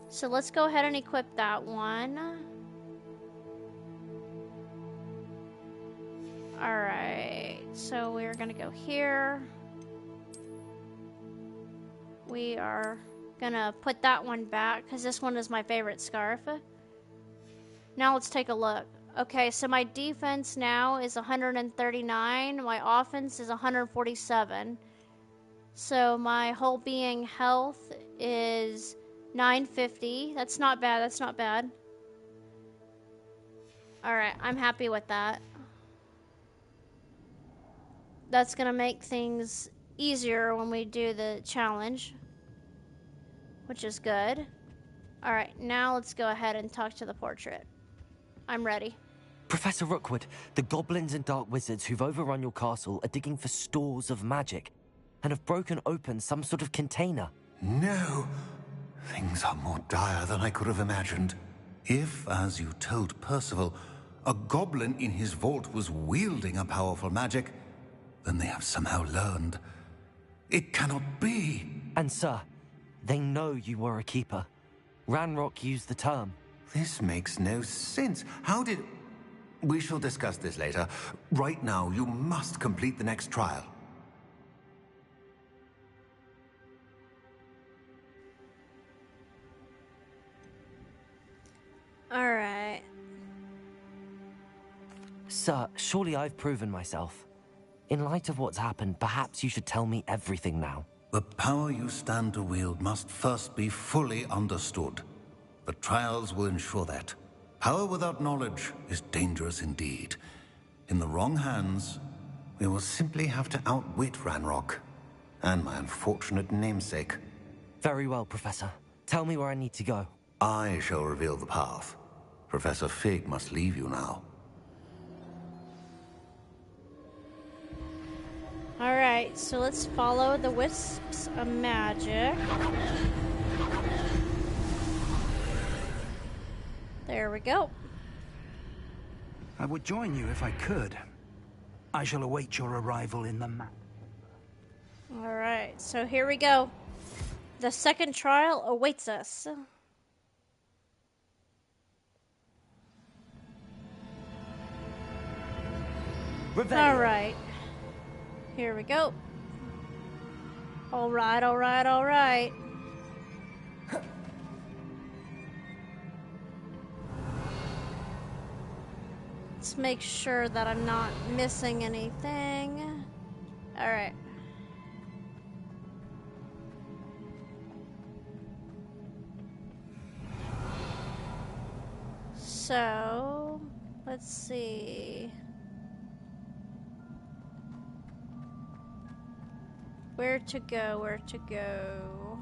So let's go ahead and equip that one. Alright, so we're gonna go here. We are gonna put that one back because this one is my favorite scarf. Now let's take a look. Okay, so my defense now is 139. My offense is 147. So my whole being health is 950. That's not bad. That's not bad. Alright, I'm happy with that. That's gonna make things easier when we do the challenge, which is good. Alright, now let's go ahead and talk to the portrait. I'm ready. Professor Rookwood, the goblins and dark wizards who've overrun your castle are digging for stores of magic and have broken open some sort of container. No. Things are more dire than I could have imagined. If, as you told Percival, a goblin in his vault was wielding a powerful magic, then they have somehow learned. It cannot be. And sir, they know you were a keeper. Ranrock used the term. This makes no sense. How did... We shall discuss this later. Right now, you must complete the next trial. Alright. Sir, surely I've proven myself. In light of what's happened, perhaps you should tell me everything now. The power you stand to wield must first be fully understood. The trials will ensure that. Power without knowledge is dangerous indeed. In the wrong hands, we will simply have to outwit Ranrock and my unfortunate namesake. Very well, Professor. Tell me where I need to go. I shall reveal the path. Professor Fig must leave you now. Alright, so let's follow the wisps of magic. There we go. I would join you if I could. I shall await your arrival in the map. Alright, so here we go. The second trial awaits us. Alright. Here we go. Alright, alright, alright. Let's make sure that I'm not missing anything. Alright. So, let's see. Where to go, where to go.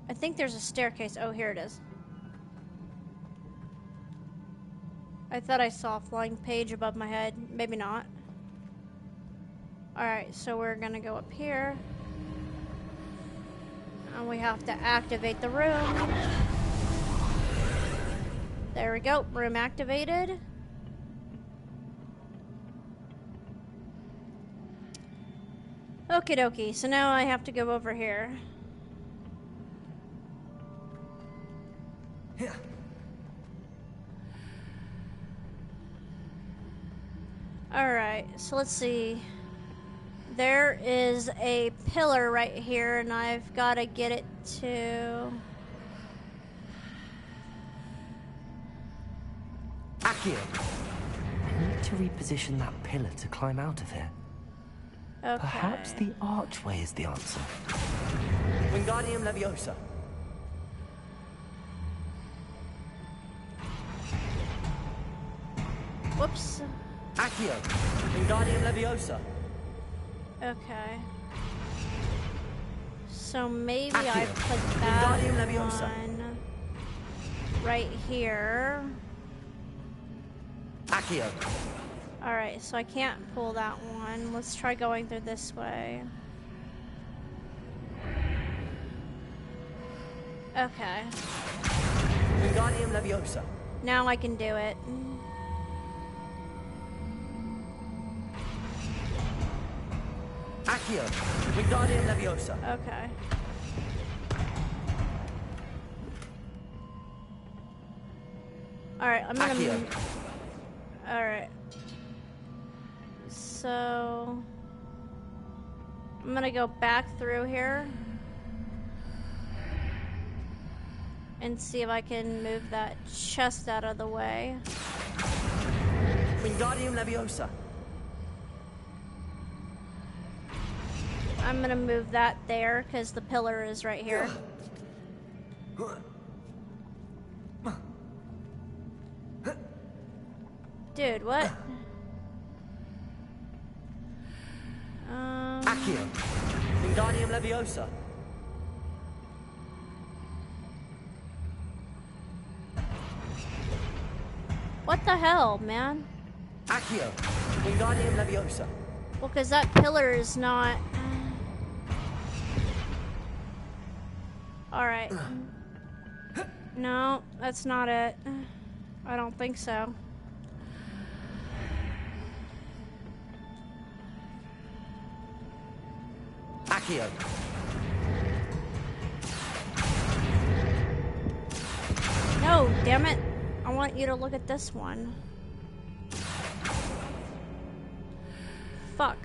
I think there's a staircase. Oh, here it is. I thought I saw a flying page above my head. Maybe not. Alright, so we're gonna go up here. And we have to activate the room. There we go. Room activated. Okie dokie, so now I have to go over here. Here. Alright, so let's see. There is a pillar right here, and I've got to get it to... Accio! I need to reposition that pillar to climb out of here. Okay. Perhaps the archway is the answer. Wingardium Leviosa. Whoops. Accio! Wingardium Leviosa. Okay. So maybe Accio. I put that Wingardium Leviosa. on right here. Accio! Alright, so I can't pull that one. Let's try going through this way. Okay. Wingardium Leviosa. Now I can do it. Accio. Wingardium Leviosa. Okay. Alright, I'm gonna... Accio. Alright. So... I'm gonna go back through here. And see if I can move that chest out of the way. Wingardium Leviosa. I'm gonna move that there, because the pillar is right here. Dude, what? Accio. Wingardium Leviosa. What the hell, man? Accio. Wingardium Leviosa. Well, because that pillar is not... Alright. No, that's not it. I don't think so. Accio. No, damn it. I want you to look at this one. Fuck.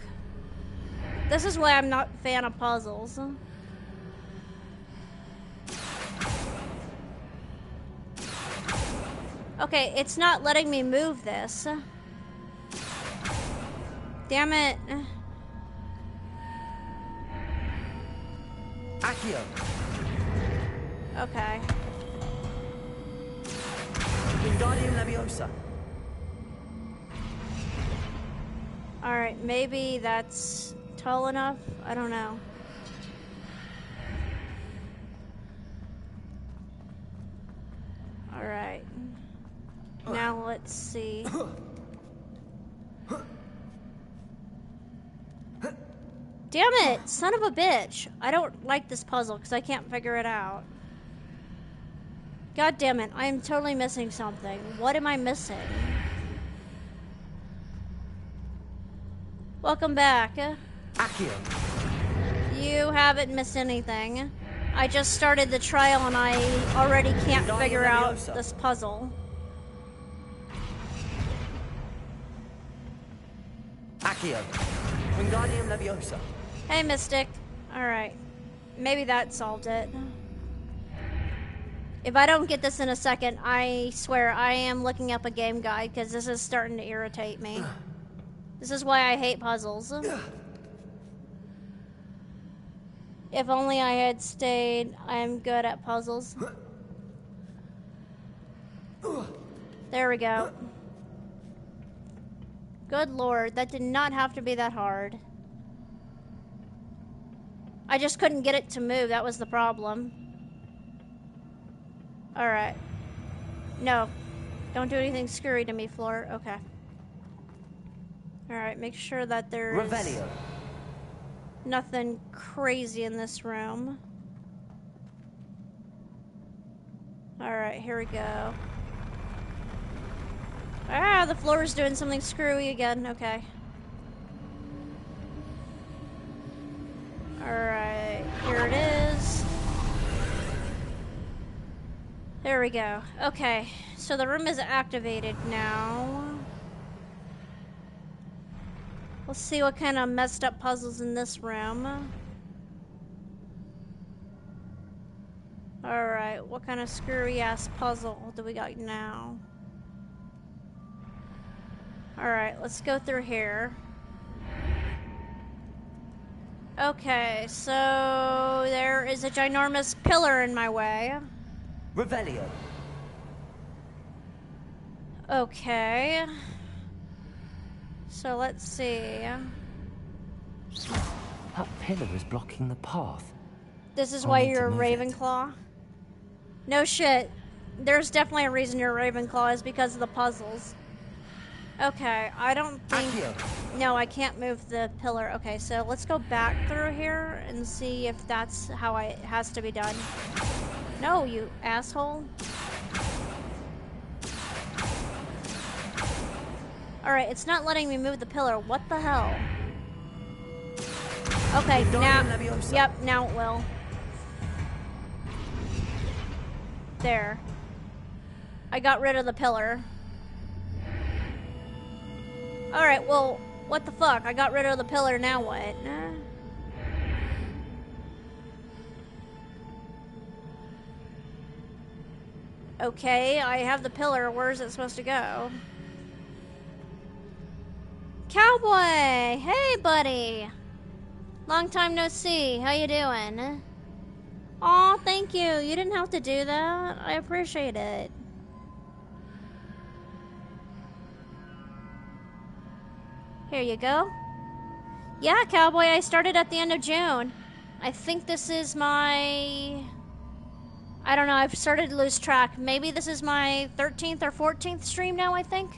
This is why I'm not a fan of puzzles. Okay, it's not letting me move this. Damn it. Accio. Okay. Wingardium Leviosa. Alright, maybe that's tall enough? I don't know. Alright. Now let's see. Damn it! Son of a bitch! I don't like this puzzle because I can't figure it out. God damn it, I am totally missing something. What am I missing? Welcome back. Accio. You haven't missed anything. I just started the trial and I already can't figure out this puzzle. Accio. Wingardium Leviosa. Hey, Mystic. Alright. Maybe that solved it. If I don't get this in a second, I swear I am looking up a game guide because this is starting to irritate me. This is why I hate puzzles. If only I had stayed. I'm good at puzzles. There we go. Good lord, that did not have to be that hard. I just couldn't get it to move, that was the problem. Alright. No. Don't do anything screwy to me, Floor. Okay. Alright, make sure that there's... Revelio. Nothing crazy in this room. Alright, here we go. Ah, the floor is doing something screwy again. Okay. Alright, here it is. There we go. Okay, so the room is activated now. Let's see what kind of messed up puzzles in this room. Alright, what kind of screwy ass puzzle do we got now? Alright, let's go through here. Okay, so there is a ginormous pillar in my way. Revelio. Okay. So let's see. That pillar is blocking the path. This is I'll why need to you're a move it. Ravenclaw? No shit. There's definitely a reason you're a Ravenclaw is because of the puzzles. Okay, I don't think... No, I can't move the pillar. Okay, so let's go back through here and see if that's how it has to be done. No, you asshole. Alright, it's not letting me move the pillar. What the hell? Okay, now... Yep, now it will. There. I got rid of the pillar. Alright, well, what the fuck? I got rid of the pillar, now what? Okay, I have the pillar. Where is it supposed to go? Cowboy! Hey, buddy! Long time no see. How you doing? Aw, thank you. You didn't have to do that. I appreciate it. Here you go. Yeah, Cowboy, I started at the end of June. I think this is my... I don't know, I've started to lose track. Maybe this is my 13th or 14th stream now, I think.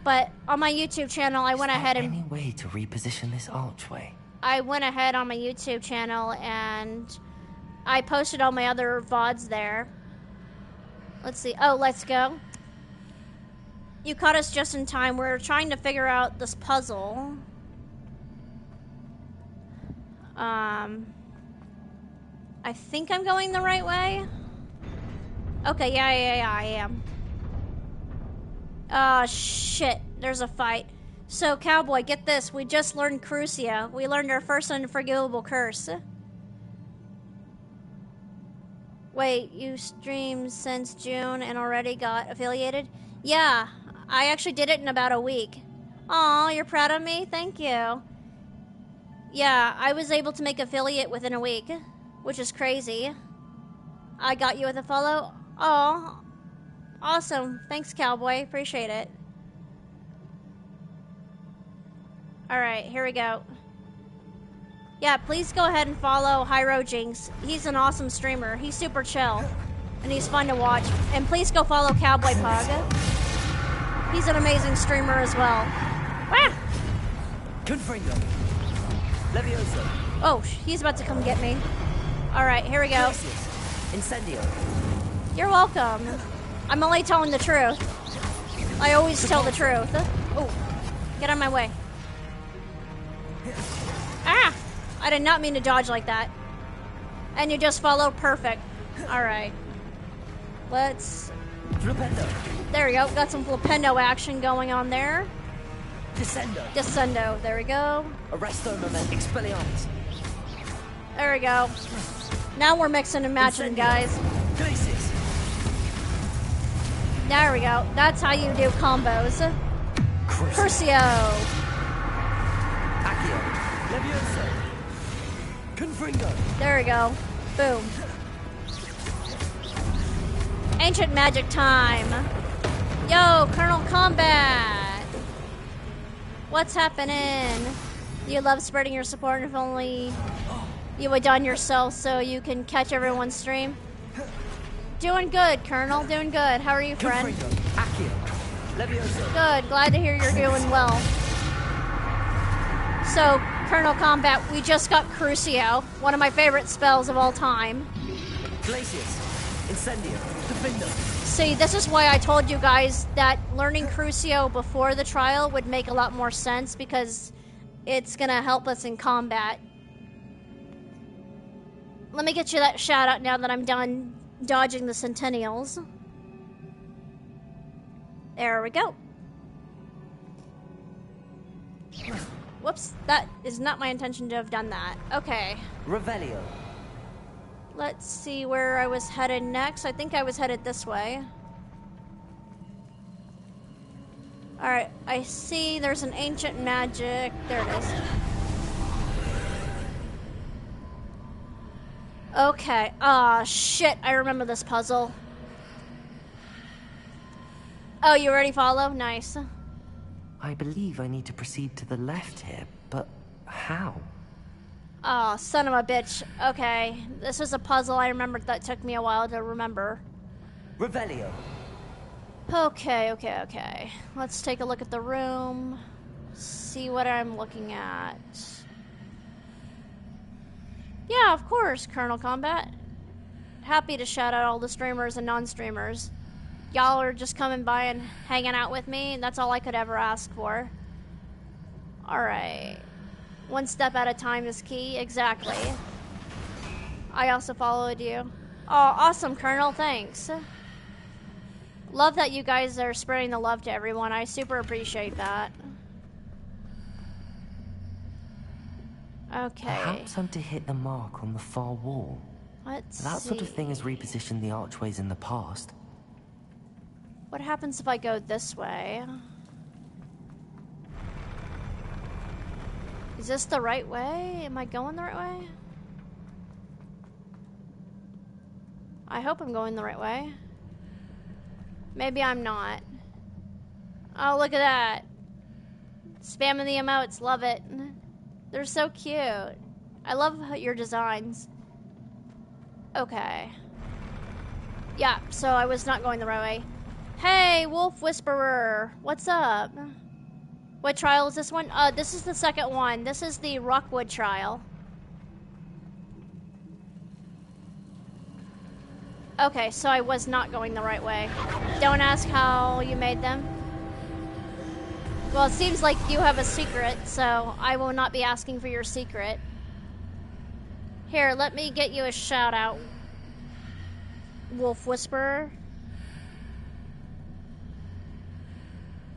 But on my YouTube channel, I went ahead and... Any way to reposition this archway? I went ahead on my YouTube channel and I posted all my other VODs there. Let's see. Oh, let's go. You caught us just in time. We're trying to figure out this puzzle. I think I'm going the right way. Okay, yeah, I am. Oh, shit. There's a fight. So, Cowboy, get this. We just learned Crucio. We learned our first unforgivable curse. Wait, you streamed since June and already got affiliated? Yeah, I actually did it in about a week. Aw, you're proud of me? Thank you. Yeah, I was able to make affiliate within a week, which is crazy. I got you with a follow? Aw, awesome. Thanks, Cowboy. Appreciate it. Alright, here we go. Yeah, please go ahead and follow Hyro Jinx. He's an awesome streamer. He's super chill. And he's fun to watch. And please go follow Cowboy Pug. He's an amazing streamer as well. Ah! Confringo. Levioso. Oh, he's about to come get me. Alright, here we go. Incendio. You're welcome. I'm only telling the truth. I always tell the truth. Oh, get out of my way. Ah! I did not mean to dodge like that. And you just followed perfect. Alright. Let's... Flipendo. There we go. Got some Flipendo action going on there. Descendo. Descendo. There we go. Arresto Moment. Expelliarmus. There we go. Now we're mixing and matching, guys. Glacius. There we go. That's how you do combos. Crucio. Accio. Levioso. Confringo. There we go. Boom. Ancient magic time. Yo, Colonel Combat. What's happening? You love spreading your support. If only you would done yourself so you can catch everyone's stream. Doing good, Colonel. Doing good. How are you, friend? Accio. Levioso. Good. Glad to hear you're doing well. So, Colonel Combat, we just got Crucio, one of my favorite spells of all time. Glacius. Incendio. Defendo. See, this is why I told you guys that learning Crucio before the trial would make a lot more sense, because it's gonna help us in combat. Let me get you that shout out now that I'm done dodging the Centennials. There we go. Whoops, that is not my intention to have done that. Okay. Revelio. Let's see where I was headed next. I think I was headed this way. Alright, I see there's an ancient magic. There it is. Okay. Ah, shit. I remember this puzzle. Oh, you already follow? Nice. I believe I need to proceed to the left here, but how? Oh, son of a bitch. Okay. This was a puzzle I remembered that took me a while to remember. Revelio. Okay. Let's take a look at the room. See what I'm looking at. Yeah, of course, Colonel Combat. happy to shout out all the streamers and non-streamers. Y'all are just coming by and hanging out with me, and that's all I could ever ask for. Alright. One step at a time is key. Exactly. I also followed you. Oh, awesome, Colonel. Thanks. Love that you guys are spreading the love to everyone. I super appreciate that. Okay. Perhaps I'm to hit the mark on the far wall. Let's That sort of see. thing has repositioned the archways in the past. What happens if I go this way? Is this the right way? Am I going the right way? I hope I'm going the right way. Maybe I'm not. Oh, look at that. Spamming the emotes. Love it. They're so cute. I love your designs. Okay. Yeah, so I was not going the right way. Hey, Wolf Whisperer. What's up? What trial is this one? This is the second one. This is the Rockwood trial. Okay, so I was not going the right way. Don't ask how you made them. Well, it seems like you have a secret, so I will not be asking for your secret. Here, let me get you a shout out, Wolf Whisperer.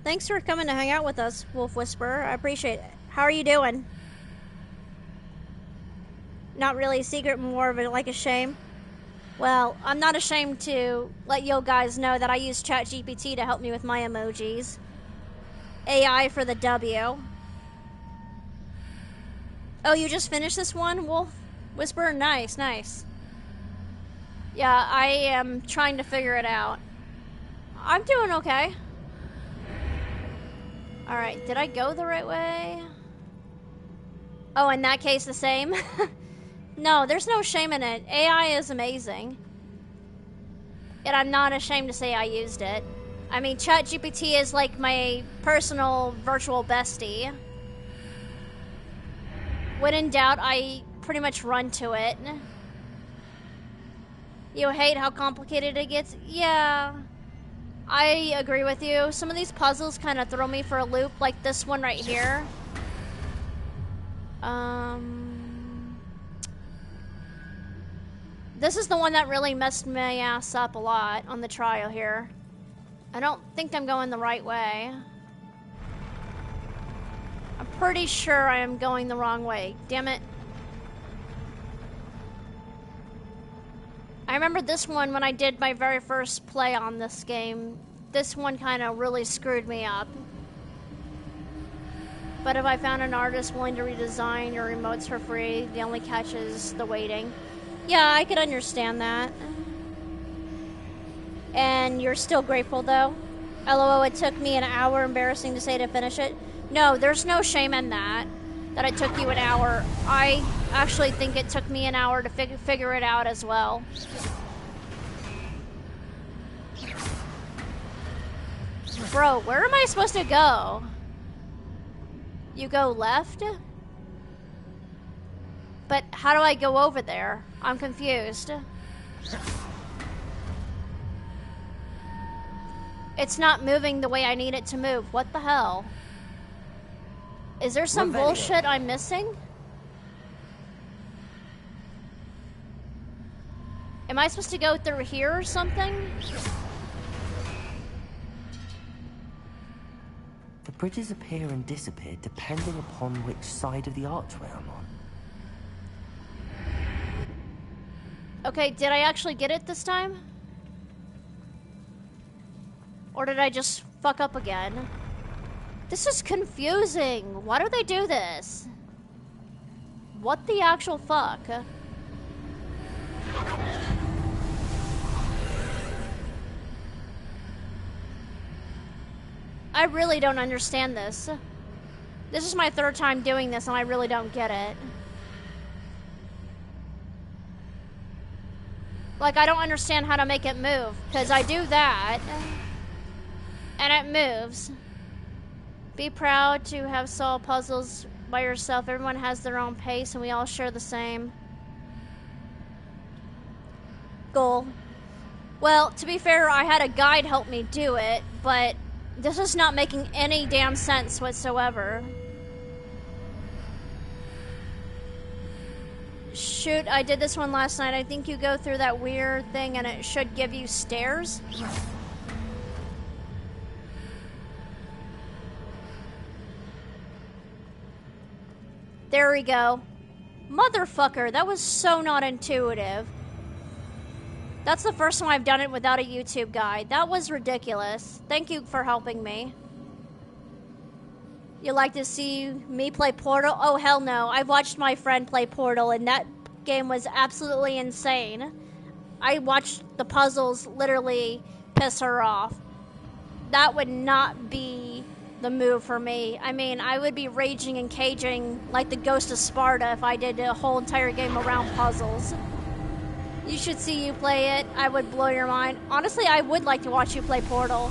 Thanks for coming to hang out with us, Wolf Whisperer. I appreciate it. How are you doing? Not really a secret, more of like a shame. Well, I'm not ashamed to let you guys know that I use ChatGPT to help me with my emojis. AI for the W. Oh, you just finished this one, Wolf Whisperer? Nice, nice. Yeah, I am trying to figure it out. I'm doing okay. Alright, did I go the right way? Oh, in that case, the same? No, there's no shame in it. AI is amazing. And I'm not ashamed to say I used it. I mean, ChatGPT is like my personal virtual bestie. When in doubt, I pretty much run to it. You hate how complicated it gets? Yeah. I agree with you. Some of these puzzles kind of throw me for a loop, like this one right here. This is the one that really messed my ass up a lot on the trial here. I don't think I'm going the right way. I'm pretty sure I am going the wrong way. Damn it. I remember this one when I did my very first play on this game. This one kind of really screwed me up. But if I found an artist willing to redesign your remotes for free, the only catch is the waiting. Yeah, I could understand that. And you're still grateful, though? LOL, it took me an hour, embarrassing to say, to finish it. No, there's no shame in that it took you an hour. I actually think it took me an hour to figure it out as well. Bro, where am I supposed to go? You go left? But how do I go over there? I'm confused. It's not moving the way I need it to move. What the hell? Is there some bullshit I'm missing? Am I supposed to go through here or something? The bridges appear and disappear depending upon which side of the archway I'm on. Okay, did I actually get it this time? Or did I just fuck up again? This is confusing. Why do they do this? What the actual fuck? I really don't understand this. This is my third time doing this and I really don't get it. Like, I don't understand how to make it move, because I do that, and it moves. Be proud to have solved puzzles by yourself. Everyone has their own pace, and we all share the same. goal. Well, to be fair, I had a guide help me do it, but this is not making any damn sense whatsoever. Shoot, I did this one last night. I think you go through that weird thing and it should give you stairs. There we go. Motherfucker, that was so not intuitive. That's the first time I've done it without a YouTube guide. That was ridiculous. Thank you for helping me. You like to see me play Portal? Oh, hell no. I've watched my friend play Portal, and that game was absolutely insane. I watched the puzzles literally piss her off. That would not be the move for me. I mean, I would be raging and caging like the Ghost of Sparta if I did a whole entire game around puzzles. You should see you play it. I would blow your mind. Honestly, I would like to watch you play Portal,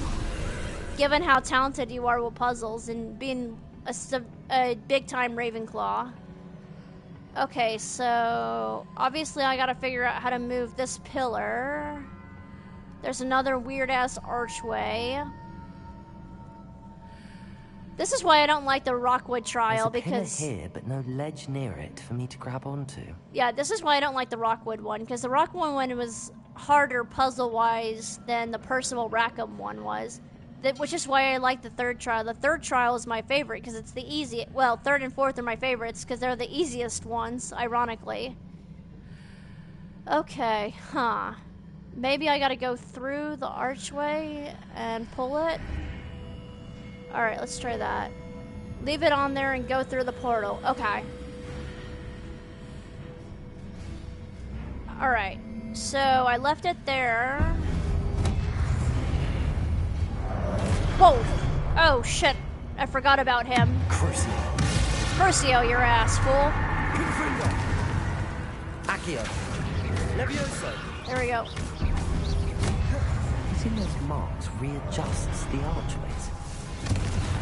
given how talented you are with puzzles and being a big-time Ravenclaw. Okay, so obviously I gotta figure out how to move this pillar. There's another weird-ass archway. This is why I don't like the Rockwood trial, because... There's a pillar here, but no ledge near it for me to grab onto. Yeah, this is why I don't like the Rockwood one, because the Rockwood one was harder puzzle-wise than the Percival Rackham one was. Which is why I like the third trial. The third trial is my favorite, because it's the easiest... Well, third and fourth are my favorites, because they're the easiest ones, ironically. Okay, huh. Maybe I gotta go through the archway and pull it? Alright, let's try that. Leave it on there and go through the portal. Okay. Alright, so I left it there. Whoa! Oh, shit. I forgot about him. Crucio, your ass, fool. Accio. Levioso. There we go. Using those marks readjusts the archways.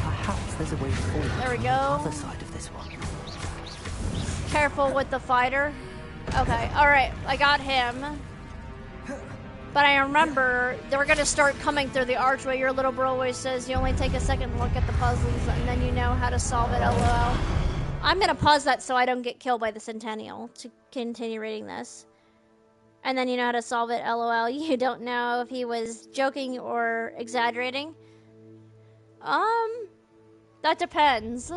Perhaps there's a way forward. There we go. On the other side of this one. Careful with the fighter. Okay, alright, I got him. But I remember they're gonna start coming through the archway. Your little bro always says you only take a second look at the puzzles and then you know how to solve it, LOL. I'm gonna pause that so I don't get killed by the Centennial to continue reading this. And then you know how to solve it, LOL. You don't know if he was joking or exaggerating. That depends.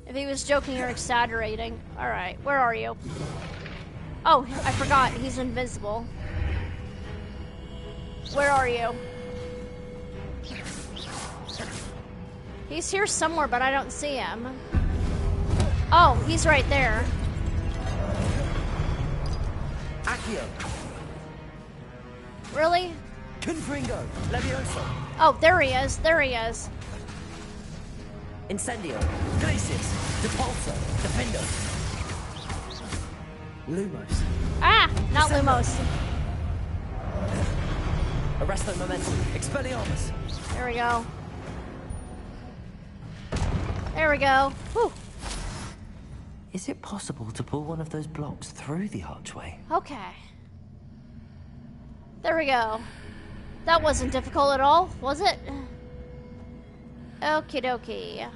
If he was joking or exaggerating. Alright, where are you? Oh, I forgot. He's invisible. Where are you? He's here somewhere, but I don't see him. Oh, he's right there. Accio. Really? Confringo. Levioso. Oh, there he is. There he is. Incendio. Glacius. Depulso. Defendo. Lumos. Ah! Not Lumos. Arresto Momentum. Expelliarmus. There we go. There we go. Whew. Is it possible to pull one of those blocks through the archway? Okay. There we go. That wasn't difficult at all, was it? Okie dokie.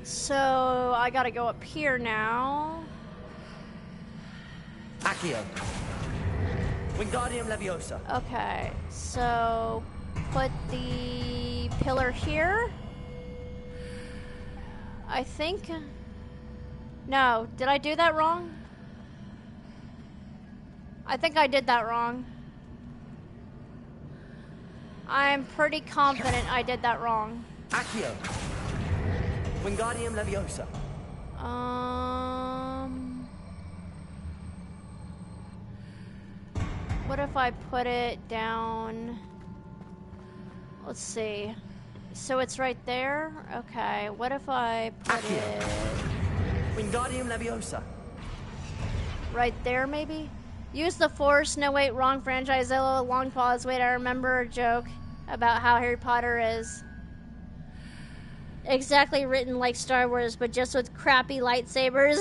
So, I gotta go up here now. Accio. Wingardium Leviosa. Okay, so put the pillar here. I think. No, did I do that wrong? I think I did that wrong. I'm pretty confident I did that wrong. Accio. Wingardium Leviosa. What if I put it down? Let's see. So it's right there? Okay, what if I put it... Wingardium Leviosa. Right there, maybe? Use the Force. No, wait, wrong franchise. Long pause. Wait, I remember a joke about how Harry Potter is exactly written like Star Wars, but just with crappy lightsabers.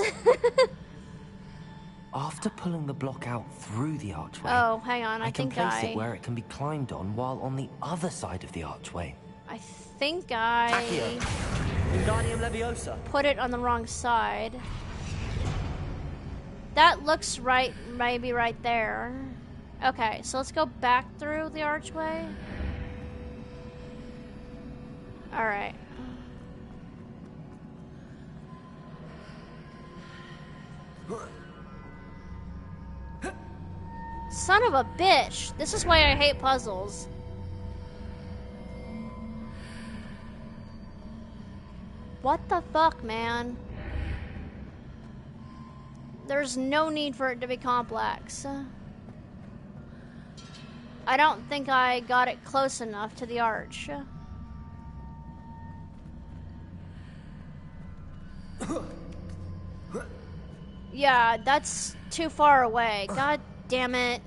After pulling the block out through the archway, Oh, hang on. I can think place it where it can be climbed on while on the other side of the archway. I think I Accio. Wingardium Leviosa. put it on the wrong side. That looks right, maybe right there. Okay, so let's go back through the archway. Alright. Son of a bitch! This is why I hate puzzles. What the fuck, man? There's no need for it to be complex. I don't think I got it close enough to the arch. Yeah, that's too far away. God damn it.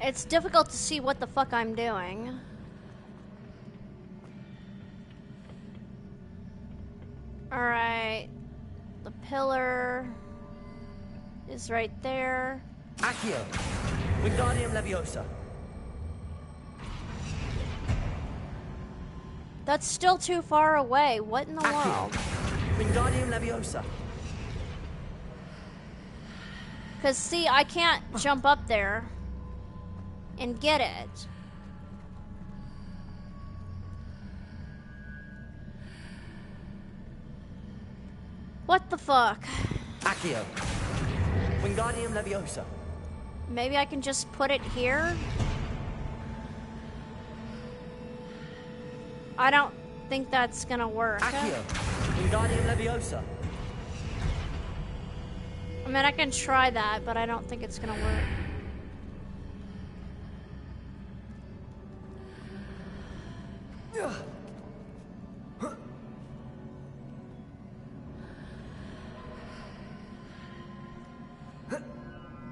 It's difficult to see what the fuck I'm doing. Alright. The pillar is right there. Accio. Wingardium Leviosa. That's still too far away. What in the world? Wingardium Leviosa. Because, see, I can't jump up there and get it. What the fuck? Accio. Wingardium Leviosa. Maybe I can just put it here? I don't think that's gonna work. Accio. Wingardium Leviosa. I mean, I can try that, but I don't think it's gonna work.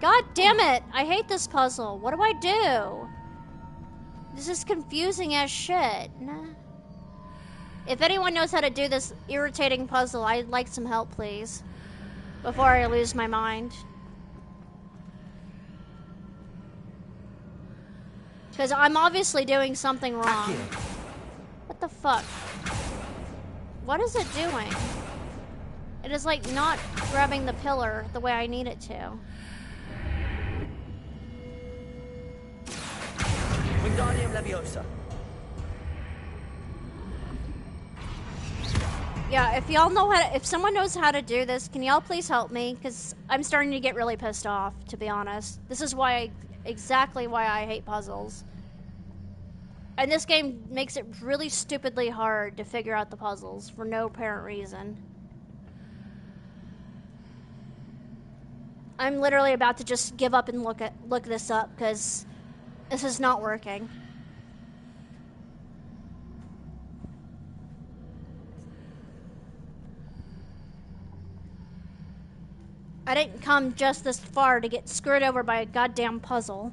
God damn it! I hate this puzzle. What do I do? This is confusing as shit. If anyone knows how to do this irritating puzzle, I'd like some help, please. Before I lose my mind. Because I'm obviously doing something wrong. What the fuck? What is it doing? It is like not grabbing the pillar the way I need it to. Wingardium Leviosa. Yeah, if y'all know how to, if someone knows how to do this, can y'all please help me? Because I'm starting to get really pissed off, to be honest. This is exactly why I hate puzzles. And this game makes it really stupidly hard to figure out the puzzles for no apparent reason. I'm literally about to just give up and look this up, because this is not working. I didn't come just this far to get screwed over by a goddamn puzzle.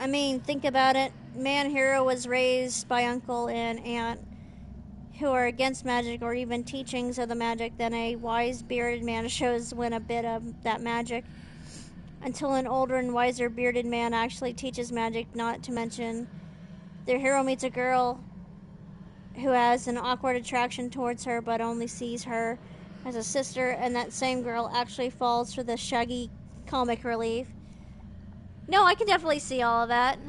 I mean, think about it. Man Hero was raised by uncle and aunt who are against magic or even teachings of the magic. Then a wise bearded man shows Wynn a bit of that magic. Until an older and wiser bearded man actually teaches magic, not to mention their hero meets a girl who has an awkward attraction towards her but only sees her as a sister, and that same girl actually falls for the shaggy comic relief. No, I can definitely see all of that.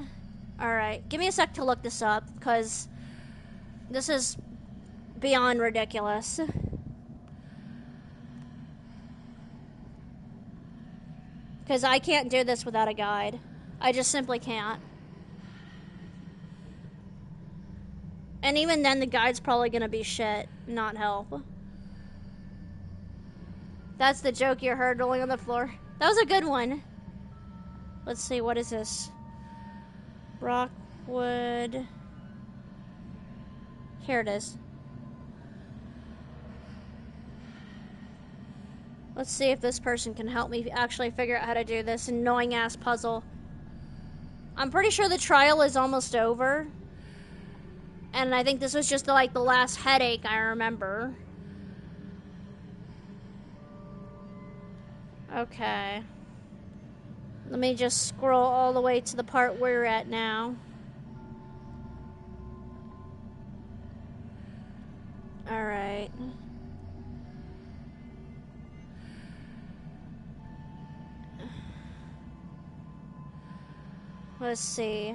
Alright, give me a sec to look this up, because this is beyond ridiculous. Because I can't do this without a guide. I just simply can't. And even then, the guide's probably gonna be shit, not help. That's the joke you heard rolling on the floor. That was a good one. Let's see, what is this? Rockwood. Here it is. Let's see if this person can help me actually figure out how to do this annoying ass puzzle. I'm pretty sure the trial is almost over. And I think this was just like the last headache I remember. Okay. Let me just scroll all the way to the part we're at now. Alright. Let's see.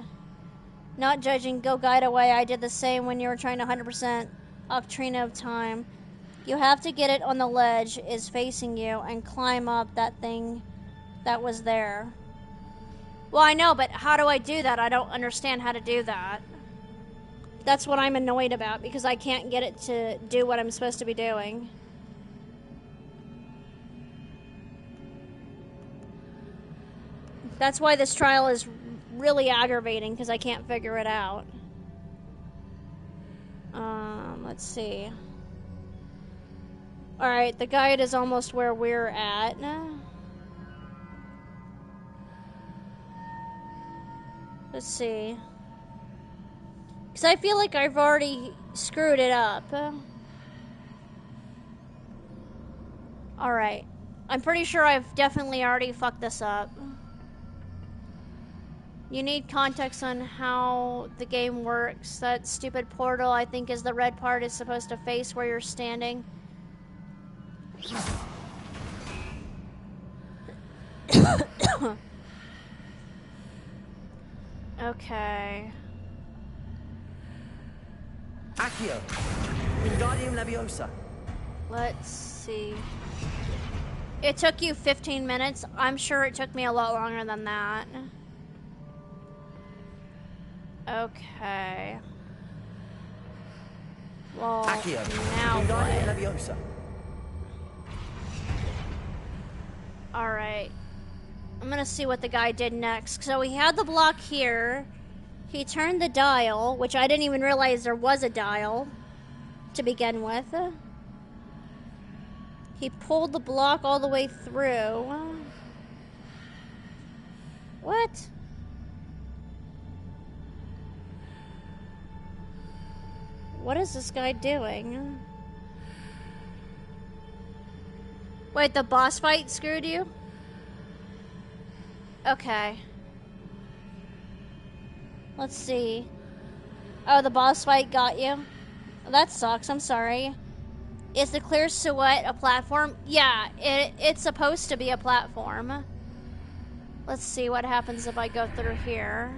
Not judging, go guide away. I did the same when you were trying to 100% Octrina of Time. You have to get it on the ledge is facing you and climb up that thing that was there. Well, I know, but how do I do that? I don't understand how to do that. That's what I'm annoyed about, because I can't get it to do what I'm supposed to be doing. That's why this trial is really aggravating, because I can't figure it out. Let's see. Alright, the guide is almost where we're at. Let's see. Because I feel like I've already screwed it up. Alright. I'm pretty sure I've definitely already fucked this up. You need context on how the game works. That stupid portal, I think, is the red part is supposed to face where you're standing. Okay. Accio! Wingardium Leviosa! Let's see. It took you 15 minutes. I'm sure it took me a lot longer than that. Okay. Well, Accio! Now Wingardium what? Leviosa! Alright. I'm gonna see what the guy did next. So he had the block here. He turned the dial, which I didn't even realize there was a dial to begin with. He pulled the block all the way through. What? What is this guy doing? Wait, the boss fight screwed you? Okay. Let's see. Oh, the boss fight got you? Well, that sucks, I'm sorry. Is the clear silhouette a platform? Yeah, it's supposed to be a platform. Let's see what happens if I go through here.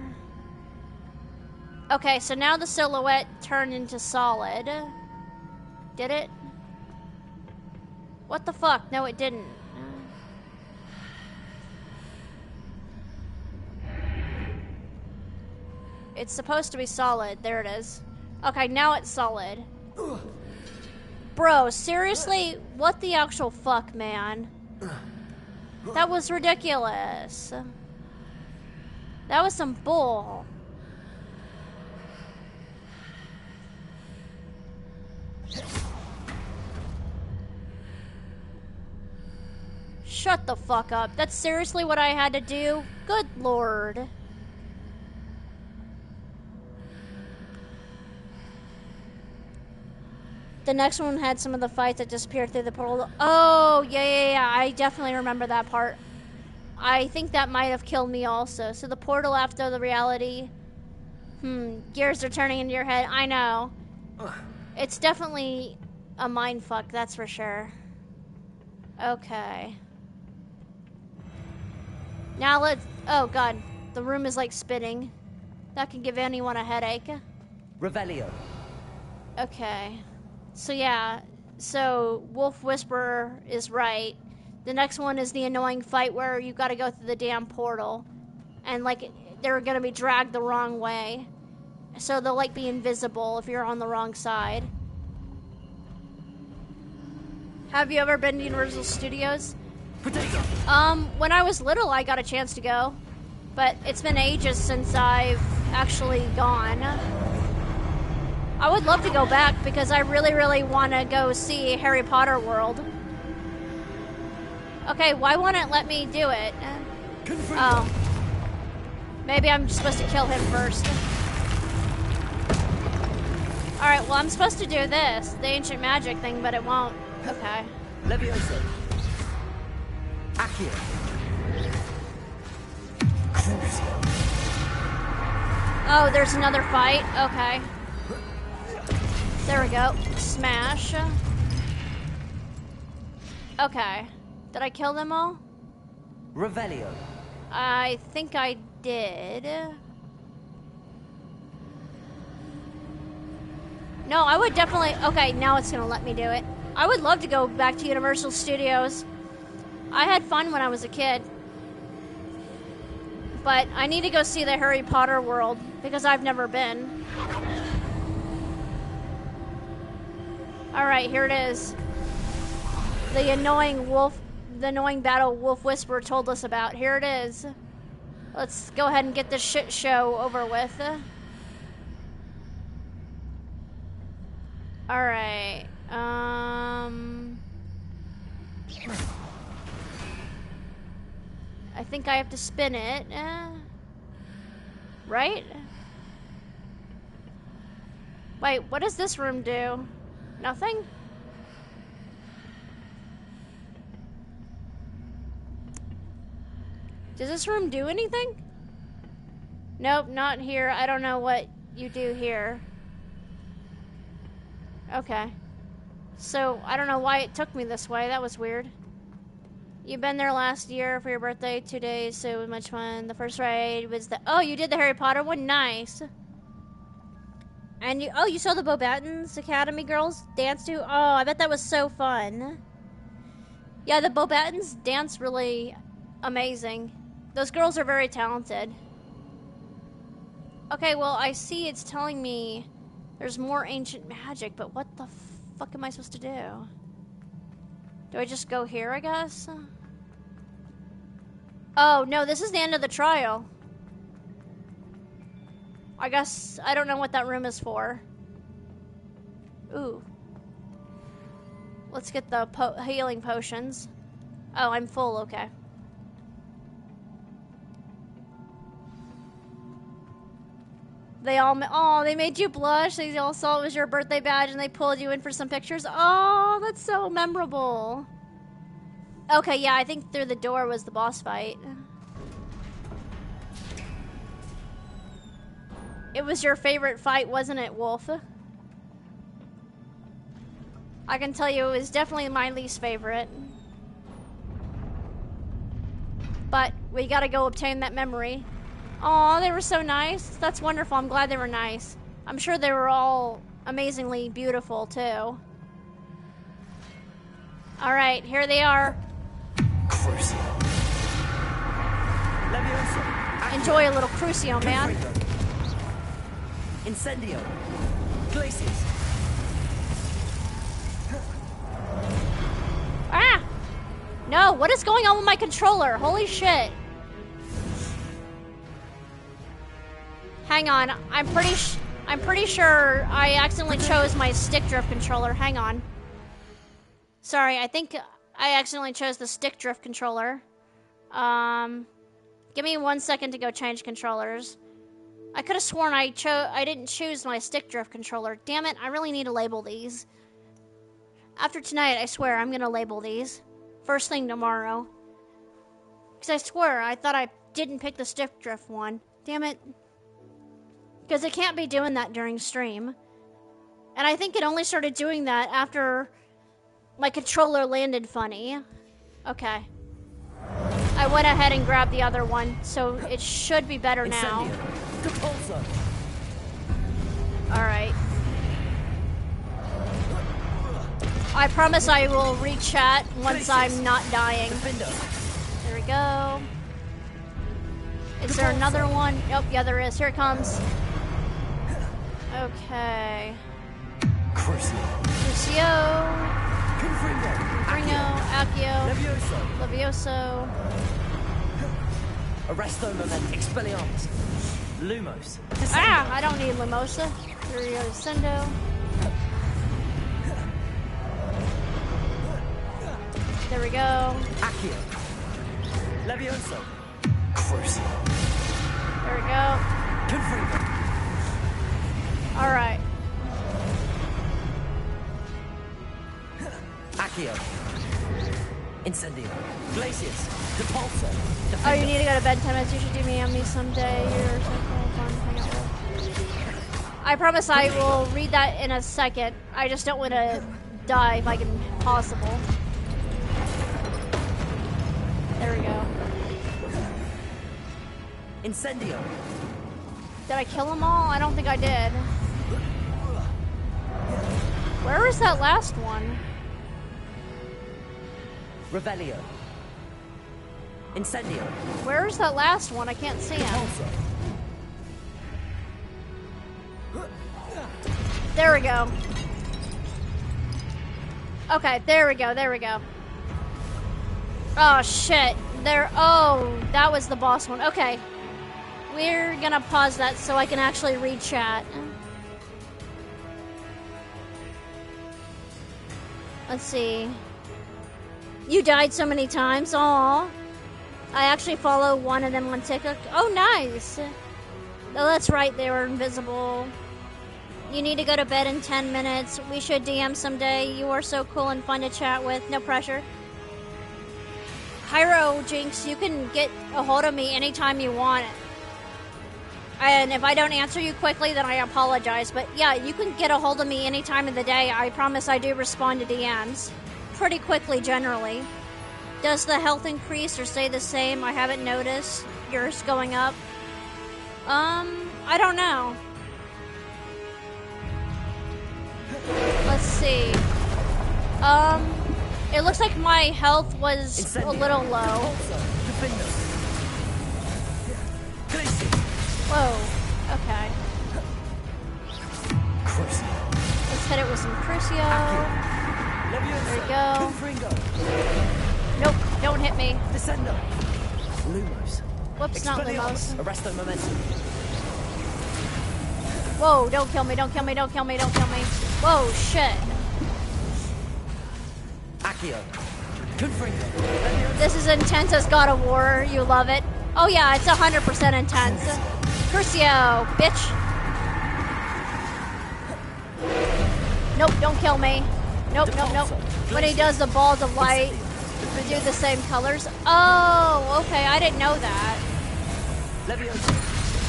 Okay, so now the silhouette turned into solid. Did it? What the fuck? No, it didn't. It's supposed to be solid. There it is. Okay, now it's solid. Bro, seriously? What the actual fuck, man? That was ridiculous. That was some bull. Shut the fuck up. That's seriously what I had to do? Good lord. The next one had some of the fights that disappeared through the portal. Oh, yeah. I definitely remember that part. I think that might have killed me also. So the portal after the reality. Gears are turning into your head. I know. It's definitely a mindfuck, that's for sure. Okay. Now let's... Oh, God. The room is, like, spinning. That can give anyone a headache. Revelio. Okay. So, yeah. So, Wolf Whisperer is right. The next one is the annoying fight where you gotta go through the damn portal. And, like, they're gonna be dragged the wrong way. So they'll, like, be invisible if you're on the wrong side. Have you ever been to Universal Studios? Potato. When I was little, I got a chance to go. But it's been ages since I've actually gone. I would love to go back because I really, really want to go see Harry Potter World. Okay, why won't it let me do it? Oh. Maybe I'm supposed to kill him first. Alright, well, I'm supposed to do this, the ancient magic thing, but it won't. Okay. Levioso. Accio. Oh, there's another fight? Okay. There we go. Smash. Okay. Did I kill them all? Revelio. I think I did. No, I would definitely... Okay, now it's gonna let me do it. I would love to go back to Universal Studios. I had fun when I was a kid. But I need to go see the Harry Potter world, because I've never been. Alright, here it is. The annoying battle Wolf Whisperer told us about. Here it is. Let's go ahead and get this shit show over with. Alright. I think I have to spin it. Right? Wait, what does this room do? Nothing? Does this room do anything? Nope, not here. I don't know what you do here. Okay. So, I don't know why it took me this way. That was weird. You've been there last year for your birthday, 2 days, so it was much fun. The first raid was the... Oh, you did the Harry Potter one? Nice. And you... Oh, you saw the Bobatons Academy girls dance too? Oh, I bet that was so fun. Yeah, the Bobatons dance really amazing. Those girls are very talented. Okay, well, I see it's telling me there's more ancient magic, but what the fuck am I supposed to do? Do I just go here, I guess? Oh, no, this is the end of the trial. I guess I don't know what that room is for. Ooh. Let's get the healing potions. Oh, I'm full, okay. They all, oh, they made you blush. They all saw it was your birthday badge and they pulled you in for some pictures. Oh, that's so memorable. Okay, yeah, I think through the door was the boss fight. It was your favorite fight, wasn't it, Wolf? I can tell you it was definitely my least favorite. But we gotta go obtain that memory. Aw, they were so nice. That's wonderful. I'm glad they were nice. I'm sure they were all amazingly beautiful, too. Alright, here they are. Crucio. Levioso. Enjoy a little Crucio, man. Incendio. Glacius. Ah! No, what is going on with my controller? Holy shit. Hang on, I'm pretty sure I accidentally chose my stick drift controller. Hang on. Sorry, I think I accidentally chose the stick drift controller. Give me 1 second to go change controllers. I could have sworn I didn't choose my stick drift controller. Damn it, I really need to label these. After tonight, I swear I'm gonna label these. First thing tomorrow. Because I swear, I thought I didn't pick the stick drift one. Damn it. Because it can't be doing that during stream. And I think it only started doing that after my controller landed funny. Okay. I went ahead and grabbed the other one, so it should be better now. Alright. I promise I will re-chat once I'm not dying. There we go. Is there another one? Nope, yeah there is. Here it comes. Okay. Crucio. Confringo. Accio. Levioso. Arresto Moment. Expelliarmus. Lumos. Ah! I don't need Lumosa. Sendo. There we go. Accio. Levioso. Crucio. There we go. Alright. Accio. Incendio. Glacius. Depulso. Oh, you need to go to bed 10 minutes. You should do me someday. You're so cool, fun to hang out with. I promise I will read that in a second. I just don't want to die if I can possible. There we go. Incendio. Did I kill them all? I don't think I did. Where was that last one? Revelio. Incendio. Where's that last one? I can't see him. There we go. Okay, there we go, there we go. Oh, shit. Oh, that was the boss one. Okay. We're gonna pause that so I can actually read chat. Let's see. You died so many times. Aw. I actually follow one and then one TikTok. Oh, nice. Oh, that's right. They were invisible. You need to go to bed in 10 minutes. We should DM someday. You are so cool and fun to chat with. No pressure. Hyro, Jinx, you can get a hold of me anytime you want. And if I don't answer you quickly, then I apologize. But yeah, you can get a hold of me any time of the day. I promise I do respond to DMs. Pretty quickly, generally. Does the health increase or stay the same? I haven't noticed. Yours going up. I don't know. Let's see. It looks like my health was a little low. Whoa. Okay. Let's hit it with some Crucio. There we go. Nope, don't hit me. Descendo. Lumos. Whoops, not Lumos. Arresto Momentum. Whoa, don't kill me, don't kill me, don't kill me, don't kill me. Whoa, shit. Accio. Confringo. This is intense as God of War. You love it. Oh yeah, it's 100% intense. Crucio, bitch. Nope, don't kill me. Nope, nope, nope. When he does the balls of light, we do the same colors. Oh, okay, I didn't know that.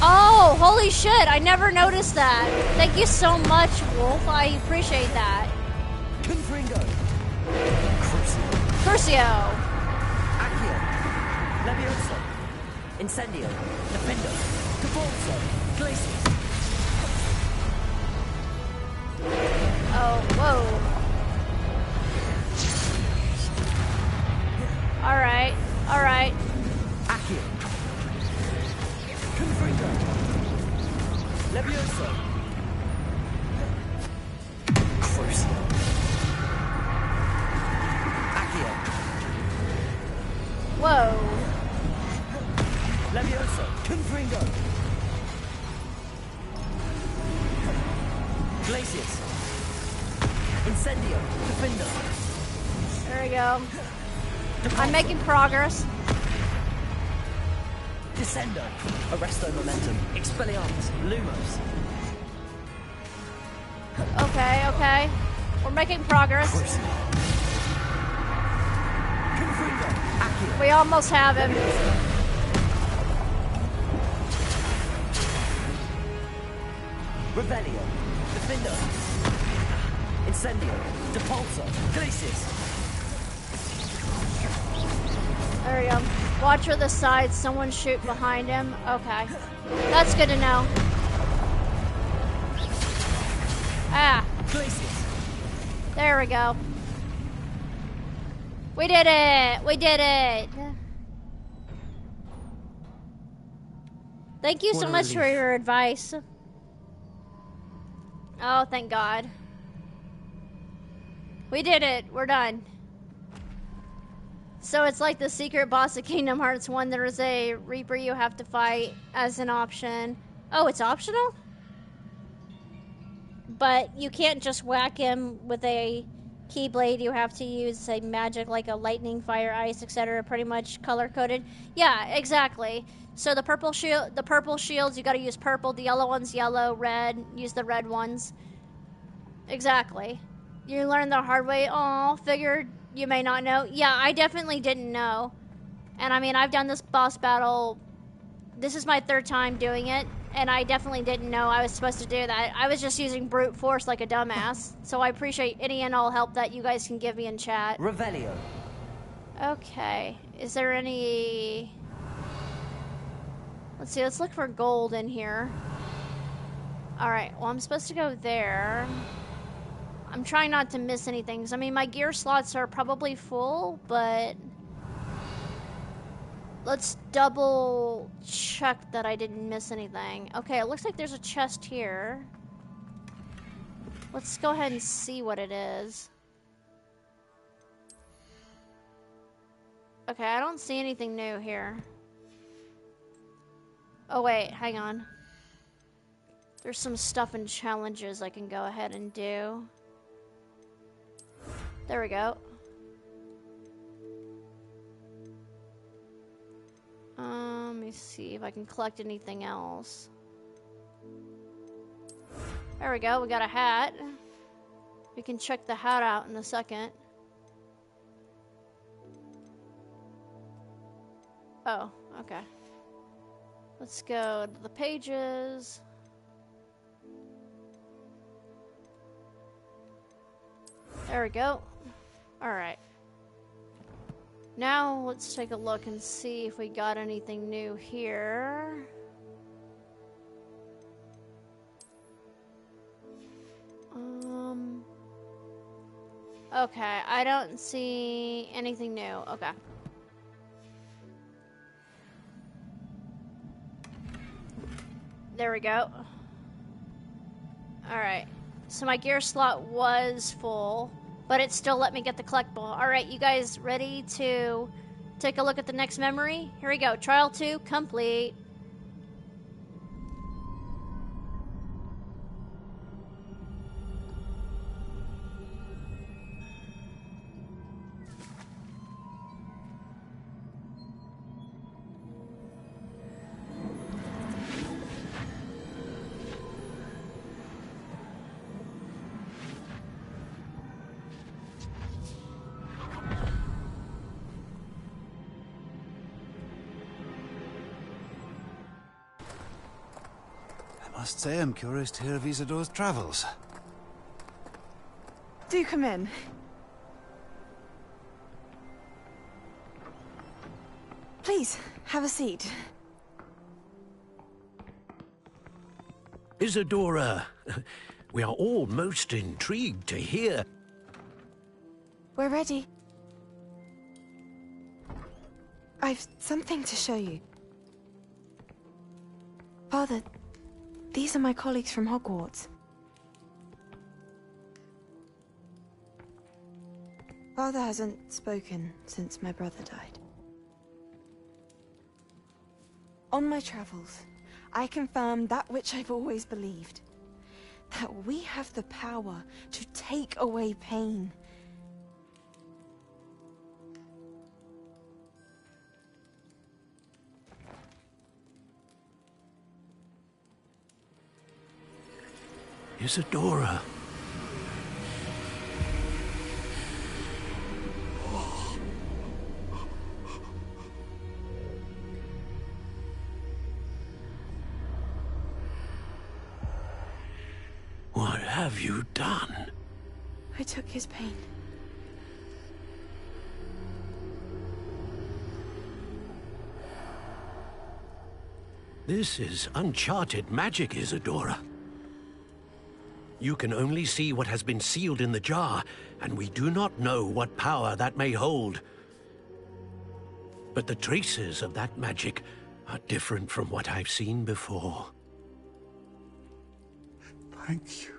Oh, holy shit, I never noticed that. Thank you so much, Wolf. I appreciate that. Confringo. Crucio. Accio. Levioso. Incendio. Defendo. Depulso. Glacius. Oh, whoa. Alright, alright. Accio. Confringo. Levioso. Crucio. Accio. Whoa. Levioso. Confringo. Glacius. Incendio. Defendo. There we go. I'm making progress. Descendo. Arresto Momentum. Expelliarmus. Lumos. Okay, okay. We're making progress. We almost have him. Revelio. Defendo. Incendio. Depulso. Glacius. There we go. Watch for the sides. Someone shoot behind him. Okay. That's good to know. Ah. There we go. We did it! We did it! Thank you so much for your advice. Oh, thank God. We did it. We're done. So it's like the secret boss of Kingdom Hearts 1. There is a Reaper you have to fight as an option. Oh, it's optional? But you can't just whack him with a Keyblade, you have to use a magic like a lightning, fire, ice, etc. Pretty much color-coded. Yeah, exactly. So the purple shields, you gotta use purple. The yellow ones, yellow, red. Use the red ones. Exactly. You learned the hard way. Aw, figured you may not know. Yeah, I definitely didn't know. And I mean, I've done this boss battle. This is my 3rd time doing it, and I definitely didn't know I was supposed to do that. I was just using brute force like a dumbass. So I appreciate any and all help that you guys can give me in chat. Revelio. Okay. Is there any... Let's see, let's look for gold in here. Alright, well, I'm supposed to go there. I'm trying not to miss anything. I mean, my gear slots are probably full, but... Let's double check that I didn't miss anything. Okay, it looks like there's a chest here. Let's go ahead and see what it is. Okay, I don't see anything new here. Oh wait, hang on. There's some stuff and challenges I can go ahead and do. There we go. Let me see if I can collect anything else. There we go, we got a hat. We can check the hat out in a second. Oh, okay. Let's go to the pages. There we go. Alright. Now, let's take a look and see if we got anything new here. Okay, I don't see anything new. Okay. There we go. Alright. So my gear slot was full, but it still let me get the collectible. Alright, you guys ready to take a look at the next memory? Here we go. Trial 2 complete. I must say I'm curious to hear of Isidore's travels. Do come in. Please, have a seat. Isidora, we are all most intrigued to hear. We're ready. I've something to show you. Father, these are my colleagues from Hogwarts. Father hasn't spoken since my brother died. On my travels, I confirmed that which I've always believed. That we have the power to take away pain. Isidora. What have you done? I took his pain. This is uncharted magic, Isidora. You can only see what has been sealed in the jar, and we do not know what power that may hold. But the traces of that magic are different from what I've seen before. Thank you.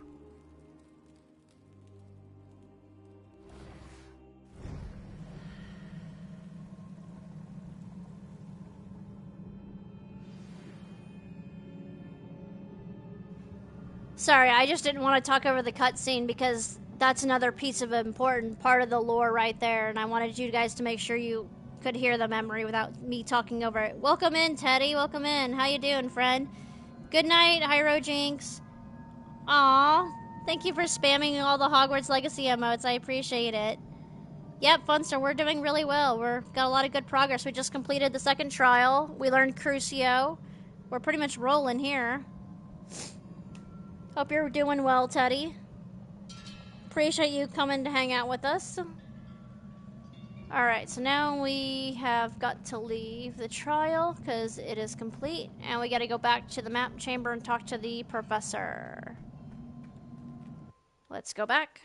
Sorry, I just didn't want to talk over the cutscene because that's another piece of important part of the lore right there, and I wanted you guys to make sure you could hear the memory without me talking over it. Welcome in, Teddy. Welcome in. How you doing, friend? Good night, Hyro Jinx. Aw, thank you for spamming all the Hogwarts Legacy emotes. I appreciate it. Yep, Funster, we're doing really well. We're got a lot of good progress. We just completed the second trial. We learned Crucio. We're pretty much rolling here. Hope you're doing well, Teddy. Appreciate you coming to hang out with us. Alright, so now we have got to leave the trial because it is complete, and we gotta go back to the map chamber and talk to the professor. Let's go back.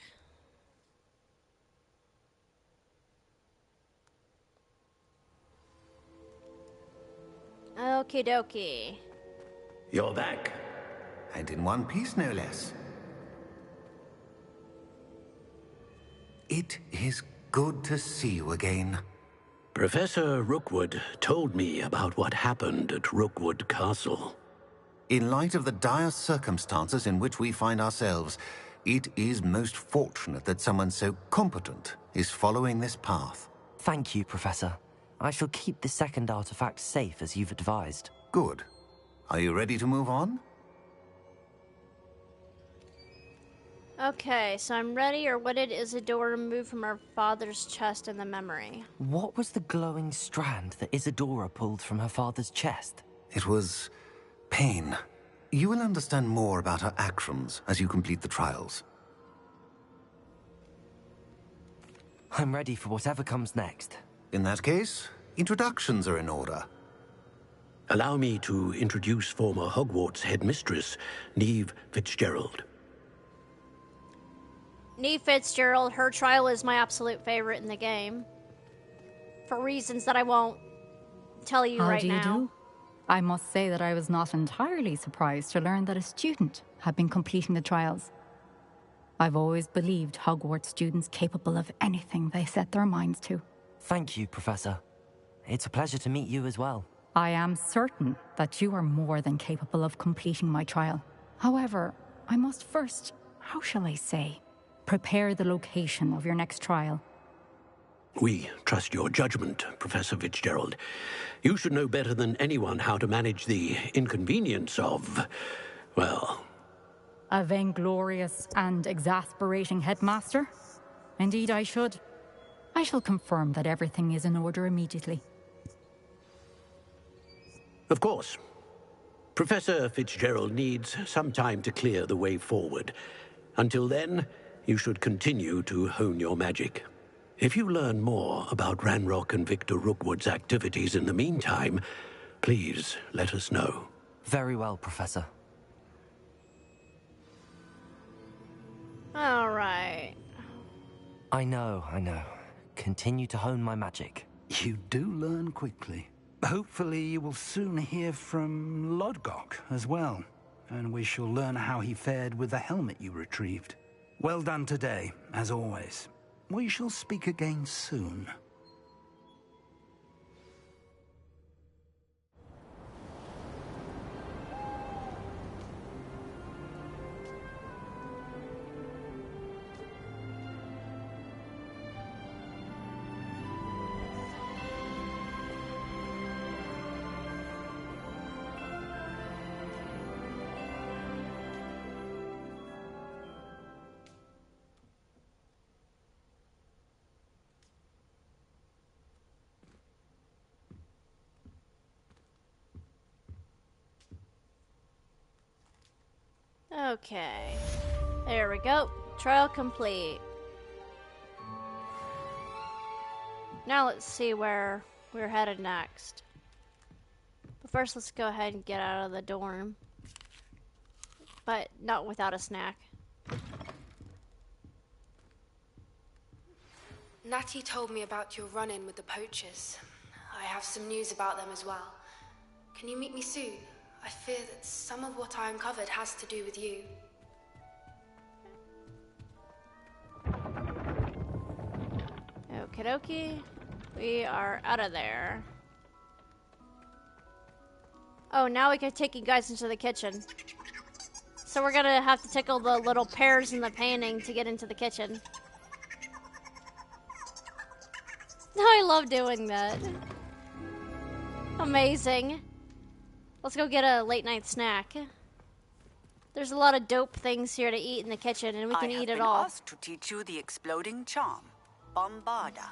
Okie dokie. You're back. And in one piece, no less. It is good to see you again. Professor Rookwood told me about what happened at Rookwood Castle. In light of the dire circumstances in which we find ourselves, it is most fortunate that someone so competent is following this path. Thank you, Professor. I shall keep the second artifact safe as you've advised. Good. Are you ready to move on? Okay, so I'm ready, or what did Isidore remove from her father's chest in the memory? What was the glowing strand that Isadora pulled from her father's chest? It was pain. You will understand more about her actions as you complete the trials. I'm ready for whatever comes next. In that case, introductions are in order. Allow me to introduce former Hogwarts headmistress, Neve Fitzgerald. Neve Fitzgerald, her trial is my absolute favorite in the game. For reasons that I won't tell you right now. How do you do? I must say that I was not entirely surprised to learn that a student had been completing the trials. I've always believed Hogwarts students capable of anything they set their minds to. Thank you, Professor. It's a pleasure to meet you as well. I am certain that you are more than capable of completing my trial. However, I must first, how shall I say, prepare the location of your next trial. We trust your judgment, Professor Fitzgerald. You should know better than anyone how to manage the inconvenience of, well... A vainglorious and exasperating headmaster? Indeed I should. I shall confirm that everything is in order immediately. Of course. Professor Fitzgerald needs some time to clear the way forward. Until then, you should continue to hone your magic. If you learn more about Ranrock and Victor Rookwood's activities in the meantime, please let us know. Very well, Professor. All right. I know. Continue to hone my magic. You do learn quickly. Hopefully you will soon hear from Lodgok as well, and we shall learn how he fared with the helmet you retrieved. Well done today, as always. We shall speak again soon. Okay. There we go. Trial complete. Now let's see where we're headed next. But first, let's go ahead and get out of the dorm. But not without a snack. Natty told me about your run-in with the poachers. I have some news about them as well. Can you meet me soon? I fear that some of what I uncovered has to do with you. Okie dokie. We are out of there. Oh, now we can take you guys into the kitchen. So we're gonna have to tickle the little pears in the painting to get into the kitchen. I love doing that. Amazing. Let's go get a late night snack. There's a lot of dope things here to eat in the kitchen, and we can eat it all. I have been asked to teach you the exploding charm, Bombarda.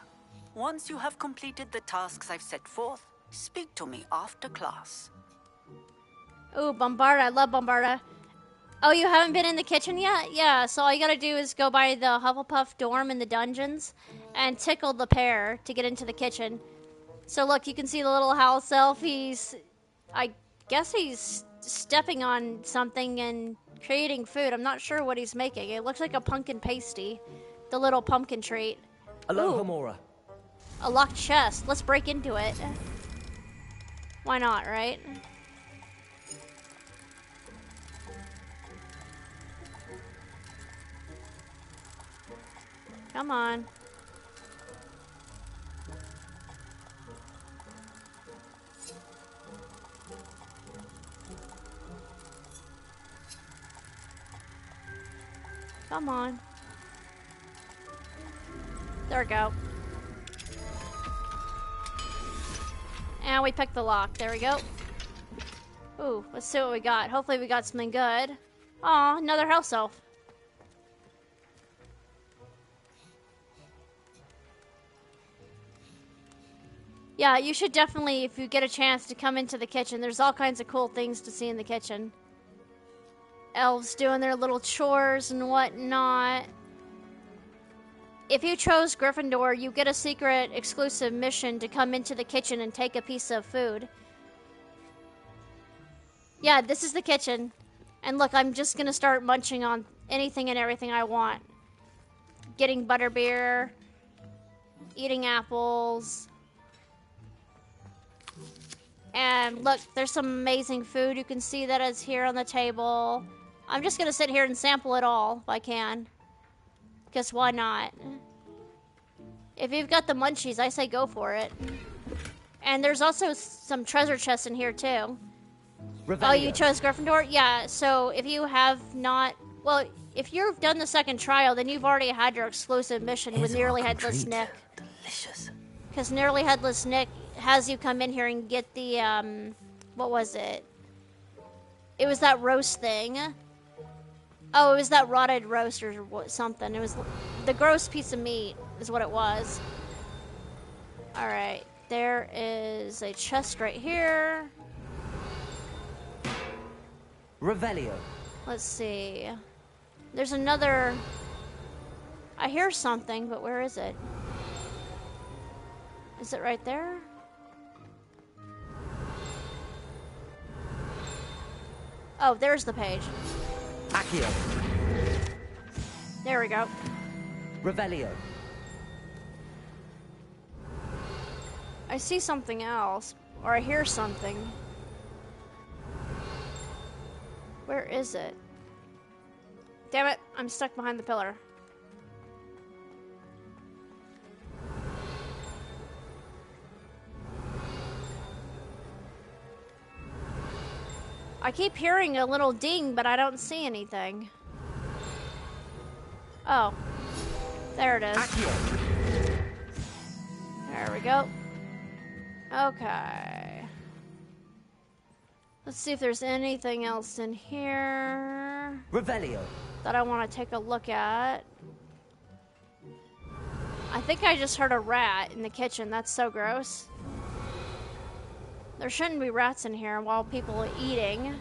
Once you have completed the tasks I've set forth, speak to me after class. Ooh, Bombarda. I love Bombarda. Oh, you haven't been in the kitchen yet? Yeah, so all you gotta do is go by the Hufflepuff dorm in the dungeons and tickle the pear to get into the kitchen. So look, you can see the little house elf. I guess he's stepping on something and creating food. I'm not sure what he's making. It looks like a pumpkin pasty. The little pumpkin treat. Alohomora. A locked chest. Let's break into it. Why not, right? Come on. Come on. There we go. And we picked the lock. There we go. Ooh, let's see what we got. Hopefully we got something good. Aw, another house elf. Yeah, you should definitely, if you get a chance to come into the kitchen, there's all kinds of cool things to see in the kitchen. Elves doing their little chores and whatnot. If you chose Gryffindor, you get a secret exclusive mission to come into the kitchen and take a piece of food. Yeah, this is the kitchen. And look, I'm just gonna start munching on anything and everything I want. Getting butterbeer, eating apples. And look, there's some amazing food. You can see that it's here on the table. I'm just gonna sit here and sample it all if I can. Because why not? If you've got the munchies, I say go for it. And there's also some treasure chests in here too. Revelio. Oh, you chose Gryffindor? Yeah, so if you have not... Well, if you've done the second trial, then you've already had your exclusive mission with Nearly Headless Nick. Delicious. Because Nearly Headless Nick has you come in here and get the, what was it? It was that roast thing. Oh, it was that rotted roast or something. It was the gross piece of meat is what it was. Alright, there is a chest right here. Revelio. Let's see. There's another... I hear something, but where is it? Is it right there? Oh, there's the page. Accio. There we go. Revelio. I see something else, or I hear something. Where is it? Damn it, I'm stuck behind the pillar. I keep hearing a little ding, but I don't see anything. Oh. There it is. There we go. Okay. Let's see if there's anything else in here. Revelio. That I want to take a look at. I think I just heard a rat in the kitchen. That's so gross. There shouldn't be rats in here while people are eating.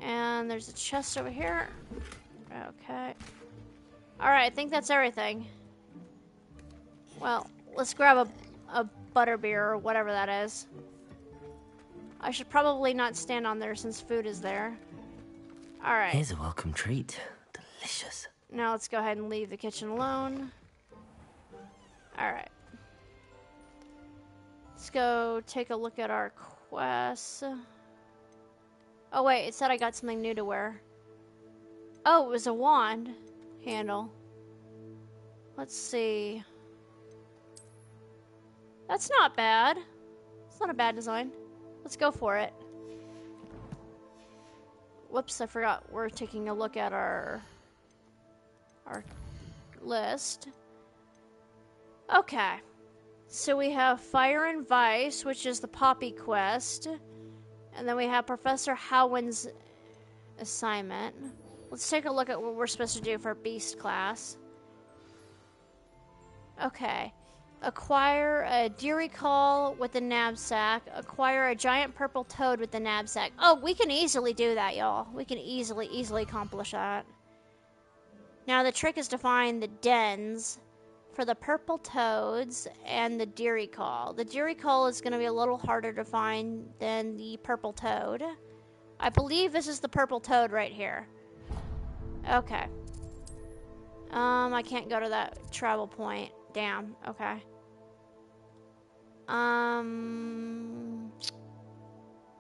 And there's a chest over here. Okay. Alright, I think that's everything. Well, let's grab a butterbeer or whatever that is. I should probably not stand on there since food is there. Alright. Here's a welcome treat. Delicious. Now let's go ahead and leave the kitchen alone. Alright. Let's go take a look at our quests. Oh wait, it said I got something new to wear. Oh, it was a wand handle. Let's see. That's not bad. It's not a bad design. Let's go for it. Whoops, I forgot. We're taking a look at our list. Okay. So we have Fire and Vice, which is the Poppy quest. And then we have Professor Howland's assignment. Let's take a look at what we're supposed to do for Beast class. Okay. Acquire a Deary Call with the knapsack. Acquire a giant purple toad with the knapsack. Oh, we can easily do that, y'all. We can easily accomplish that. Now the trick is to find the dens for the purple toads and the Deary Call. The Deary Call is going to be a little harder to find than the purple toad. I believe this is the purple toad right here. Okay. I can't go to that travel point. Damn. Okay.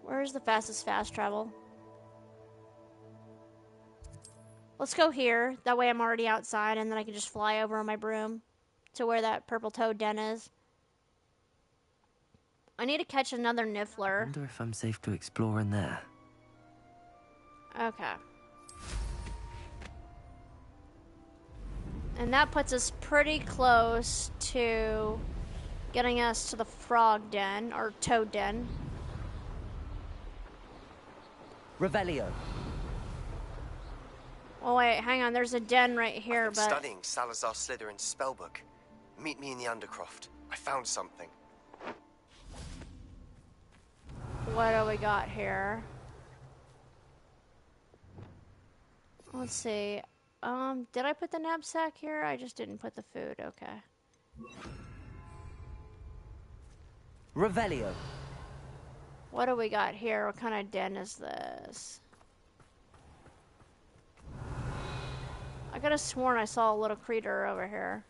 Where's the fastest fast travel? Let's go here. That way I'm already outside and then I can just fly over on my broom to where that purple toad den is. I need to catch another Niffler. I wonder if I'm safe to explore in there. Okay. And that puts us pretty close to getting us to the frog den, or toad den. Revelio. Oh wait, hang on, there's a den right here, I've been but... studying Salazar Slytherin's spellbook. Meet me in the Undercroft. I found something. What do we got here? Let's see. Did I put the knapsack here? I just didn't put the food. Okay. Revelio. What do we got here? What kind of den is this? I could have sworn I saw a little creature over here.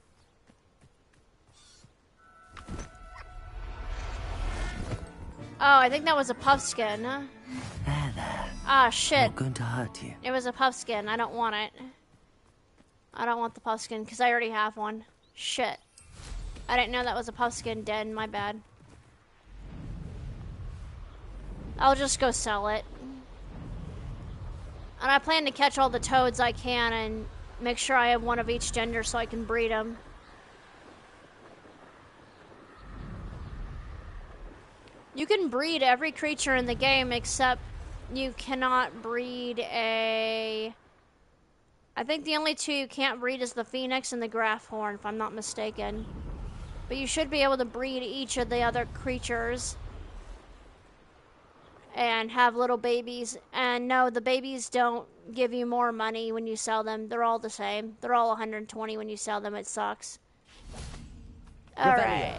Oh, I think that was a puffskin. There. Ah, shit. Not going to hurt you. It was a puffskin. I don't want it. I don't want the puffskin because I already have one. Shit. I didn't know that was a puffskin den. My bad. I'll just go sell it. And I plan to catch all the toads I can and make sure I have one of each gender so I can breed them. You can breed every creature in the game except you cannot breed a... I think the only two you can't breed is the Phoenix and the Grafhorn, if I'm not mistaken. But you should be able to breed each of the other creatures and have little babies. And no, the babies don't give you more money when you sell them. They're all the same. They're all 120 when you sell them. It sucks. Alright.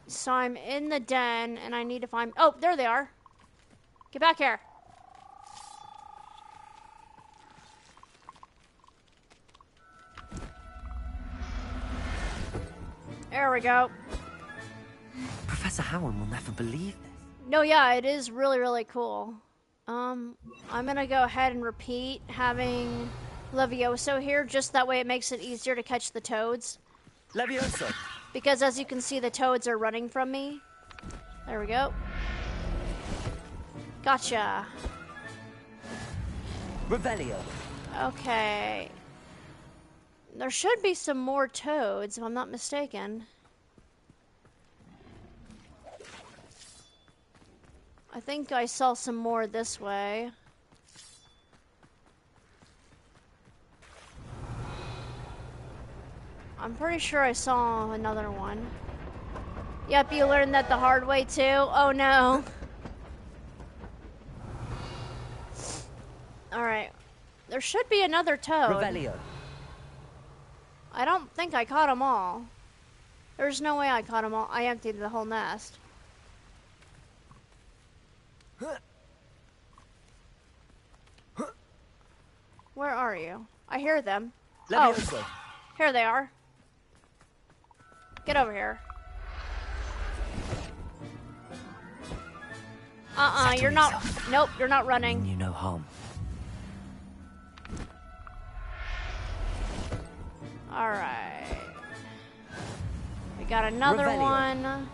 So I'm in the den and I need to find... Oh, there they are. Get back here. There we go. Professor Howland will never believe this. No, yeah, it is really cool. I'm gonna go ahead and repeat having Levioso here, just that way it makes it easier to catch the toads. Levioso. Because as you can see, the toads are running from me. There we go. Gotcha. Revelio. Okay. There should be some more toads, if I'm not mistaken. I think I saw some more this way. I'm pretty sure I saw another one. Yep, you learned that the hard way too? Oh no. Alright. There should be another toad. Revelio. I don't think I caught them all. There's no way I caught them all. I emptied the whole nest. Where are you? I hear them. Levioso. Oh, here they are. Get over here. You're not... Nope, you're not running. You no harm. Alright. We got another Revelio. one.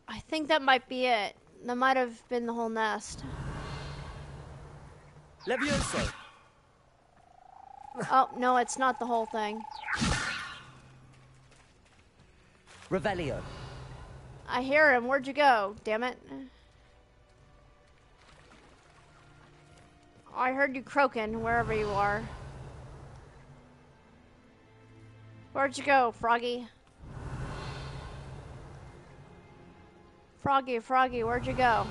I think that might be it. That might have been the whole nest. Levioso! Oh, no, it's not the whole thing. Revelio. I hear him. Where'd you go? Damn it. I heard you croaking wherever you are. Where'd you go, Froggy? Froggy, where'd you go?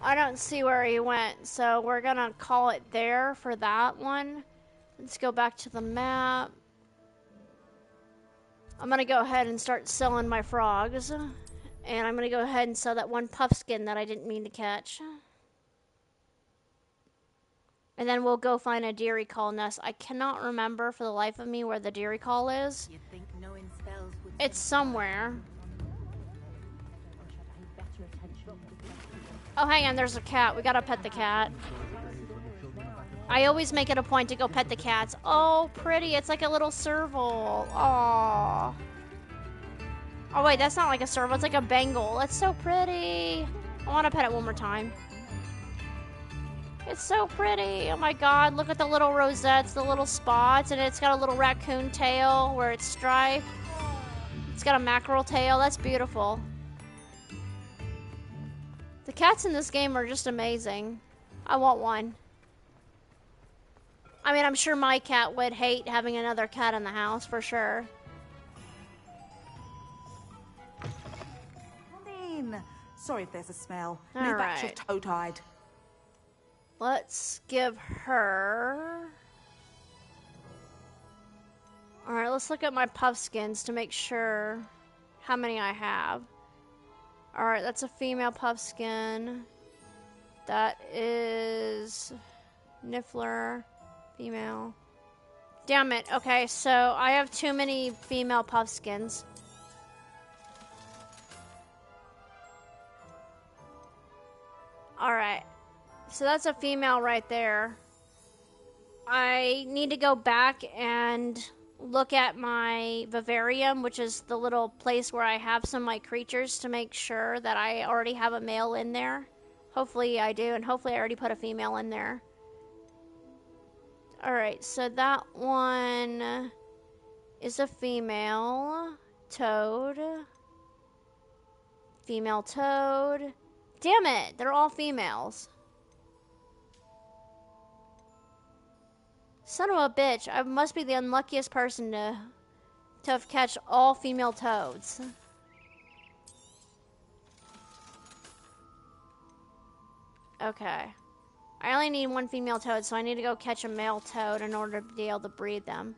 I don't see where he went, so we're gonna call it there for that one. Let's go back to the map. I'm gonna go ahead and start selling my frogs. And I'm gonna go ahead and sell that one puffskin that I didn't mean to catch. And then we'll go find a deer call nest. I cannot remember for the life of me where the deer call is. It's somewhere. Oh, hang on, there's a cat. We gotta pet the cat. I always make it a point to go pet the cats. Oh, pretty. It's like a little serval. Aww. Oh, wait, that's not like a serval. It's like a Bengal. It's so pretty. I want to pet it one more time. It's so pretty. Oh, my God. Look at the little rosettes, the little spots, and it's got a little raccoon tail where it's striped. It's got a mackerel tail. That's beautiful. The cats in this game are just amazing. I want one. I mean, I'm sure my cat would hate having another cat in the house, for sure. Sorry if there's a smell. All New batch right. of toad-hide. Let's give her... Alright, let's look at my puffskins to make sure how many I have. Alright, that's a female puffskin. That is... Niffler. Female. Damn it. Okay, so I have too many female puffskins. Alright. So that's a female right there. I need to go back and look at my vivarium, which is the little place where I have some of my creatures, to make sure that I already have a male in there. Hopefully I do, and hopefully I already put a female in there. Alright, so that one is a female toad. Female toad. Damn it, they're all females. Son of a bitch, I must be the unluckiest person to have catch all female toads. Okay. I only need one female toad, so I need to go catch a male toad in order to be able to breed them.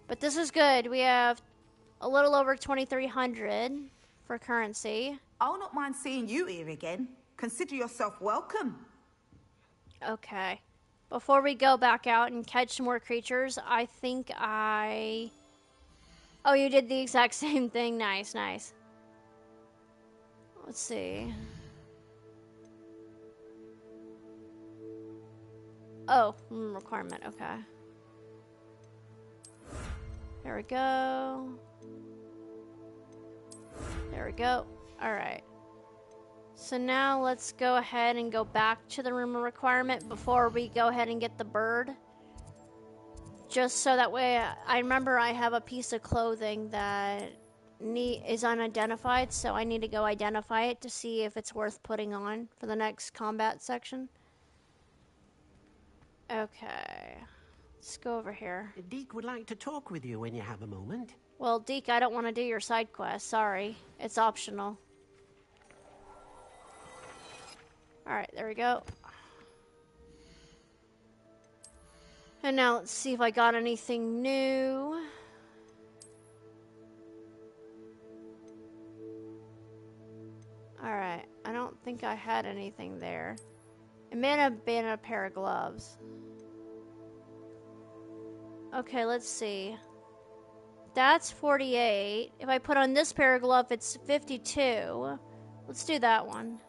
But this is good. We have a little over 2,300 for currency. I'll not mind seeing you here again. Consider yourself welcome. Okay. Before we go back out and catch more creatures, I think I... Oh, you did the exact same thing. Nice, nice. Let's see. Oh, requirement, okay. There we go. There we go. Alright. So now let's go ahead and go back to the rumor requirement before we go ahead and get the bird. Just so that way, I remember I have a piece of clothing that is unidentified, so I need to go identify it to see if it's worth putting on for the next combat section. Okay. Let's go over here. Deke would like to talk with you when you have a moment. Well, Deke, I don't want to do your side quest. Sorry. It's optional. Alright, there we go. And now let's see if I got anything new. Alright, I don't think I had anything there. It may have been a pair of gloves. Okay, let's see. That's 48. If I put on this pair of gloves, it's 52. Let's do that one.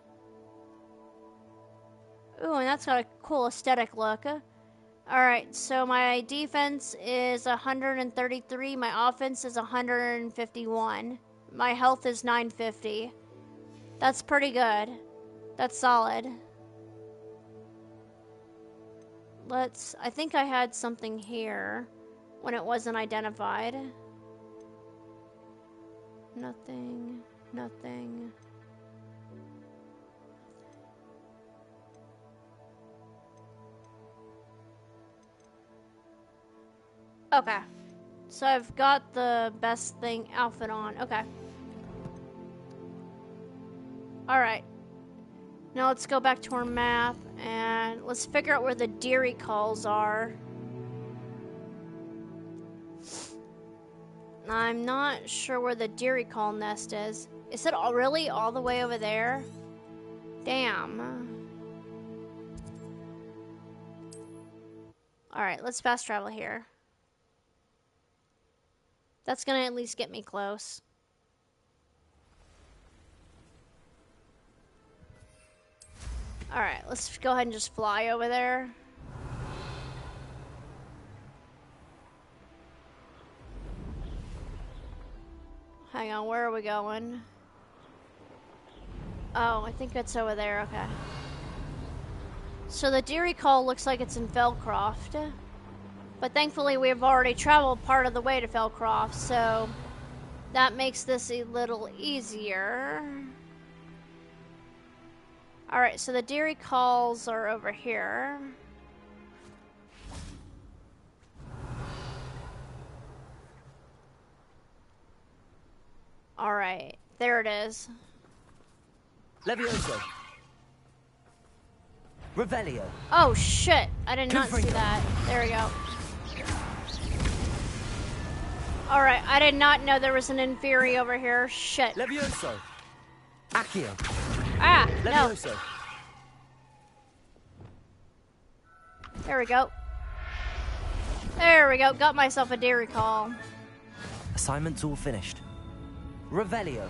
Ooh, and that's got a cool aesthetic look. Alright, so my defense is 133, my offense is 151. My health is 950. That's pretty good. That's solid. I think I had something here when it wasn't identified. Nothing, nothing. Okay. So I've got the best thing outfit on. Okay. Alright. Now let's go back to our map and let's figure out where the Deary calls are. I'm not sure where the Deary call nest is. Is it really all the way over there? Damn. Alright, let's fast travel here. That's gonna at least get me close. Alright, let's go ahead and just fly over there. Hang on, where are we going? Oh, I think it's over there, okay. So the Deary Call looks like it's in Felcroft. But thankfully we've already traveled part of the way to Felcroft, so that makes this a little easier. Alright, so the Deary Calls are over here. Alright, there it is. Levioso. Revelio. Oh shit, I did not see that. There we go. Alright, I did not know there was an Inferi over here. Shit. Levioso. Accio. Ah, Levioso. No. There we go. There we go. Got myself a Deary Call. Assignment's all finished. Revelio.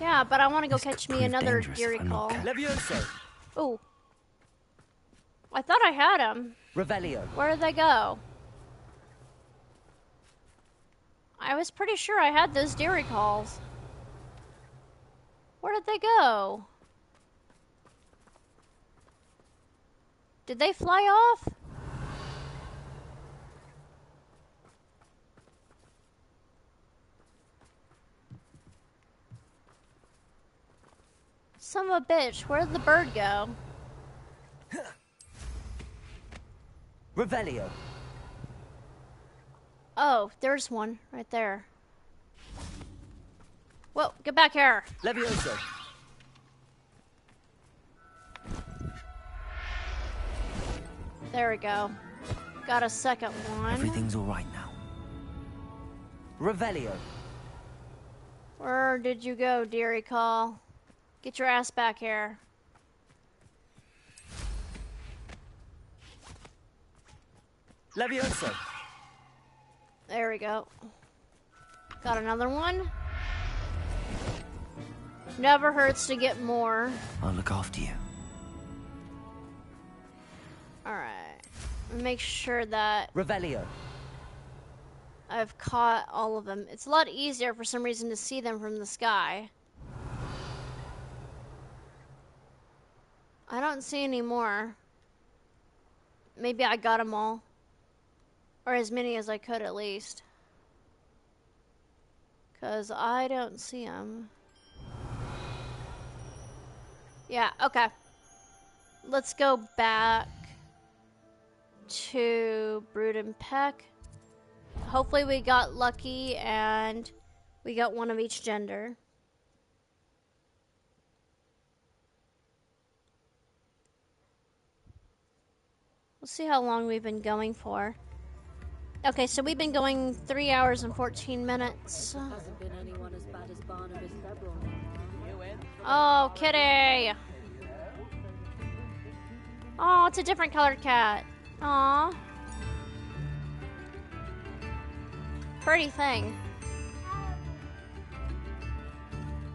Yeah, but I want to go catch me another Deary Call. Levioso. Ooh. I thought I had them. Revelio. Where did they go? I was pretty sure I had those Deary Calls. Where did they go? Did they fly off? Son of a bitch, where did the bird go? Revelio. Oh, there's one right there. Whoa, get back here. Levioso. There we go. Got a second one. Everything's all right now. Revelio. Where did you go, Deary Call? Get your ass back here. Levioso. There we go. Got another one. Never hurts to get more. I'll look after you. Alright. Make sure that Revelio. I've caught all of them. It's a lot easier for some reason to see them from the sky. I don't see any more. Maybe I got them all. Or as many as I could at least. 'Cause I don't see them. Yeah, okay. Let's go back to Brood and Peck. Hopefully we got lucky and we got one of each gender. We'll see how long we've been going for. Okay, so we've been going 3 hours and 14 minutes. Hasn't been anyone as bad as Barnabas Febron. Oh, kitty! Oh, it's a different colored cat. Aw. Pretty thing.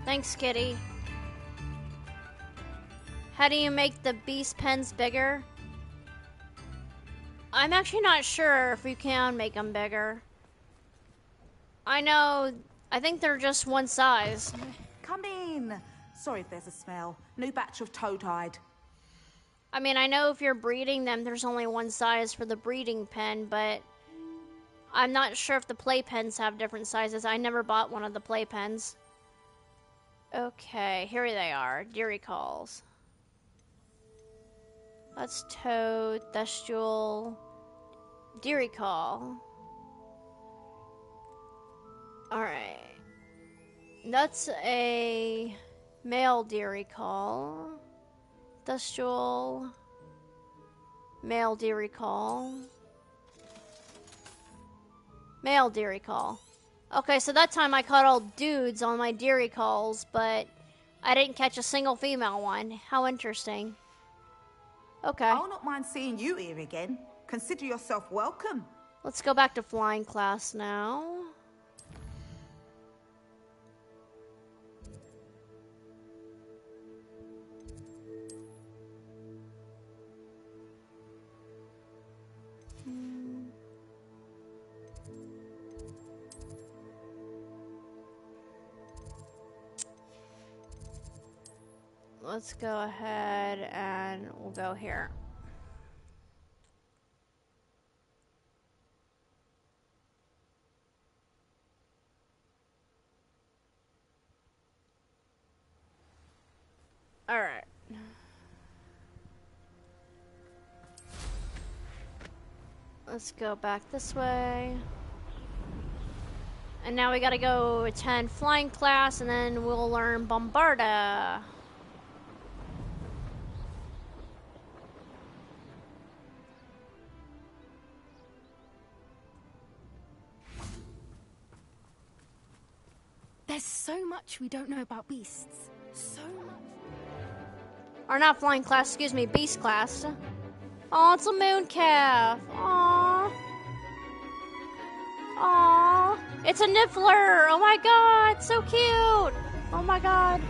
Thanks, kitty. How do you make the beast pens bigger? I'm actually not sure if we can make them bigger. I think they're just one size. Come in. Sorry if there's a smell. New batch of toad-hide. I mean, I know if you're breeding them, there's only one size for the breeding pen, but I'm not sure if the playpens have different sizes. I never bought one of the playpens. Okay, here they are. Deary calls. That's toad, Thestial, Deary call. Alright. That's a male Deary call. Thestial, male Deary call. Male Deary call. Okay, so that time I caught all dudes on my Deary calls, but I didn't catch a single female one. How interesting. Okay. I'll not mind seeing you here again. Consider yourself welcome. Let's go back to flying class now. Let's go ahead and we'll go here. All right. Let's go back this way. And now we gotta go attend flying class and then we'll learn Bombarda. There's so much we don't know about beasts. So much. Or not flying class, excuse me, beast class. Oh, it's a moon calf. Aww. Aww. It's a niffler. Oh my god, so cute. Oh my god.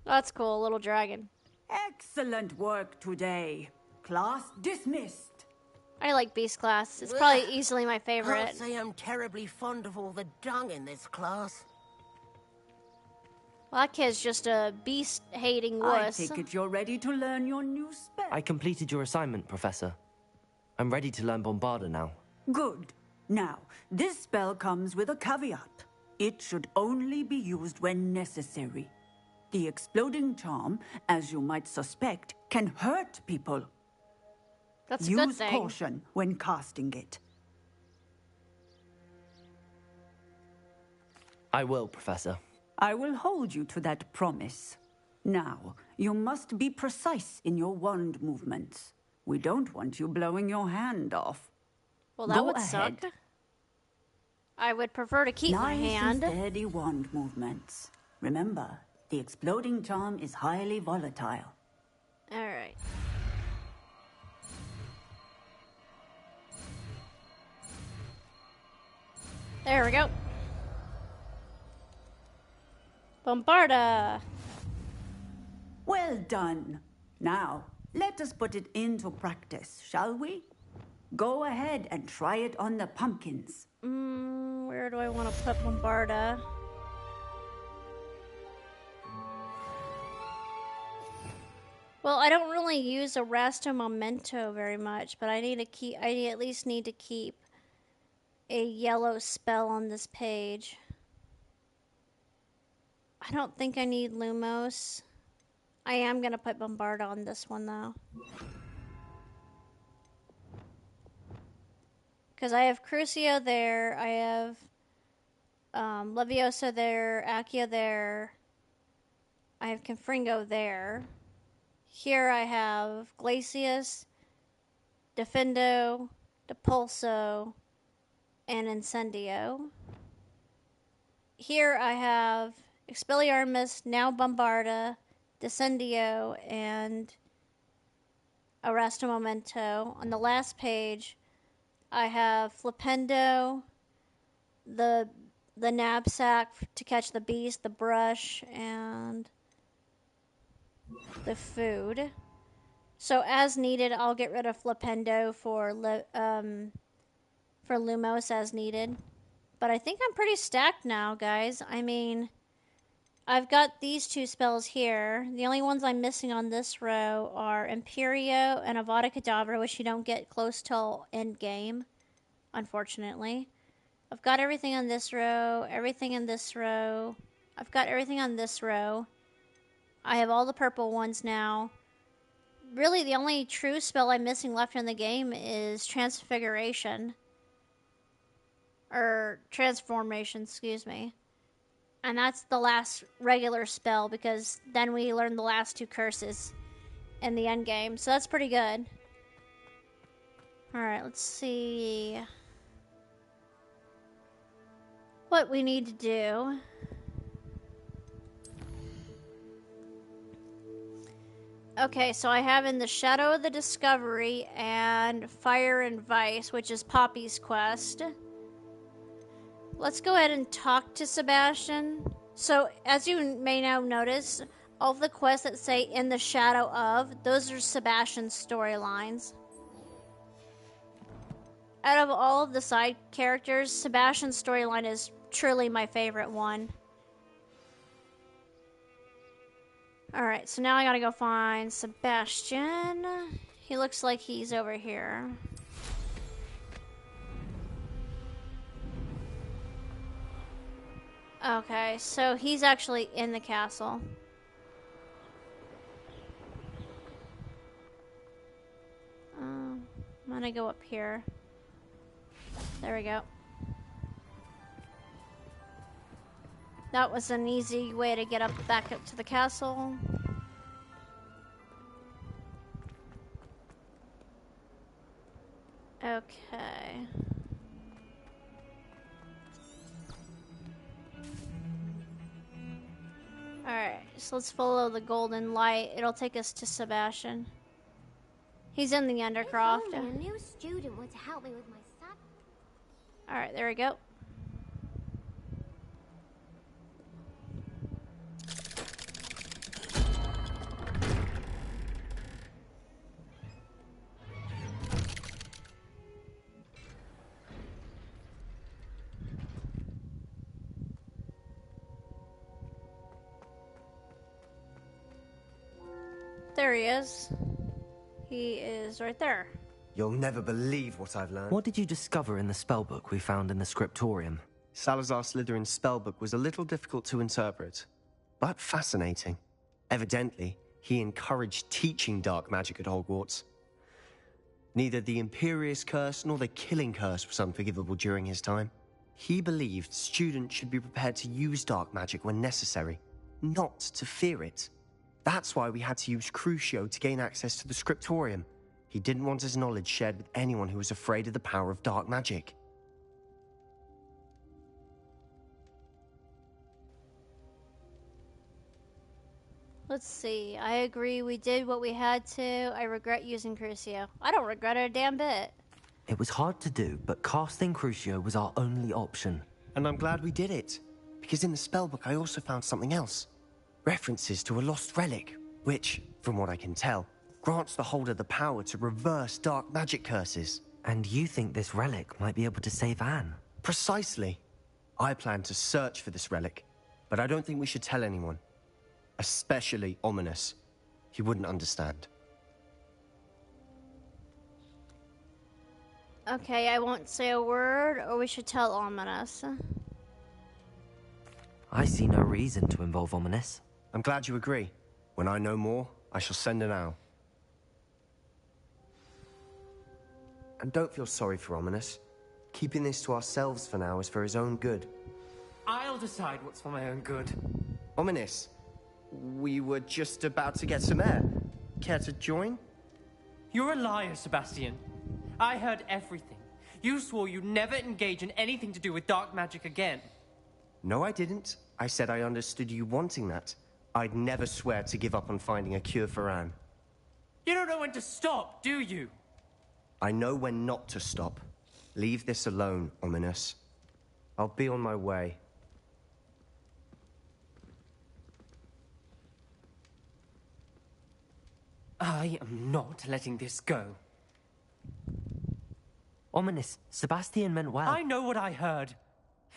That's cool, little dragon. Excellent work today. Class dismissed. I like beast class. It's probably easily my favorite. Can't say I'm terribly fond of all the dung in this class. Well, that kid's just a beast-hating wuss. I take it you're ready to learn your new spell. I completed your assignment, Professor. I'm ready to learn Bombarda now. Good. Now, this spell comes with a caveat. It should only be used when necessary. The exploding charm, as you might suspect, can hurt people. That's a good Use thing. caution when casting it. I will, Professor. I will hold you to that promise. Now, you must be precise in your wand movements. We don't want you blowing your hand off. Well, that would suck. I would prefer to keep my hand. Nice and steady wand movements. Remember, the exploding charm is highly volatile. All right. There we go. Bombarda. Well done. Now, let us put it into practice, shall we? Go ahead and try it on the pumpkins. Where do I want to put Bombarda? Well, I don't really use Arresto Memento very much, but I at least need to keep a yellow spell on this page. I don't think I need Lumos. I am going to put Bombarda on this one, though. Because I have Crucio there, I have Leviosa there, Accio there, I have Confringo there. Here I have Glacius, Defendo, Depulso, and Incendio. Here I have Expelliarmus, now Bombarda, Descendio, and Arresto Memento. On the last page, I have Flipendo, the knapsack to catch the beast, the brush, and the food. So as needed, I'll get rid of Flipendo for Lumos as needed. But I think I'm pretty stacked now, guys. I mean, I've got these two spells here. The only ones I'm missing on this row are Imperio and Avada Kedavra, which you don't get close till end game, unfortunately. I've got everything on this row, everything in this row. I've got everything on this row. I have all the purple ones now. Really, the only true spell I'm missing left in the game is Transfiguration. Or Transformation, excuse me. And that's the last regular spell, because then we learn the last two curses in the end game. So that's pretty good. Alright, let's see what we need to do. Okay, so I have in the Shadow of the Discovery and Fire and Vice, which is Poppy's quest. Let's go ahead and talk to Sebastian. So, as you may now notice, all of the quests that say in the shadow of, those are Sebastian's storylines. Out of all of the side characters, Sebastian's storyline is truly my favorite one. Alright, so now I gotta go find Sebastian. He looks like he's over here. Okay, so he's actually in the castle. I'm gonna go up here. There we go. That was an easy way to get back up to the castle. Okay. Alright, so let's follow the golden light. It'll take us to Sebastian. He's in the Undercroft. If only a new student were to help me with my sub. Alright, there we go. There he is. He is right there. You'll never believe what I've learned. What did you discover in the spellbook we found in the scriptorium? Salazar Slytherin's spellbook was a little difficult to interpret, but fascinating. Evidently, he encouraged teaching dark magic at Hogwarts. Neither the Imperious Curse nor the Killing Curse was unforgivable during his time. He believed students should be prepared to use dark magic when necessary, not to fear it. That's why we had to use Crucio to gain access to the scriptorium. He didn't want his knowledge shared with anyone who was afraid of the power of dark magic. Let's see. I agree. We did what we had to. I regret using Crucio. I don't regret it a damn bit. It was hard to do, but casting Crucio was our only option. And I'm glad we did it, because in the spellbook I also found something else. References to a lost relic, which, from what I can tell, grants the holder the power to reverse dark magic curses. And you think this relic might be able to save Anne? Precisely. I plan to search for this relic, but I don't think we should tell anyone. Especially Ominis. He wouldn't understand. Okay, I won't say a word, or we should tell Ominis. I see no reason to involve Ominis. I'm glad you agree. When I know more, I shall send an owl. And don't feel sorry for Ominis. Keeping this to ourselves for now is for his own good. I'll decide what's for my own good. Ominis, we were just about to get some air. Care to join? You're a liar, Sebastian. I heard everything. You swore you'd never engage in anything to do with dark magic again. No, I didn't. I said I understood you wanting that. I'd never swear to give up on finding a cure for Anne. You don't know when to stop, do you? I know when not to stop. Leave this alone, Ominis. I'll be on my way. I am not letting this go. Ominous, Sebastian meant well. I know what I heard.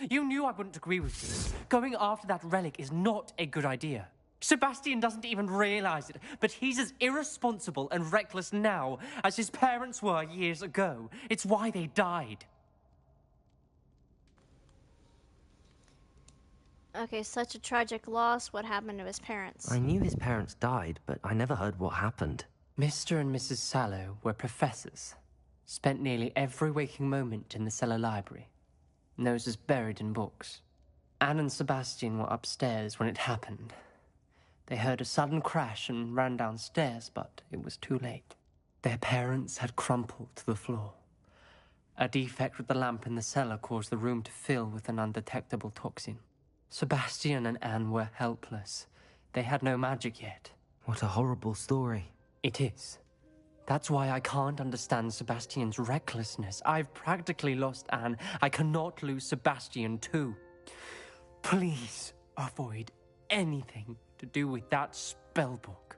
You knew I wouldn't agree with you. Going after that relic is not a good idea. Sebastian doesn't even realize it, but he's as irresponsible and reckless now as his parents were years ago. It's why they died. Okay, such a tragic loss. What happened to his parents? I knew his parents died, but I never heard what happened. Mr. and Mrs. Sallow were professors. Spent nearly every waking moment in the cellar library. Noses buried in books. Anne and Sebastian were upstairs when it happened. They heard a sudden crash and ran downstairs, but it was too late. Their parents had crumpled to the floor. A defect with the lamp in the cellar caused the room to fill with an undetectable toxin. Sebastian and Anne were helpless. They had no magic yet. What a horrible story. It is. That's why I can't understand Sebastian's recklessness. I've practically lost Anne. I cannot lose Sebastian too. Please avoid anything to do with that spellbook.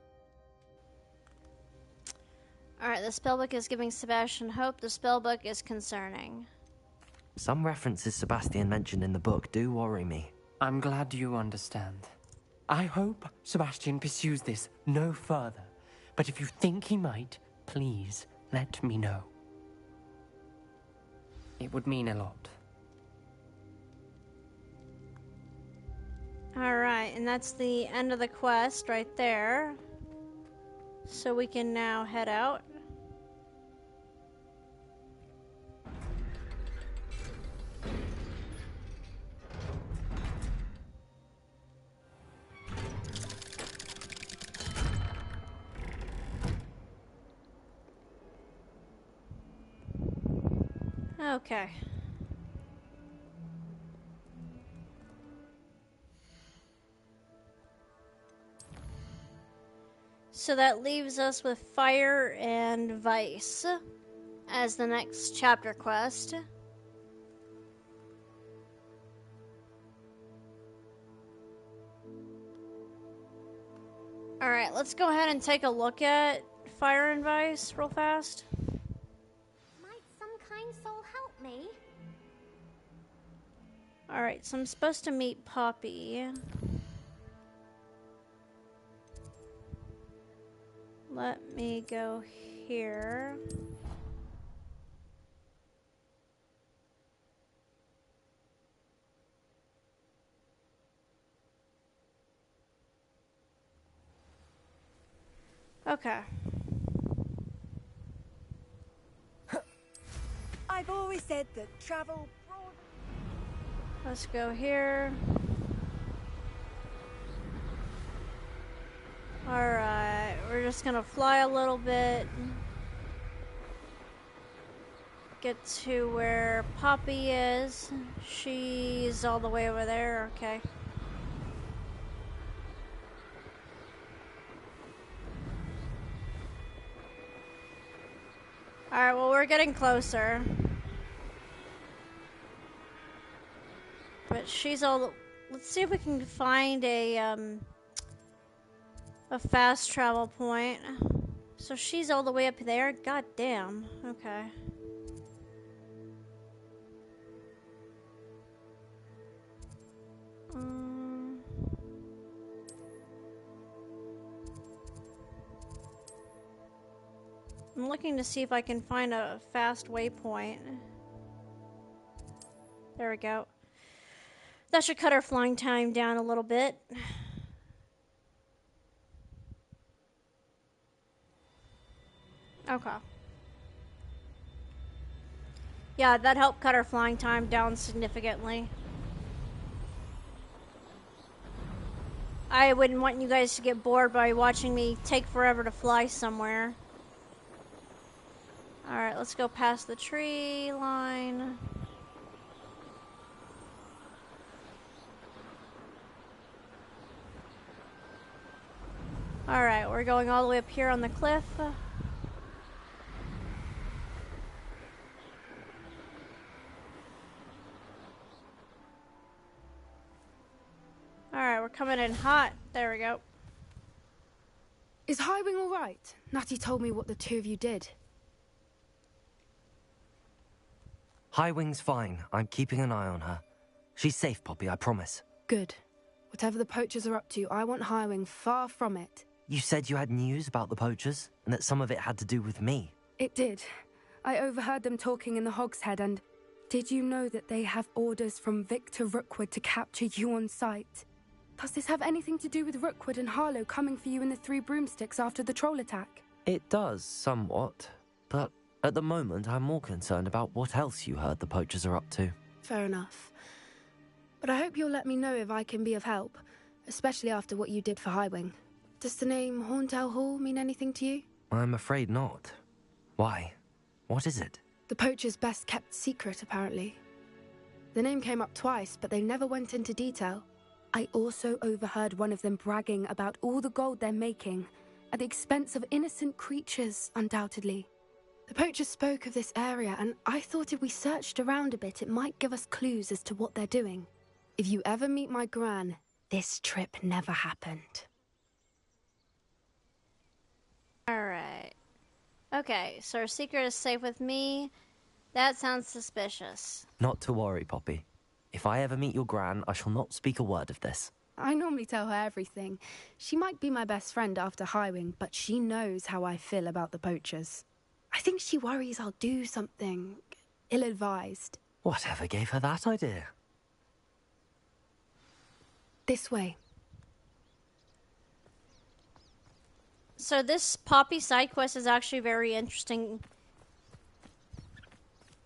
Alright, the spellbook is giving Sebastian hope. The spellbook is concerning. Some references Sebastian mentioned in the book do worry me. I'm glad you understand. I hope Sebastian pursues this no further. But if you think he might, please let me know. It would mean a lot. Alright, and that's the end of the quest right there. So we can now head out. Okay. So that leaves us with Fire and Vice as the next chapter quest. Alright, let's go ahead and take a look at Fire and Vice real fast. Might some kind soul help me? Alright, so I'm supposed to meet Poppy. Let me go here. Okay. I've always said that travel broad. Let's go here. Alright, we're just gonna fly a little bit. Get to where Poppy is. She's all the way over there, okay. Alright, well, we're getting closer. But she's all... Let's see if we can find a fast travel point. So she's all the way up there? God damn. Okay. I'm looking to see if I can find a fast waypoint. There we go. That should cut our flying time down a little bit. Okay. Yeah, that helped cut our flying time down significantly. I wouldn't want you guys to get bored by watching me take forever to fly somewhere. Alright, let's go past the tree line. Alright, we're going all the way up here on the cliff. Alright, we're coming in hot. There we go. Is Highwing all right? Natty told me what the two of you did. Highwing's fine. I'm keeping an eye on her. She's safe, Poppy, I promise. Good. Whatever the poachers are up to, I want Highwing far from it. You said you had news about the poachers, and that some of it had to do with me. It did. I overheard them talking in the Hogshead, and did you know that they have orders from Victor Rookwood to capture you on sight? Does this have anything to do with Rookwood and Harlow coming for you in the Three Broomsticks after the troll attack? It does, somewhat. But at the moment, I'm more concerned about what else you heard the poachers are up to. Fair enough. But I hope you'll let me know if I can be of help, especially after what you did for Highwing. Does the name Horntail Hall mean anything to you? I'm afraid not. Why? What is it? The poachers' best kept secret, apparently. The name came up twice, but they never went into detail. I also overheard one of them bragging about all the gold they're making, at the expense of innocent creatures, undoubtedly. The poachers spoke of this area, and I thought if we searched around a bit, it might give us clues as to what they're doing. If you ever meet my gran, this trip never happened. Alright. Okay, so our secret is safe with me. That sounds suspicious. Not to worry, Poppy. If I ever meet your gran, I shall not speak a word of this. I normally tell her everything. She might be my best friend after Highwing, but she knows how I feel about the poachers. I think she worries I'll do something ill-advised. Whatever gave her that idea? This way. So this Poppy side quest is actually very interesting.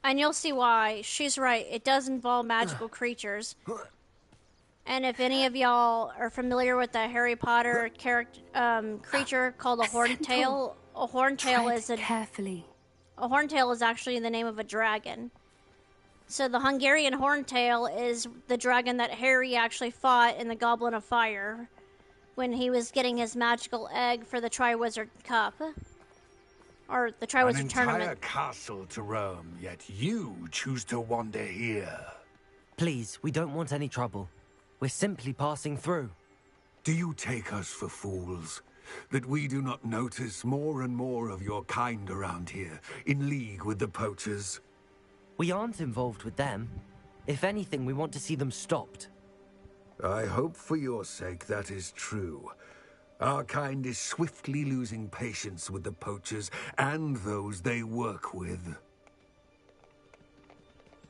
And you'll see why. She's right. It does involve magical creatures. And if any of y'all are familiar with the Harry Potter creature called a horntail, a horntail is carefully. A horntail is actually the name of a dragon. So the Hungarian horntail is the dragon that Harry actually fought in the Goblet of Fire when he was getting his magical egg for the Triwizard Cup. Or the Triwizard Tournament. An entire castle to roam, yet you choose to wander here. Please, we don't want any trouble. We're simply passing through. Do you take us for fools? That we do not notice more and more of your kind around here, in league with the poachers? We aren't involved with them. If anything, we want to see them stopped. I hope for your sake that is true. Our kind is swiftly losing patience with the poachers and those they work with.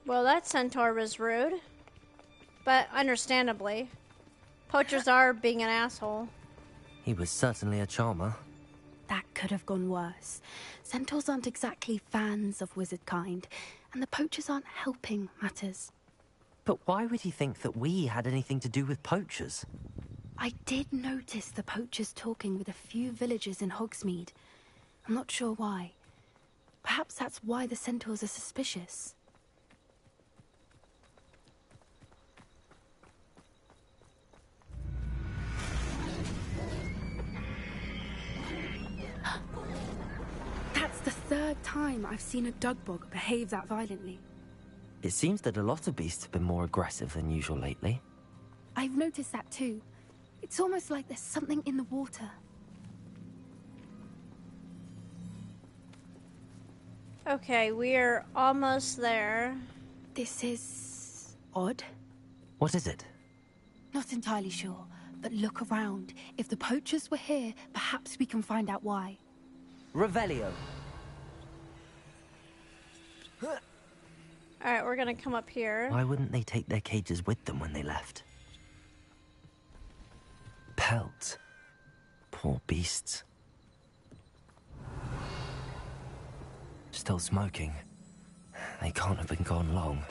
Well, that centaur was rude. But understandably. Poachers are being an asshole. He was certainly a charmer. That could have gone worse. Centaurs aren't exactly fans of wizard kind, and the poachers aren't helping matters. But why would he think that we had anything to do with poachers? I did notice the poachers talking with a few villagers in Hogsmeade. I'm not sure why. Perhaps that's why the centaurs are suspicious. That's the third time I've seen a Dugbog behave that violently. It seems that a lot of beasts have been more aggressive than usual lately. I've noticed that too. It's almost like there's something in the water. Okay, we're almost there. This is odd. What is it? Not entirely sure, but look around. If the poachers were here, perhaps we can find out why. Revelio. Alright, we're gonna come up here. Why wouldn't they take their cages with them when they left? Pelts. Poor beasts. Still smoking. They can't have been gone long.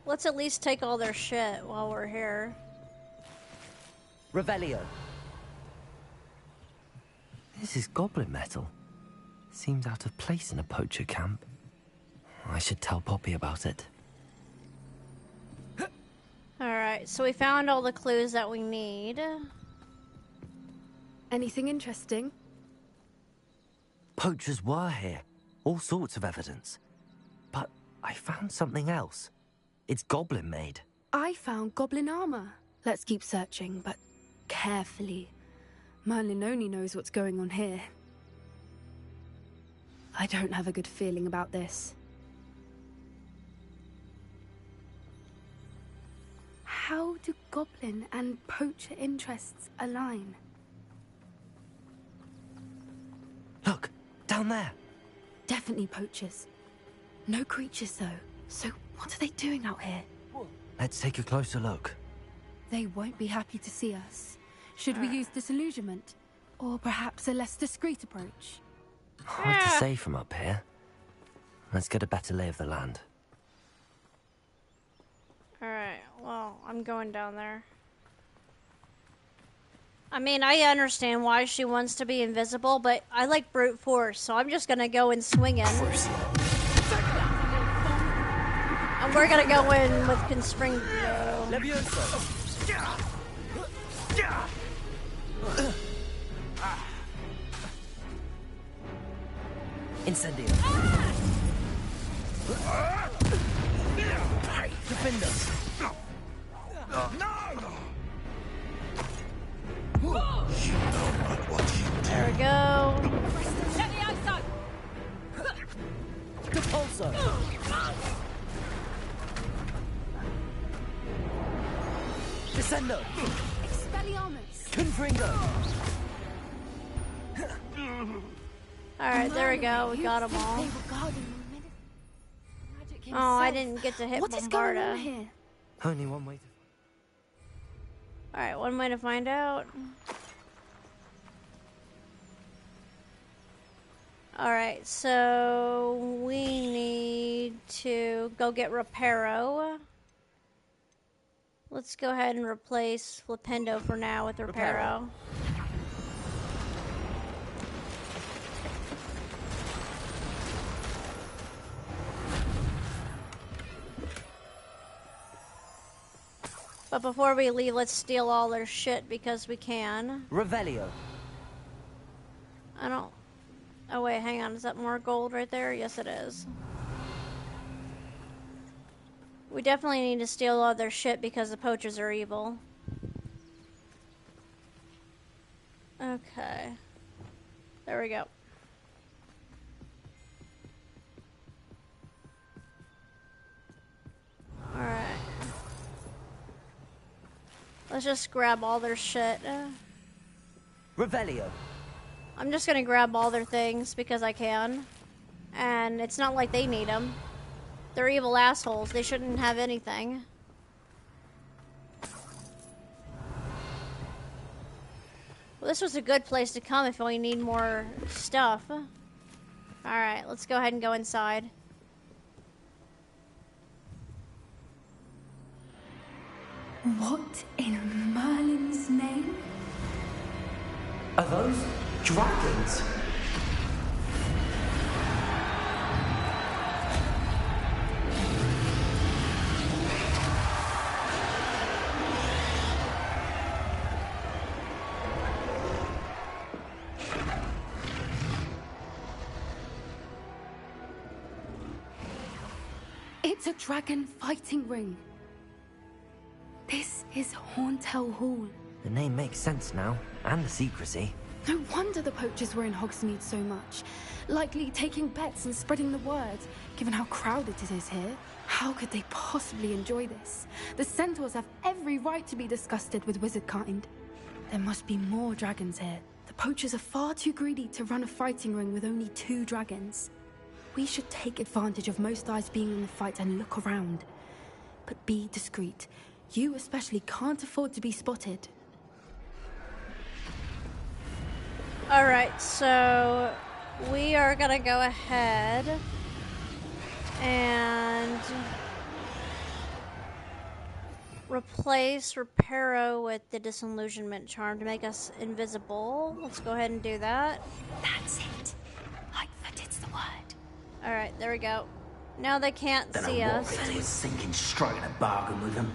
Let's at least take all their shit while we're here. Revelio. This is goblin metal. Seems out of place in a poacher camp. I should tell Poppy about it. Alright, so we found all the clues that we need. Anything interesting? Poachers were here. All sorts of evidence. But I found something else. It's goblin made. I found goblin armor. Let's keep searching, but carefully. Merlin only knows what's going on here. I don't have a good feeling about this. How do goblin and poacher interests align? Look, down there. Definitely poachers. No creatures, though. So what are they doing out here? Let's take a closer look. They won't be happy to see us. Should we use disillusionment? Or perhaps a less discreet approach? Hard to say from up here. Let's get a better lay of the land. Alright, well, I'm going down there. I mean, I understand why she wants to be invisible, but I like brute force, so I'm just gonna go in swinging. And we're gonna go in with constraint. Incendio. Defender. There we go. Check the outside. Repulsor. Descendo. Expelliarmus. Confringo. Alright, there we go. We got them all. Oh, I didn't get to hit What is going on Bombarda. here? Only one way to... Alright, one way to find out. Alright, so we need to go get Reparo. Let's go ahead and replace Flipendo for now with Reparo. But before we leave, let's steal all their shit because we can. Revelio. I don't... Oh wait, hang on. Is that more gold right there? Yes, it is. We definitely need to steal all their shit because the poachers are evil. Okay. There we go. Alright. Let's just grab all their shit. Revelio. I'm just gonna grab all their things because I can. And it's not like they need them. They're evil assholes. They shouldn't have anything. Well, this was a good place to come if we need more stuff. Alright, let's go ahead and go inside. What in Merlin's name? Are those dragons? It's a dragon fighting ring. This is Horntail Hall. The name makes sense now, and the secrecy. No wonder the poachers were in Hogsmeade so much. Likely taking bets and spreading the word, given how crowded it is here. How could they possibly enjoy this? The centaurs have every right to be disgusted with wizard kind. There must be more dragons here. The poachers are far too greedy to run a fighting ring with only 2 dragons. We should take advantage of most eyes being in the fight and look around. But be discreet. You especially can't afford to be spotted. Alright, so we are gonna go ahead and replace Reparo with the disillusionment charm to make us invisible. Let's go ahead and do that. That's it. Lightfoot, it's the word. Alright, there we go. Now they can't see us. He was thinking striking a bargain with them.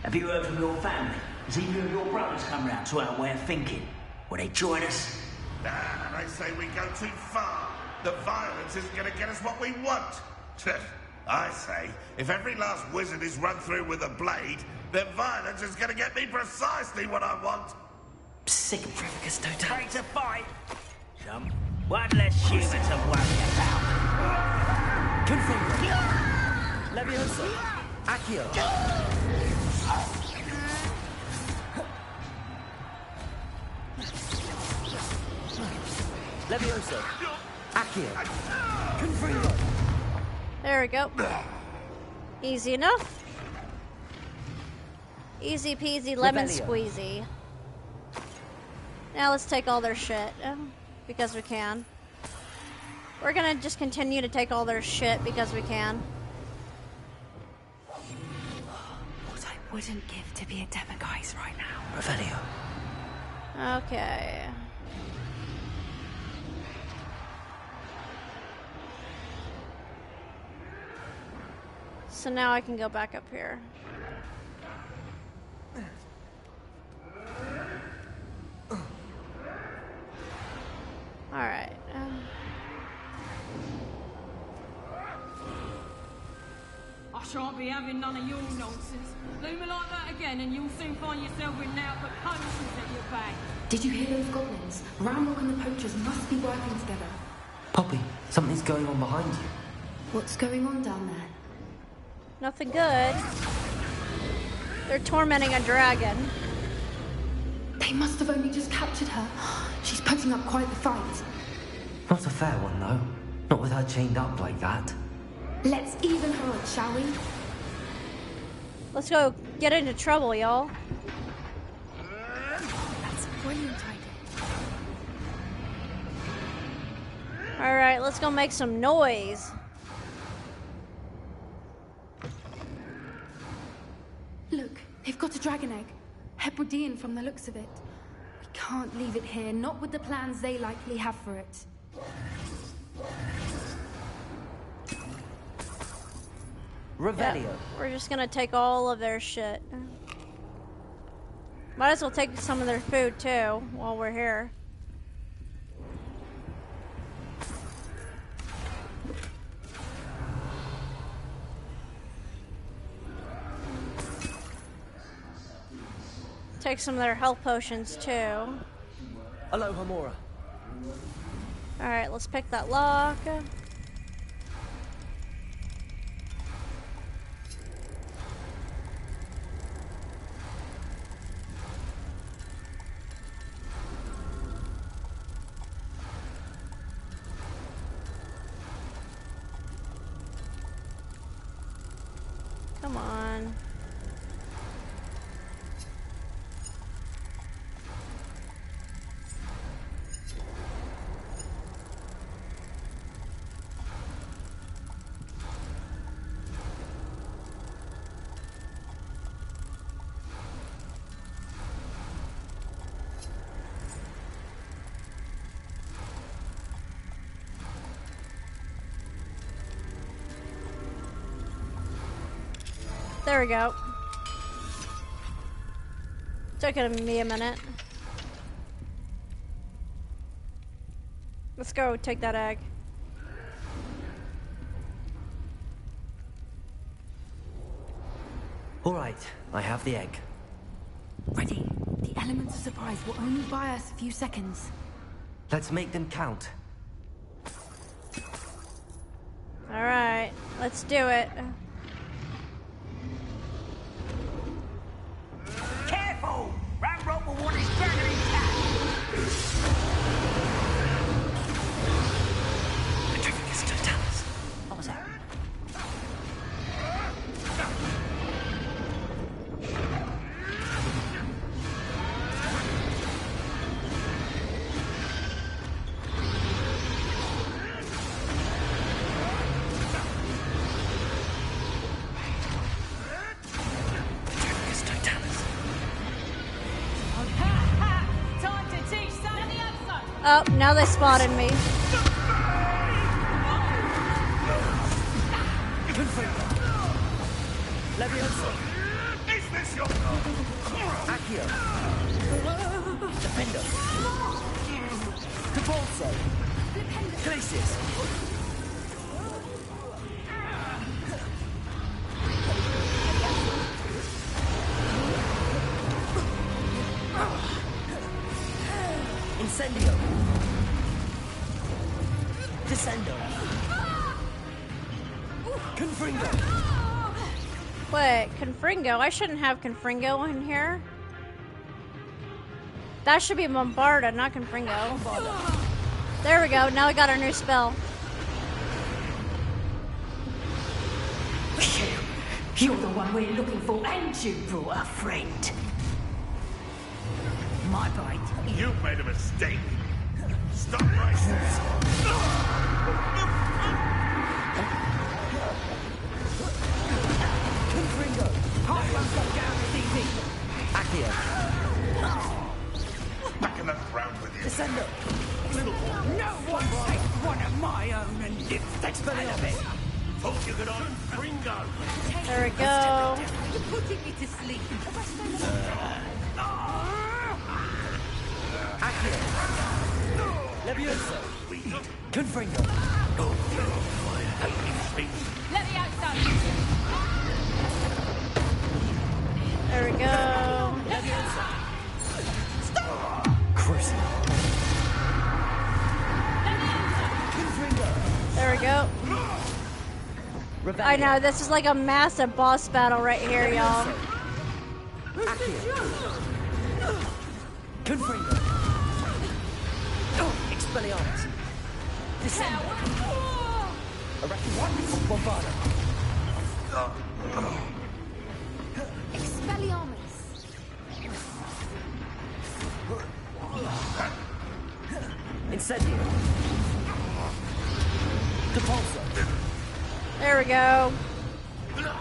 Have you heard from your family? Has either of your brothers come round to our way of thinking? Will they join us? Nah, they say we go too far. The violence isn't going to get us what we want. I say, if every last wizard is run through with a blade, then violence is going to get me precisely what I want. Sick of Trafficus Total. Ready to fight? Some one less human to worry about. Confringo. Leviosa. Accio. Leviosa. Accio. Confringo. There we go. Easy enough. Easy peasy lemon squeezy. Now let's take all their shit. Because we can. We're gonna just continue to take all their shit because we can. What I wouldn't give to be a Demiguise right now. Revelio. Okay. So now I can go back up here. Alright. I shan't be having none of your nonsense. Leave me like that again and you'll soon find yourself with now but punishments at your back. Did you hear those goblins? Ranrock and the poachers must be working together. Poppy, something's going on behind you. What's going on down there? Nothing good. They're tormenting a dragon. They must have only just captured her. She's putting up quite the fight. Not a fair one, though. Not with her chained up like that. Let's even her up, shall we? Let's go get into trouble, y'all. That's a brilliant idea. Alright, let's go make some noise. Look, they've got a dragon egg. Hebridean from the looks of it. We can't leave it here, not with the plans they likely have for it. Revelio. Yep, we're just gonna take all of their shit. Might as well take some of their food too while we're here. Take some of their health potions too. Alohomora. Alright, let's pick that lock. Come on. There we go. Took me a minute. Let's go take that egg. All right, I have the egg. Ready. The elements of surprise will only buy us a few seconds. Let's make them count. All right, let's do it. Careful! Ranrock will want his dragon intact! Petrificus Totalis. What was that? Oh, now they spotted me. Leviosa. It's this your Accio. Defender. Capulso. Glacius. Incendio. Descendo. Confringo. Wait, Confringo? I shouldn't have Confringo in here. That should be Bombarda, not Confringo. There we go, now we got our new spell. You're the one we're looking for, and you brought a friend. My bite. You've made a mistake. Stop right there. Confringo. I won't go down as easy. Accio. Back in the ground with you. Descendo. No one takes one of my own and lives the smell of it. Thought you could on Ringo. There we go. You're putting me to sleep. Accio. Levioso. Confringo. Let me outside. There we go. Levioso. Crucial. Confringo. There we go. I know, this is like a massive boss battle right here, y'all. Confringo. Expelliarmus. Descendo. Bombarda. Expelliarmus. Incendio. Depulso. There we go.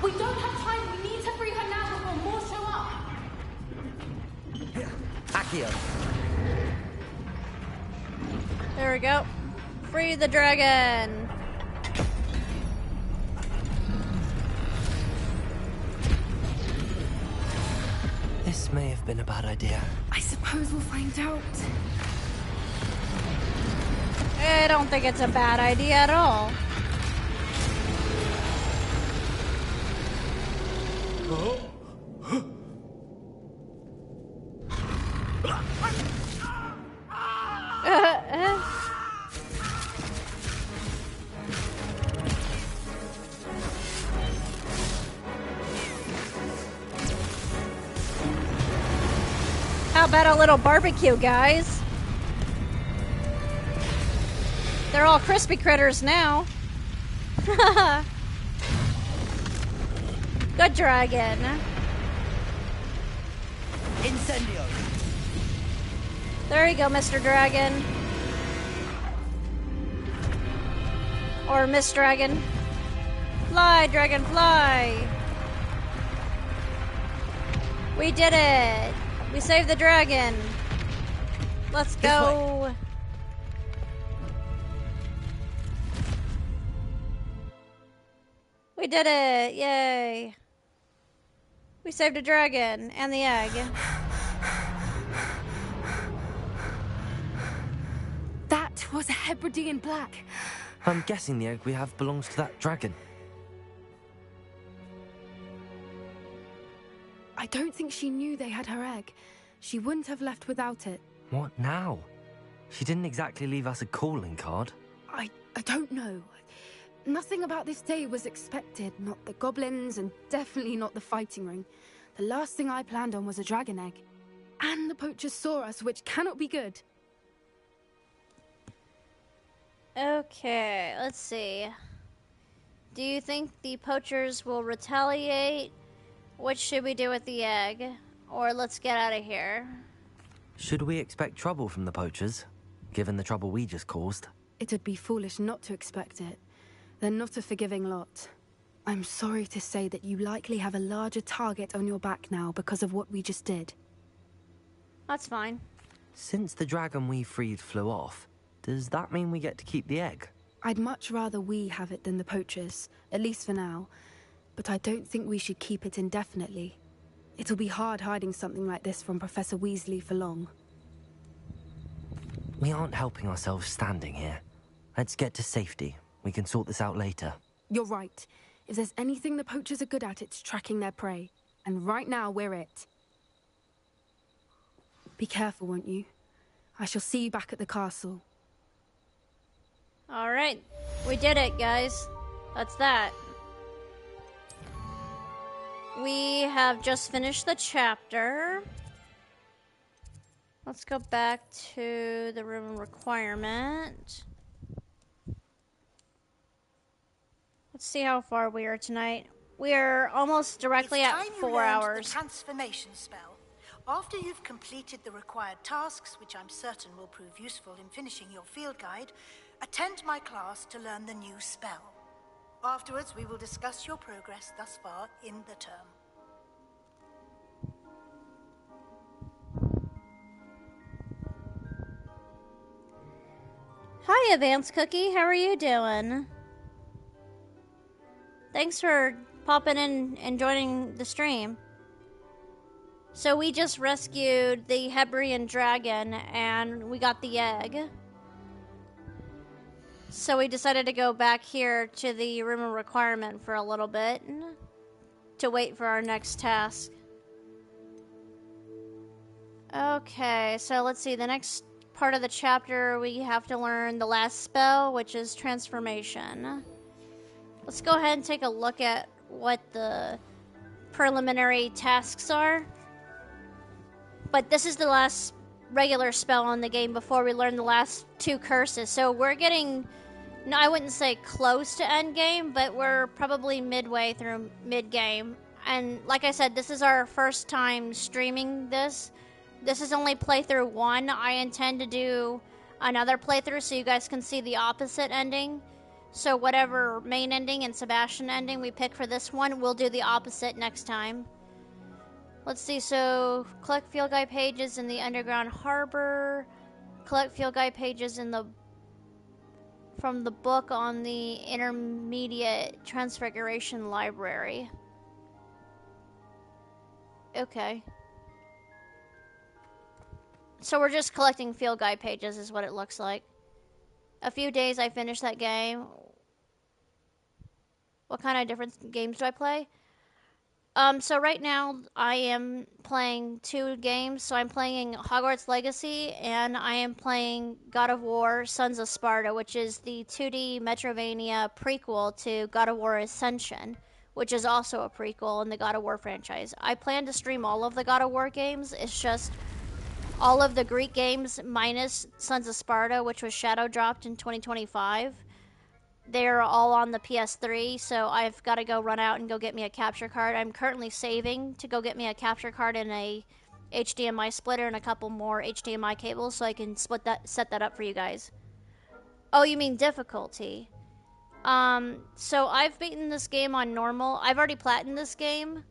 We don't have time. We need to free her now before more show up. Accio. There we go. Free the dragon. This may have been a bad idea. I suppose we'll find out. I don't think it's a bad idea at all. How about a little barbecue, guys? They're all crispy critters now. Good dragon. Incendio. There you go, Mr. Dragon. Or Miss Dragon. Fly, dragon, fly. We did it. We saved the dragon. Let's go. We did it. Yay. We saved a dragon and the egg. That was a Hebridean black. I'm guessing the egg we have belongs to that dragon. I don't think she knew they had her egg. She wouldn't have left without it. What now? She didn't exactly leave us a calling card. I don't know. Nothing about this day was expected. Not the goblins, and definitely not the fighting ring. The last thing I planned on was a dragon egg. And the poachers saw us, which cannot be good. Okay, let's see. Do you think the poachers will retaliate? What should we do with the egg? Or let's get out of here. Should we expect trouble from the poachers, given the trouble we just caused? It would be foolish not to expect it. They're not a forgiving lot. I'm sorry to say that you likely have a larger target on your back now because of what we just did. That's fine. Since the dragon we freed flew off, does that mean we get to keep the egg? I'd much rather we have it than the poachers, at least for now. But I don't think we should keep it indefinitely. It'll be hard hiding something like this from Professor Weasley for long. We aren't helping ourselves standing here. Let's get to safety. We can sort this out later. You're right. If there's anything the poachers are good at, it's tracking their prey. And right now, we're it. Be careful, won't you? I shall see you back at the castle. Alright, we did it, guys. That's that. We have just finished the chapter. Let's go back to the room requirement. Let's see how far we are tonight. We are almost directly at 4 hours. The transformation spell. After you've completed the required tasks, which I'm certain will prove useful in finishing your field guide, attend my class to learn the new spell. Afterwards, we will discuss your progress thus far in the term. Hi, Advanced Cookie. How are you doing? Thanks for popping in and joining the stream. So we just rescued the Hebrian dragon and we got the egg. So we decided to go back here to the room of requirement for a little bit to wait for our next task. Okay, so let's see. The next part of the chapter, we have to learn the last spell, which is transformation. Let's go ahead and take a look at what the preliminary tasks are. But this is the last regular spell in the game before we learn the last 2 curses. So we're getting, no, I wouldn't say close to end game, but we're probably midway through mid game. And like I said, this is our first time streaming this. This is only playthrough 1. I intend to do another playthrough so you guys can see the opposite ending. So whatever main ending and Sebastian ending we pick for this one, we'll do the opposite next time. Let's see, so collect field guide pages in the underground harbor. Collect field guide pages in the from the book on the intermediate transfiguration library. Okay. So we're just collecting field guide pages is what it looks like. A few days I finished that game. What kind of different games do I play? So right now I am playing 2 games. So I'm playing Hogwarts Legacy and I am playing God of War Sons of Sparta, which is the 2D Metroidvania prequel to God of War Ascension, which is also a prequel in the God of War franchise. I plan to stream all of the God of War games. It's just all of the Greek games minus Sons of Sparta, which was shadow dropped in 2025. They're all on the PS3, so I've got to go run out and go get me a capture card. I'm currently saving to go get me a capture card and a HDMI splitter and a couple more HDMI cables so I can set that up for you guys. Oh, you mean difficulty? So I've beaten this game on normal. I've already platinumed this game.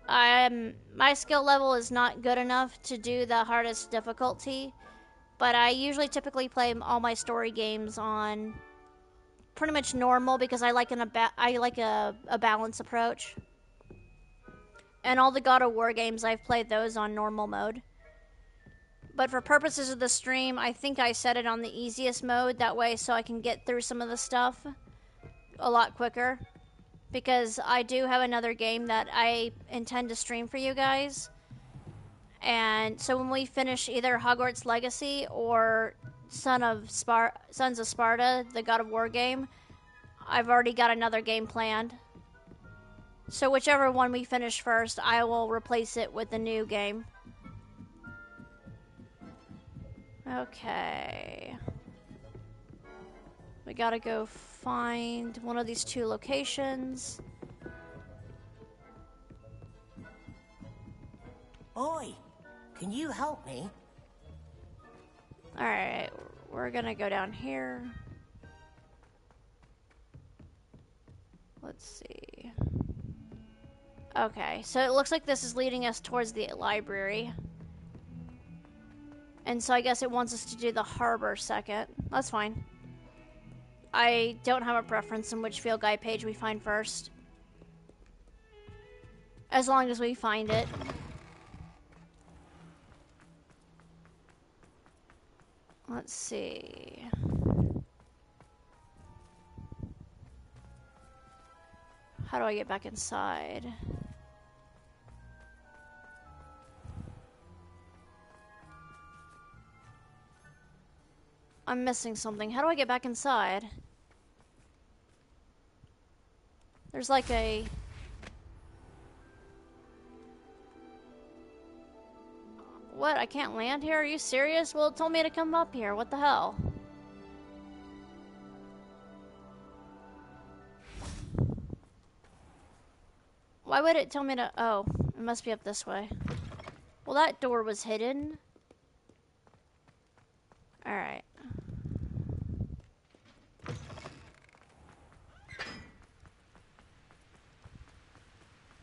My skill level is not good enough to do the hardest difficulty, but I usually typically play all my story games on pretty much normal because I like a balanced approach. And all the God of War games, I've played those on normal mode. But for purposes of the stream, I think I set it on the easiest mode that way so I can get through some of the stuff a lot quicker. Because I do have another game that I intend to stream for you guys. And so when we finish either Hogwarts Legacy or Sons of Sparta, the God of War game, I've already got another game planned. So whichever one we finish first, I will replace it with the new game. Okay. We gotta go find one of these 2 locations. Oi, can you help me? Alright, we're gonna go down here. Let's see. Okay, so it looks like this is leading us towards the library. And so I guess it wants us to do the harbor second. That's fine. I don't have a preference in which field guide page we find first. As long as we find it. Let's see. How do I get back inside? I'm missing something. How do I get back inside? There's like a... What? I can't land here? Are you serious? Well, it told me to come up here. What the hell? Why would it tell me to... Oh, it must be up this way. Well, that door was hidden. Alright.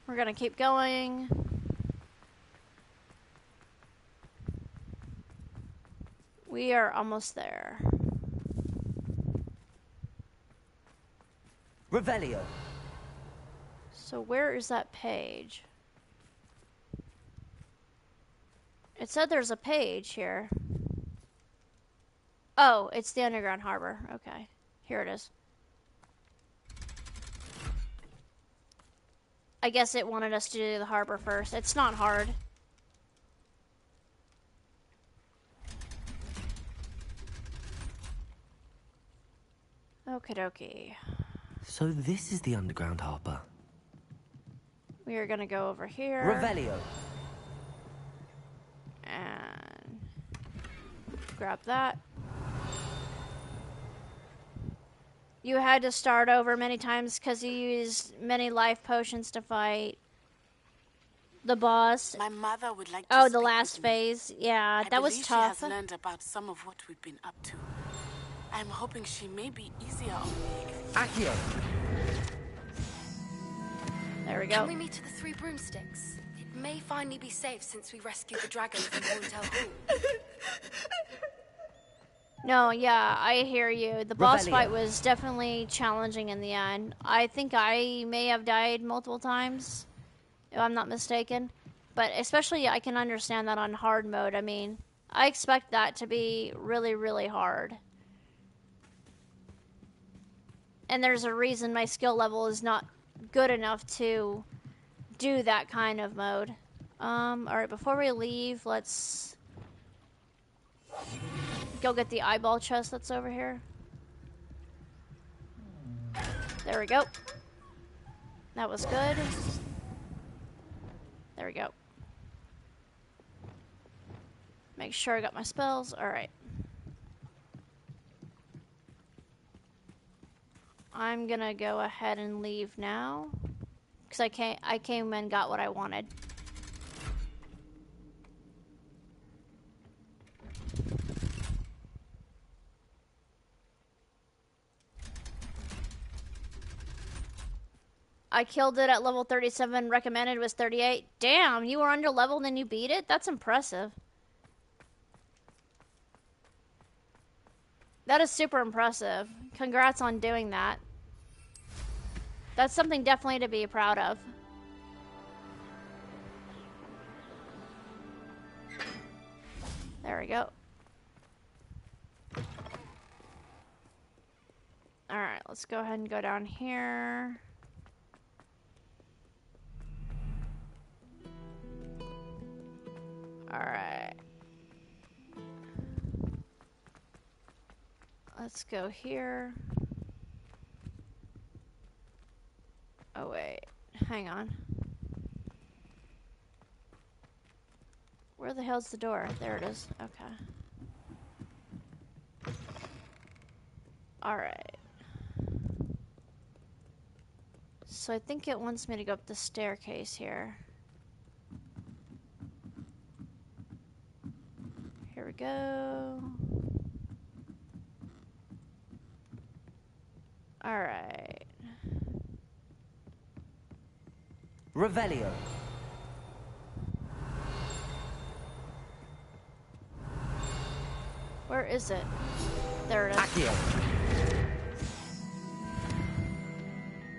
We're gonna keep going. We are almost there. Revelio. So where is that page? It said there's a page here. Oh, it's the underground harbor. Okay, here it is. I guess it wanted us to do the harbor first. It's not hard. Okie dokie. So this is the underground harbor. We are gonna go over here. Revelio. And grab that. You had to start over many times because you used many life potions to fight the boss. My mother would like to Oh, the speak last with me. phase. Yeah, I that was believe tough. She has learned about some of what we've been up to. I'm hoping she may be easier on me. Accio. There we go. Can we meet at the Three Broomsticks? It may finally be safe since we rescued the dragon from Horntail Hall. No, yeah, I hear you. The boss Revelio. fight was definitely challenging in the end. I think I may have died multiple times, if I'm not mistaken. But especially, I can understand that on hard mode. I mean, I expect that to be really, really hard. And there's a reason my skill level is not good enough to do that kind of mode. Alright, before we leave, let's go get the eyeball chest that's over here. There we go. That was good. There we go. Make sure I got my spells. Alright. I'm gonna go ahead and leave now. Because I came and got what I wanted. I killed it at level 37, recommended was 38. Damn, you were under leveled and you beat it? That's impressive. That is super impressive. Congrats on doing that. That's something definitely to be proud of. There we go. Alright, let's go ahead and go down here. Alright. Let's go here. Oh wait, hang on. Where the hell's the door? There it is. Okay. Alright. So I think it wants me to go up the staircase here. Here we go. Alright. Revelio. Where is it? There it is. Accio.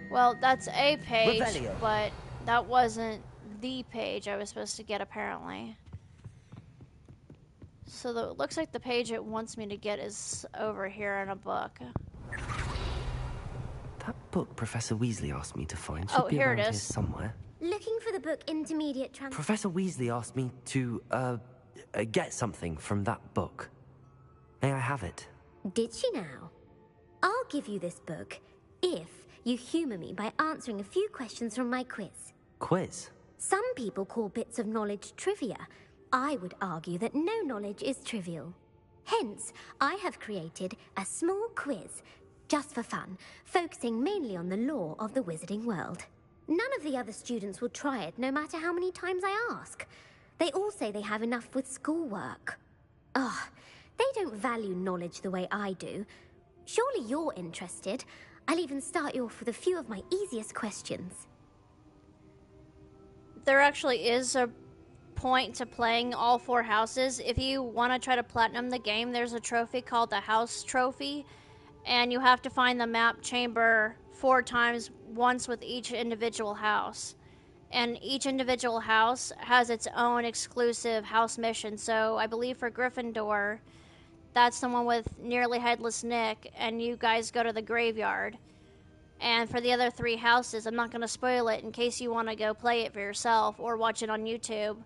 Well, that's a page, Revelio. but that wasn't the page I was supposed to get, apparently. So it looks like the page it wants me to get is over here in a book. That book Professor Weasley asked me to find should be here around it here is. somewhere. Looking for the book Intermediate Trans... Professor Weasley asked me to, get something from that book. May I have it? Did she now? I'll give you this book if you humour me by answering a few questions from my quiz. Quiz? Some people call bits of knowledge trivia. I would argue that no knowledge is trivial. Hence, I have created a small quiz, just for fun, focusing mainly on the lore of the wizarding world. None of the other students will try it, no matter how many times I ask. They all say they have enough with schoolwork. Ugh, they don't value knowledge the way I do. Surely you're interested. I'll even start you off with a few of my easiest questions. There actually is a point to playing all 4 houses. If you want to try to platinum the game, there's a trophy called the House Trophy, and you have to find the map chamber 4 times, once with each individual house. And each individual house has its own exclusive house mission. So I believe for Gryffindor, that's the one with Nearly Headless Nick, and you guys go to the graveyard. And for the other 3 houses, I'm not going to spoil it in case you want to go play it for yourself or watch it on YouTube.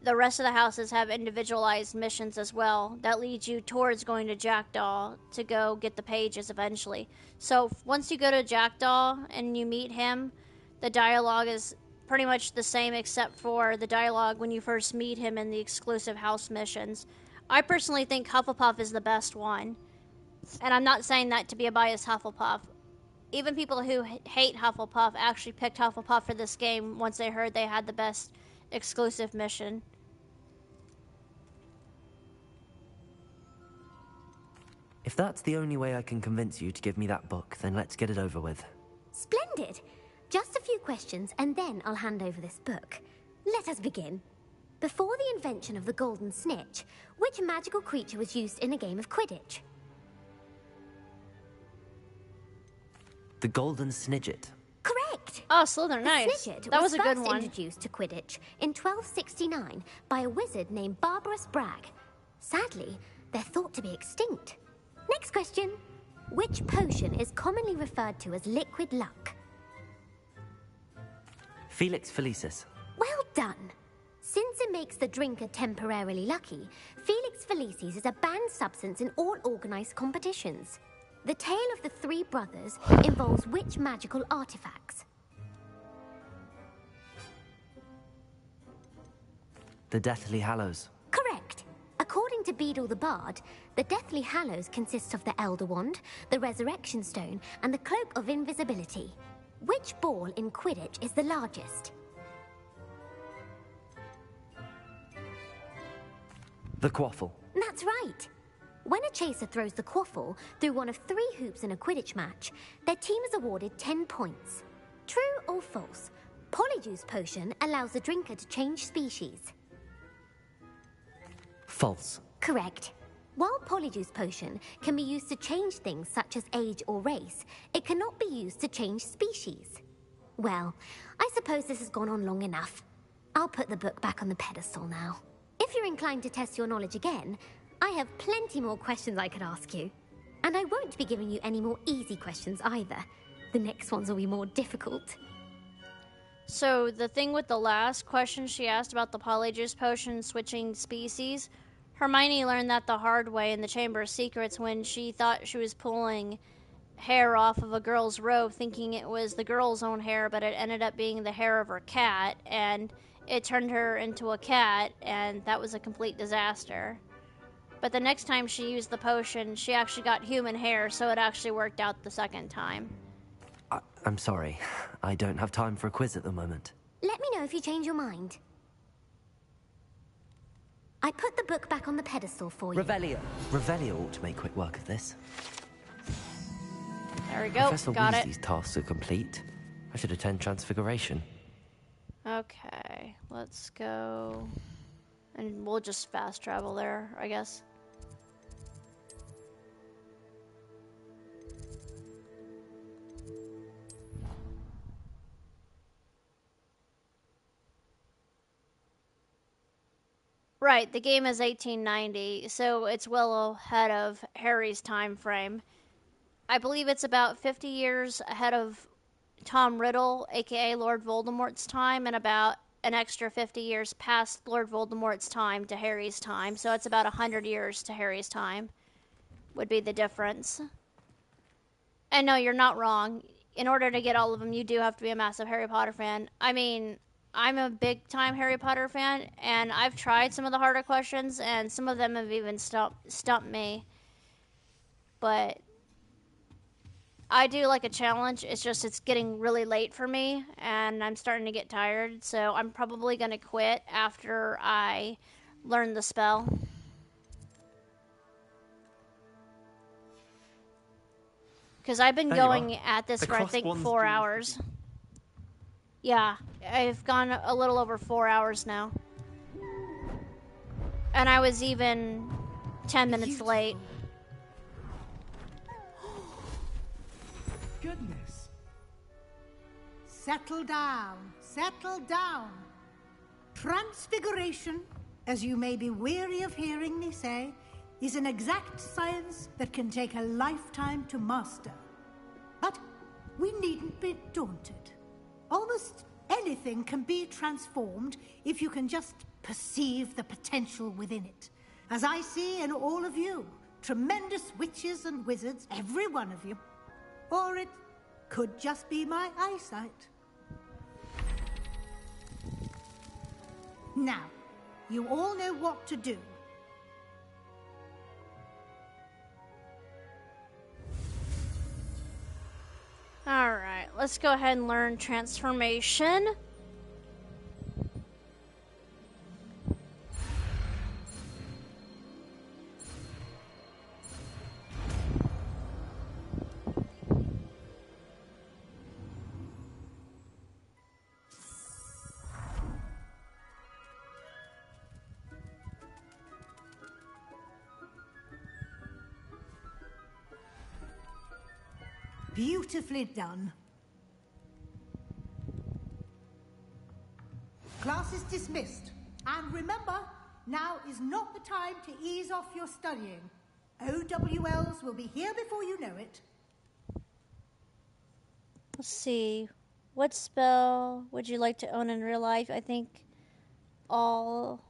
The rest of the houses have individualized missions as well that lead you towards going to Jackdaw to go get the pages eventually. So once you go to Jackdaw and you meet him, the dialogue is pretty much the same except for the dialogue when you first meet him in the exclusive house missions. I personally think Hufflepuff is the best one. And I'm not saying that to be a biased Hufflepuff. Even people who hate Hufflepuff actually picked Hufflepuff for this game once they heard they had the best exclusive mission. If that's the only way I can convince you to give me that book, then let's get it over with. Splendid! Just a few questions, and then I'll hand over this book. Let us begin. Before the invention of the Golden Snitch, which magical creature was used in a game of Quidditch? The Golden Snidget. Correct! Oh, Slytherin, nice. The Snidget That was a good first one. introduced to Quidditch in 1269 by a wizard named Barbarous Bragg. Sadly, they're thought to be extinct. Next question. Which potion is commonly referred to as liquid luck? Felix Felicis. Well done. Since it makes the drinker temporarily lucky, Felix Felicis is a banned substance in all organized competitions. The tale of the 3 brothers involves which magical artifacts? The Deathly Hallows. Correct. According to Beedle the Bard, the Deathly Hallows consists of the Elder Wand, the Resurrection Stone, and the Cloak of Invisibility. Which ball in Quidditch is the largest? The Quaffle. That's right. When a chaser throws the quaffle through one of 3 hoops in a Quidditch match, their team is awarded 10 points. True or false? Polyjuice Potion allows the drinker to change species. False. Correct. While Polyjuice Potion can be used to change things such as age or race, it cannot be used to change species. Well, I suppose this has gone on long enough. I'll put the book back on the pedestal now. If you're inclined to test your knowledge again, I have plenty more questions I could ask you. And I won't be giving you any more easy questions either. The next ones will be more difficult. So the thing with the last question she asked about the Polyjuice Potion switching species, Hermione learned that the hard way in the Chamber of Secrets when she thought she was pulling hair off of a girl's robe thinking it was the girl's own hair, but it ended up being the hair of her cat, and it turned her into a cat, and that was a complete disaster. But the next time she used the potion, she actually got human hair, so it actually worked out the second time. I'm sorry. I don't have time for a quiz at the moment. Let me know if you change your mind. I put the book back on the pedestal for you. Revelio. Revelio ought to make quick work of this. There we go. Professor Got Weasley's it. tasks are complete. I should attend Transfiguration. Okay, let's go. And we'll just fast travel there, I guess. Right, the game is 1890, so it's well ahead of Harry's time frame. I believe it's about 50 years ahead of Tom Riddle, aka Lord Voldemort's time, and about an extra 50 years past Lord Voldemort's time to Harry's time, so it's about 100 years to Harry's time, would be the difference. And no, you're not wrong. In order to get all of them, you do have to be a massive Harry Potter fan. I mean, I'm a big-time Harry Potter fan, and I've tried some of the harder questions, and some of them have even stumped me. But I do like a challenge. It's just it's getting really late for me, and I'm starting to get tired, so I'm probably going to quit after I learn the spell. Because I've been going at this for, I think, 4 hours. Yeah, I've gone a little over 4 hours now. And I was even 10 minutes late. Goodness. Settle down. Settle down. Transfiguration, as you may be weary of hearing me say, is an exact science that can take a lifetime to master. But we needn't be daunted. Almost anything can be transformed if you can just perceive the potential within it. As I see in all of you, tremendous witches and wizards, every one of you. Or it could just be my eyesight. Now, you all know what to do. Alright, let's go ahead and learn transformation. Beautifully done. Class is dismissed. And remember, now is not the time to ease off your studying. OWLs will be here before you know it. Let's see. What spell would you like to own in real life? I think all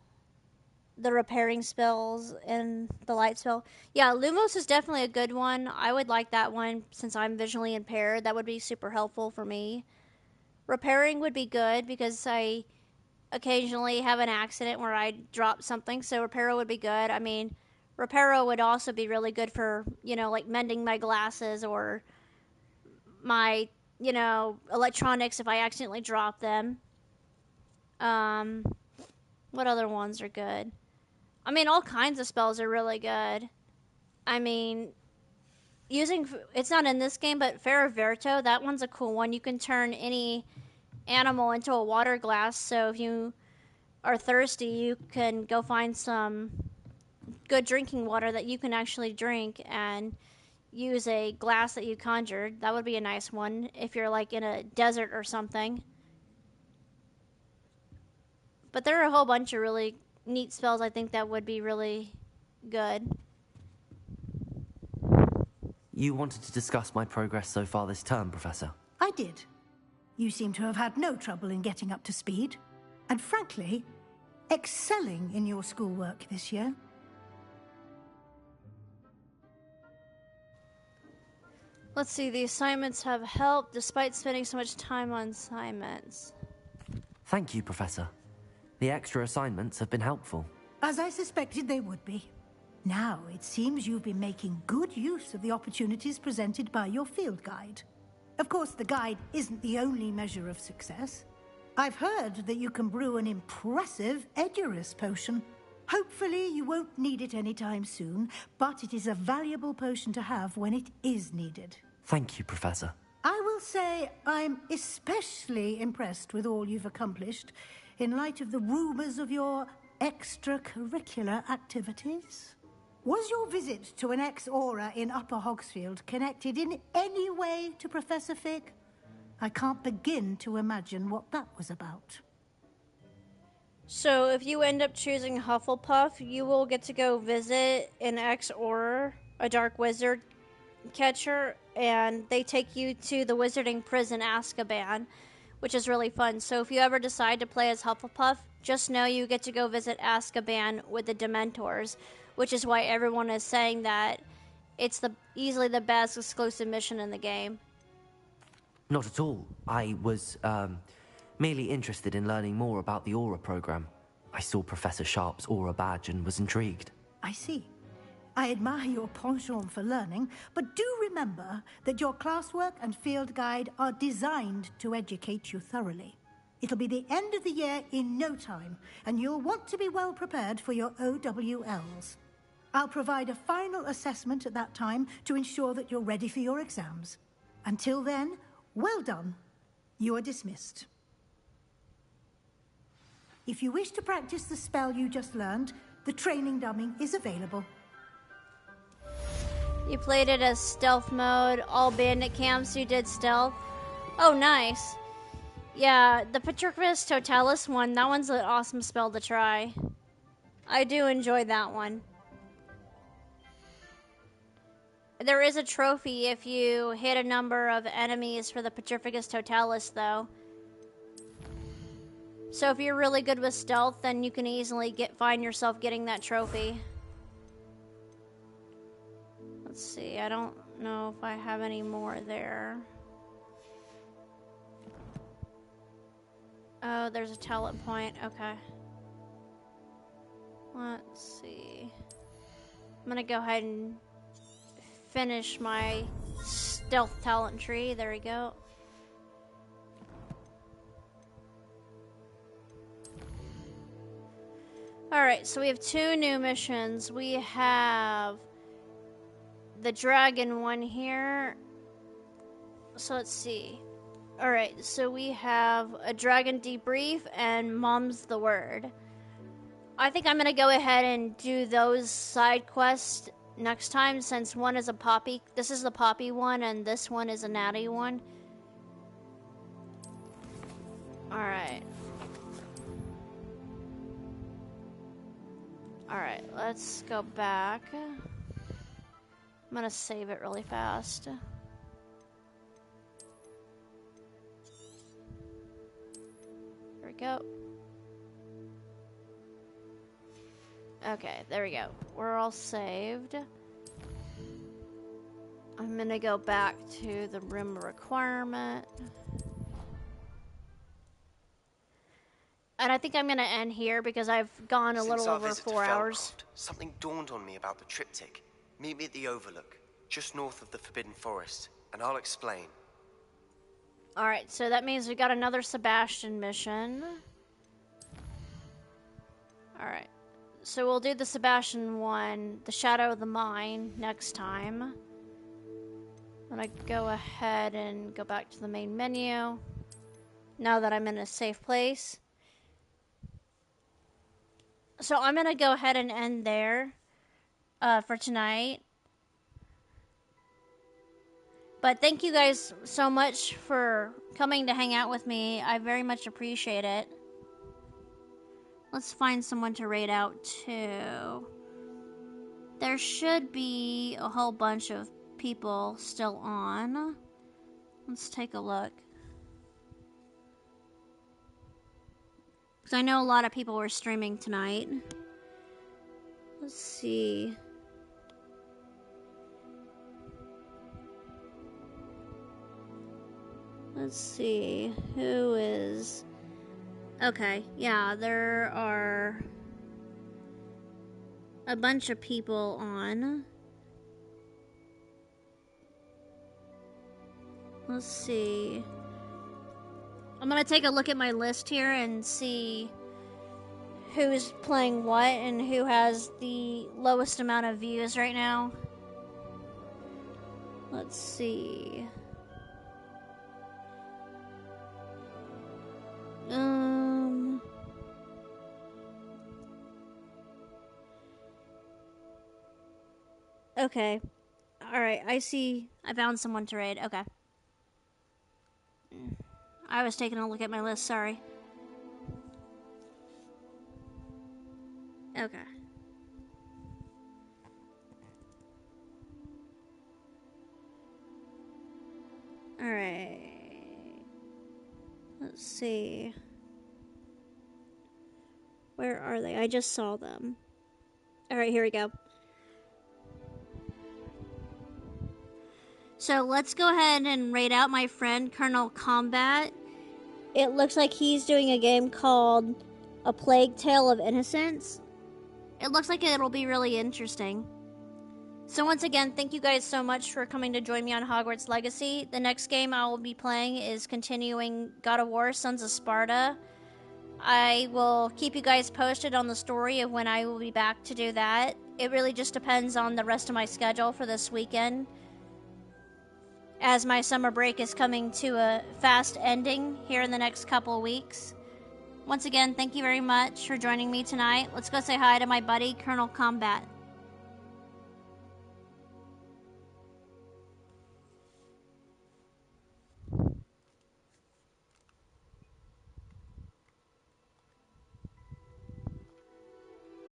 the repairing spells and the light spell. Yeah, Lumos is definitely a good one. I would like that one since I'm visually impaired. That would be super helpful for me. Repairing would be good because I occasionally have an accident where I drop something, so Reparo would be good. I mean, Reparo would also be really good for, you know, like mending my glasses or my, you know, electronics if I accidentally drop them. What other ones are good? I mean, all kinds of spells are really good. I mean, it's not in this game, but Ferroverto, that one's a cool one. You can turn any animal into a water glass, so if you are thirsty, you can go find some good drinking water that you can actually drink and use a glass that you conjured. That would be a nice one if you're like in a desert or something. But there are a whole bunch of really neat spells I think that would be really good. You wanted to discuss my progress so far this term, Professor? I did. You seem to have had no trouble in getting up to speed. And frankly, excelling in your schoolwork this year. Let's see, the assignments have helped despite spending so much time on assignments. Thank you, Professor. The extra assignments have been helpful. As I suspected they would be. Now, it seems you've been making good use of the opportunities presented by your field guide. Of course, the guide isn't the only measure of success. I've heard that you can brew an impressive Edurus potion. Hopefully, you won't need it anytime soon, but it is a valuable potion to have when it is needed. Thank you, Professor. I will say I'm especially impressed with all you've accomplished in light of the rumors of your extracurricular activities. Was your visit to an ex-aura in Upper Hogsfield connected in any way to Professor Fig? I can't begin to imagine what that was about. So if you end up choosing Hufflepuff, you will get to go visit an ex-Auror, a dark wizard catcher, and they take you to the wizarding prison Azkaban, which is really fun. So if you ever decide to play as Hufflepuff, just know you get to go visit Azkaban with the Dementors, which is why everyone is saying that it's easily the best exclusive mission in the game. Not at all. I was, merely interested in learning more about the Aura program. I saw Professor Sharp's Aura badge and was intrigued. I see. I admire your penchant for learning, but do remember that your classwork and field guide are designed to educate you thoroughly. It'll be the end of the year in no time, and you'll want to be well prepared for your OWLs. I'll provide a final assessment at that time to ensure that you're ready for your exams. Until then, well done. You are dismissed. If you wish to practice the spell you just learned, the training dummy is available. You played it as stealth mode, all bandit camps you did stealth. Oh, nice. Yeah, the Petrificus Totalis one, that one's an awesome spell to try. I do enjoy that one. There is a trophy if you hit a number of enemies for the Petrificus Totalis, though. So if you're really good with stealth, then you can easily find yourself getting that trophy. Let's see, I don't know if I have any more there. Oh, there's a talent point, okay. Let's see. I'm gonna go ahead and finish my stealth talent tree. There we go. Alright, so we have 2 new missions. We have the dragon one here. So let's see. Alright, so we have a dragon debrief and Mom's the Word. I think I'm gonna go ahead and do those side quests next time, since one is a Poppy. This is the Poppy one, and this one is a Natty one. Alright. Alright, let's go back. I'm gonna save it really fast. There we go. Okay, there we go. We're all saved. I'm gonna go back to the room requirement. And I think I'm gonna end here because I've gone a little over 4 hours. Something dawned on me about the triptych. Meet me at the Overlook, just north of the Forbidden Forest, and I'll explain. Alright, so that means we got another Sebastian mission. Alright, so we'll do the Sebastian one, the Shadow of the Mine, next time. I'm gonna go ahead and go back to the main menu, now that I'm in a safe place. So I'm gonna go ahead and end there for tonight. But thank you guys so much for coming to hang out with me. I very much appreciate it. Let's find someone to raid out to. There should be a whole bunch of people still on. Let's take a look. Because I know a lot of people were streaming tonight. Let's see. Let's see. Who is... Okay, yeah, there are a bunch of people on. Let's see. I'm gonna take a look at my list here and see who's playing what and who has the lowest amount of views right now. Let's see. Okay. Alright, I see. I found someone to raid. Okay. I was taking a look at my list, sorry. Okay. Alright. Let's see. Where are they? I just saw them. Alright, here we go. So let's go ahead and raid out my friend, Colonel Combat. It looks like he's doing a game called A Plague Tale of Innocence. It looks like it'll be really interesting. So once again, thank you guys so much for coming to join me on Hogwarts Legacy. The next game I will be playing is continuing God of War, Sons of Sparta. I will keep you guys posted on the story of when I will be back to do that. It really just depends on the rest of my schedule for this weekend, as my summer break is coming to a fast ending here in the next couple of weeks. Once again, thank you very much for joining me tonight. Let's go say hi to my buddy, Colonel Combat.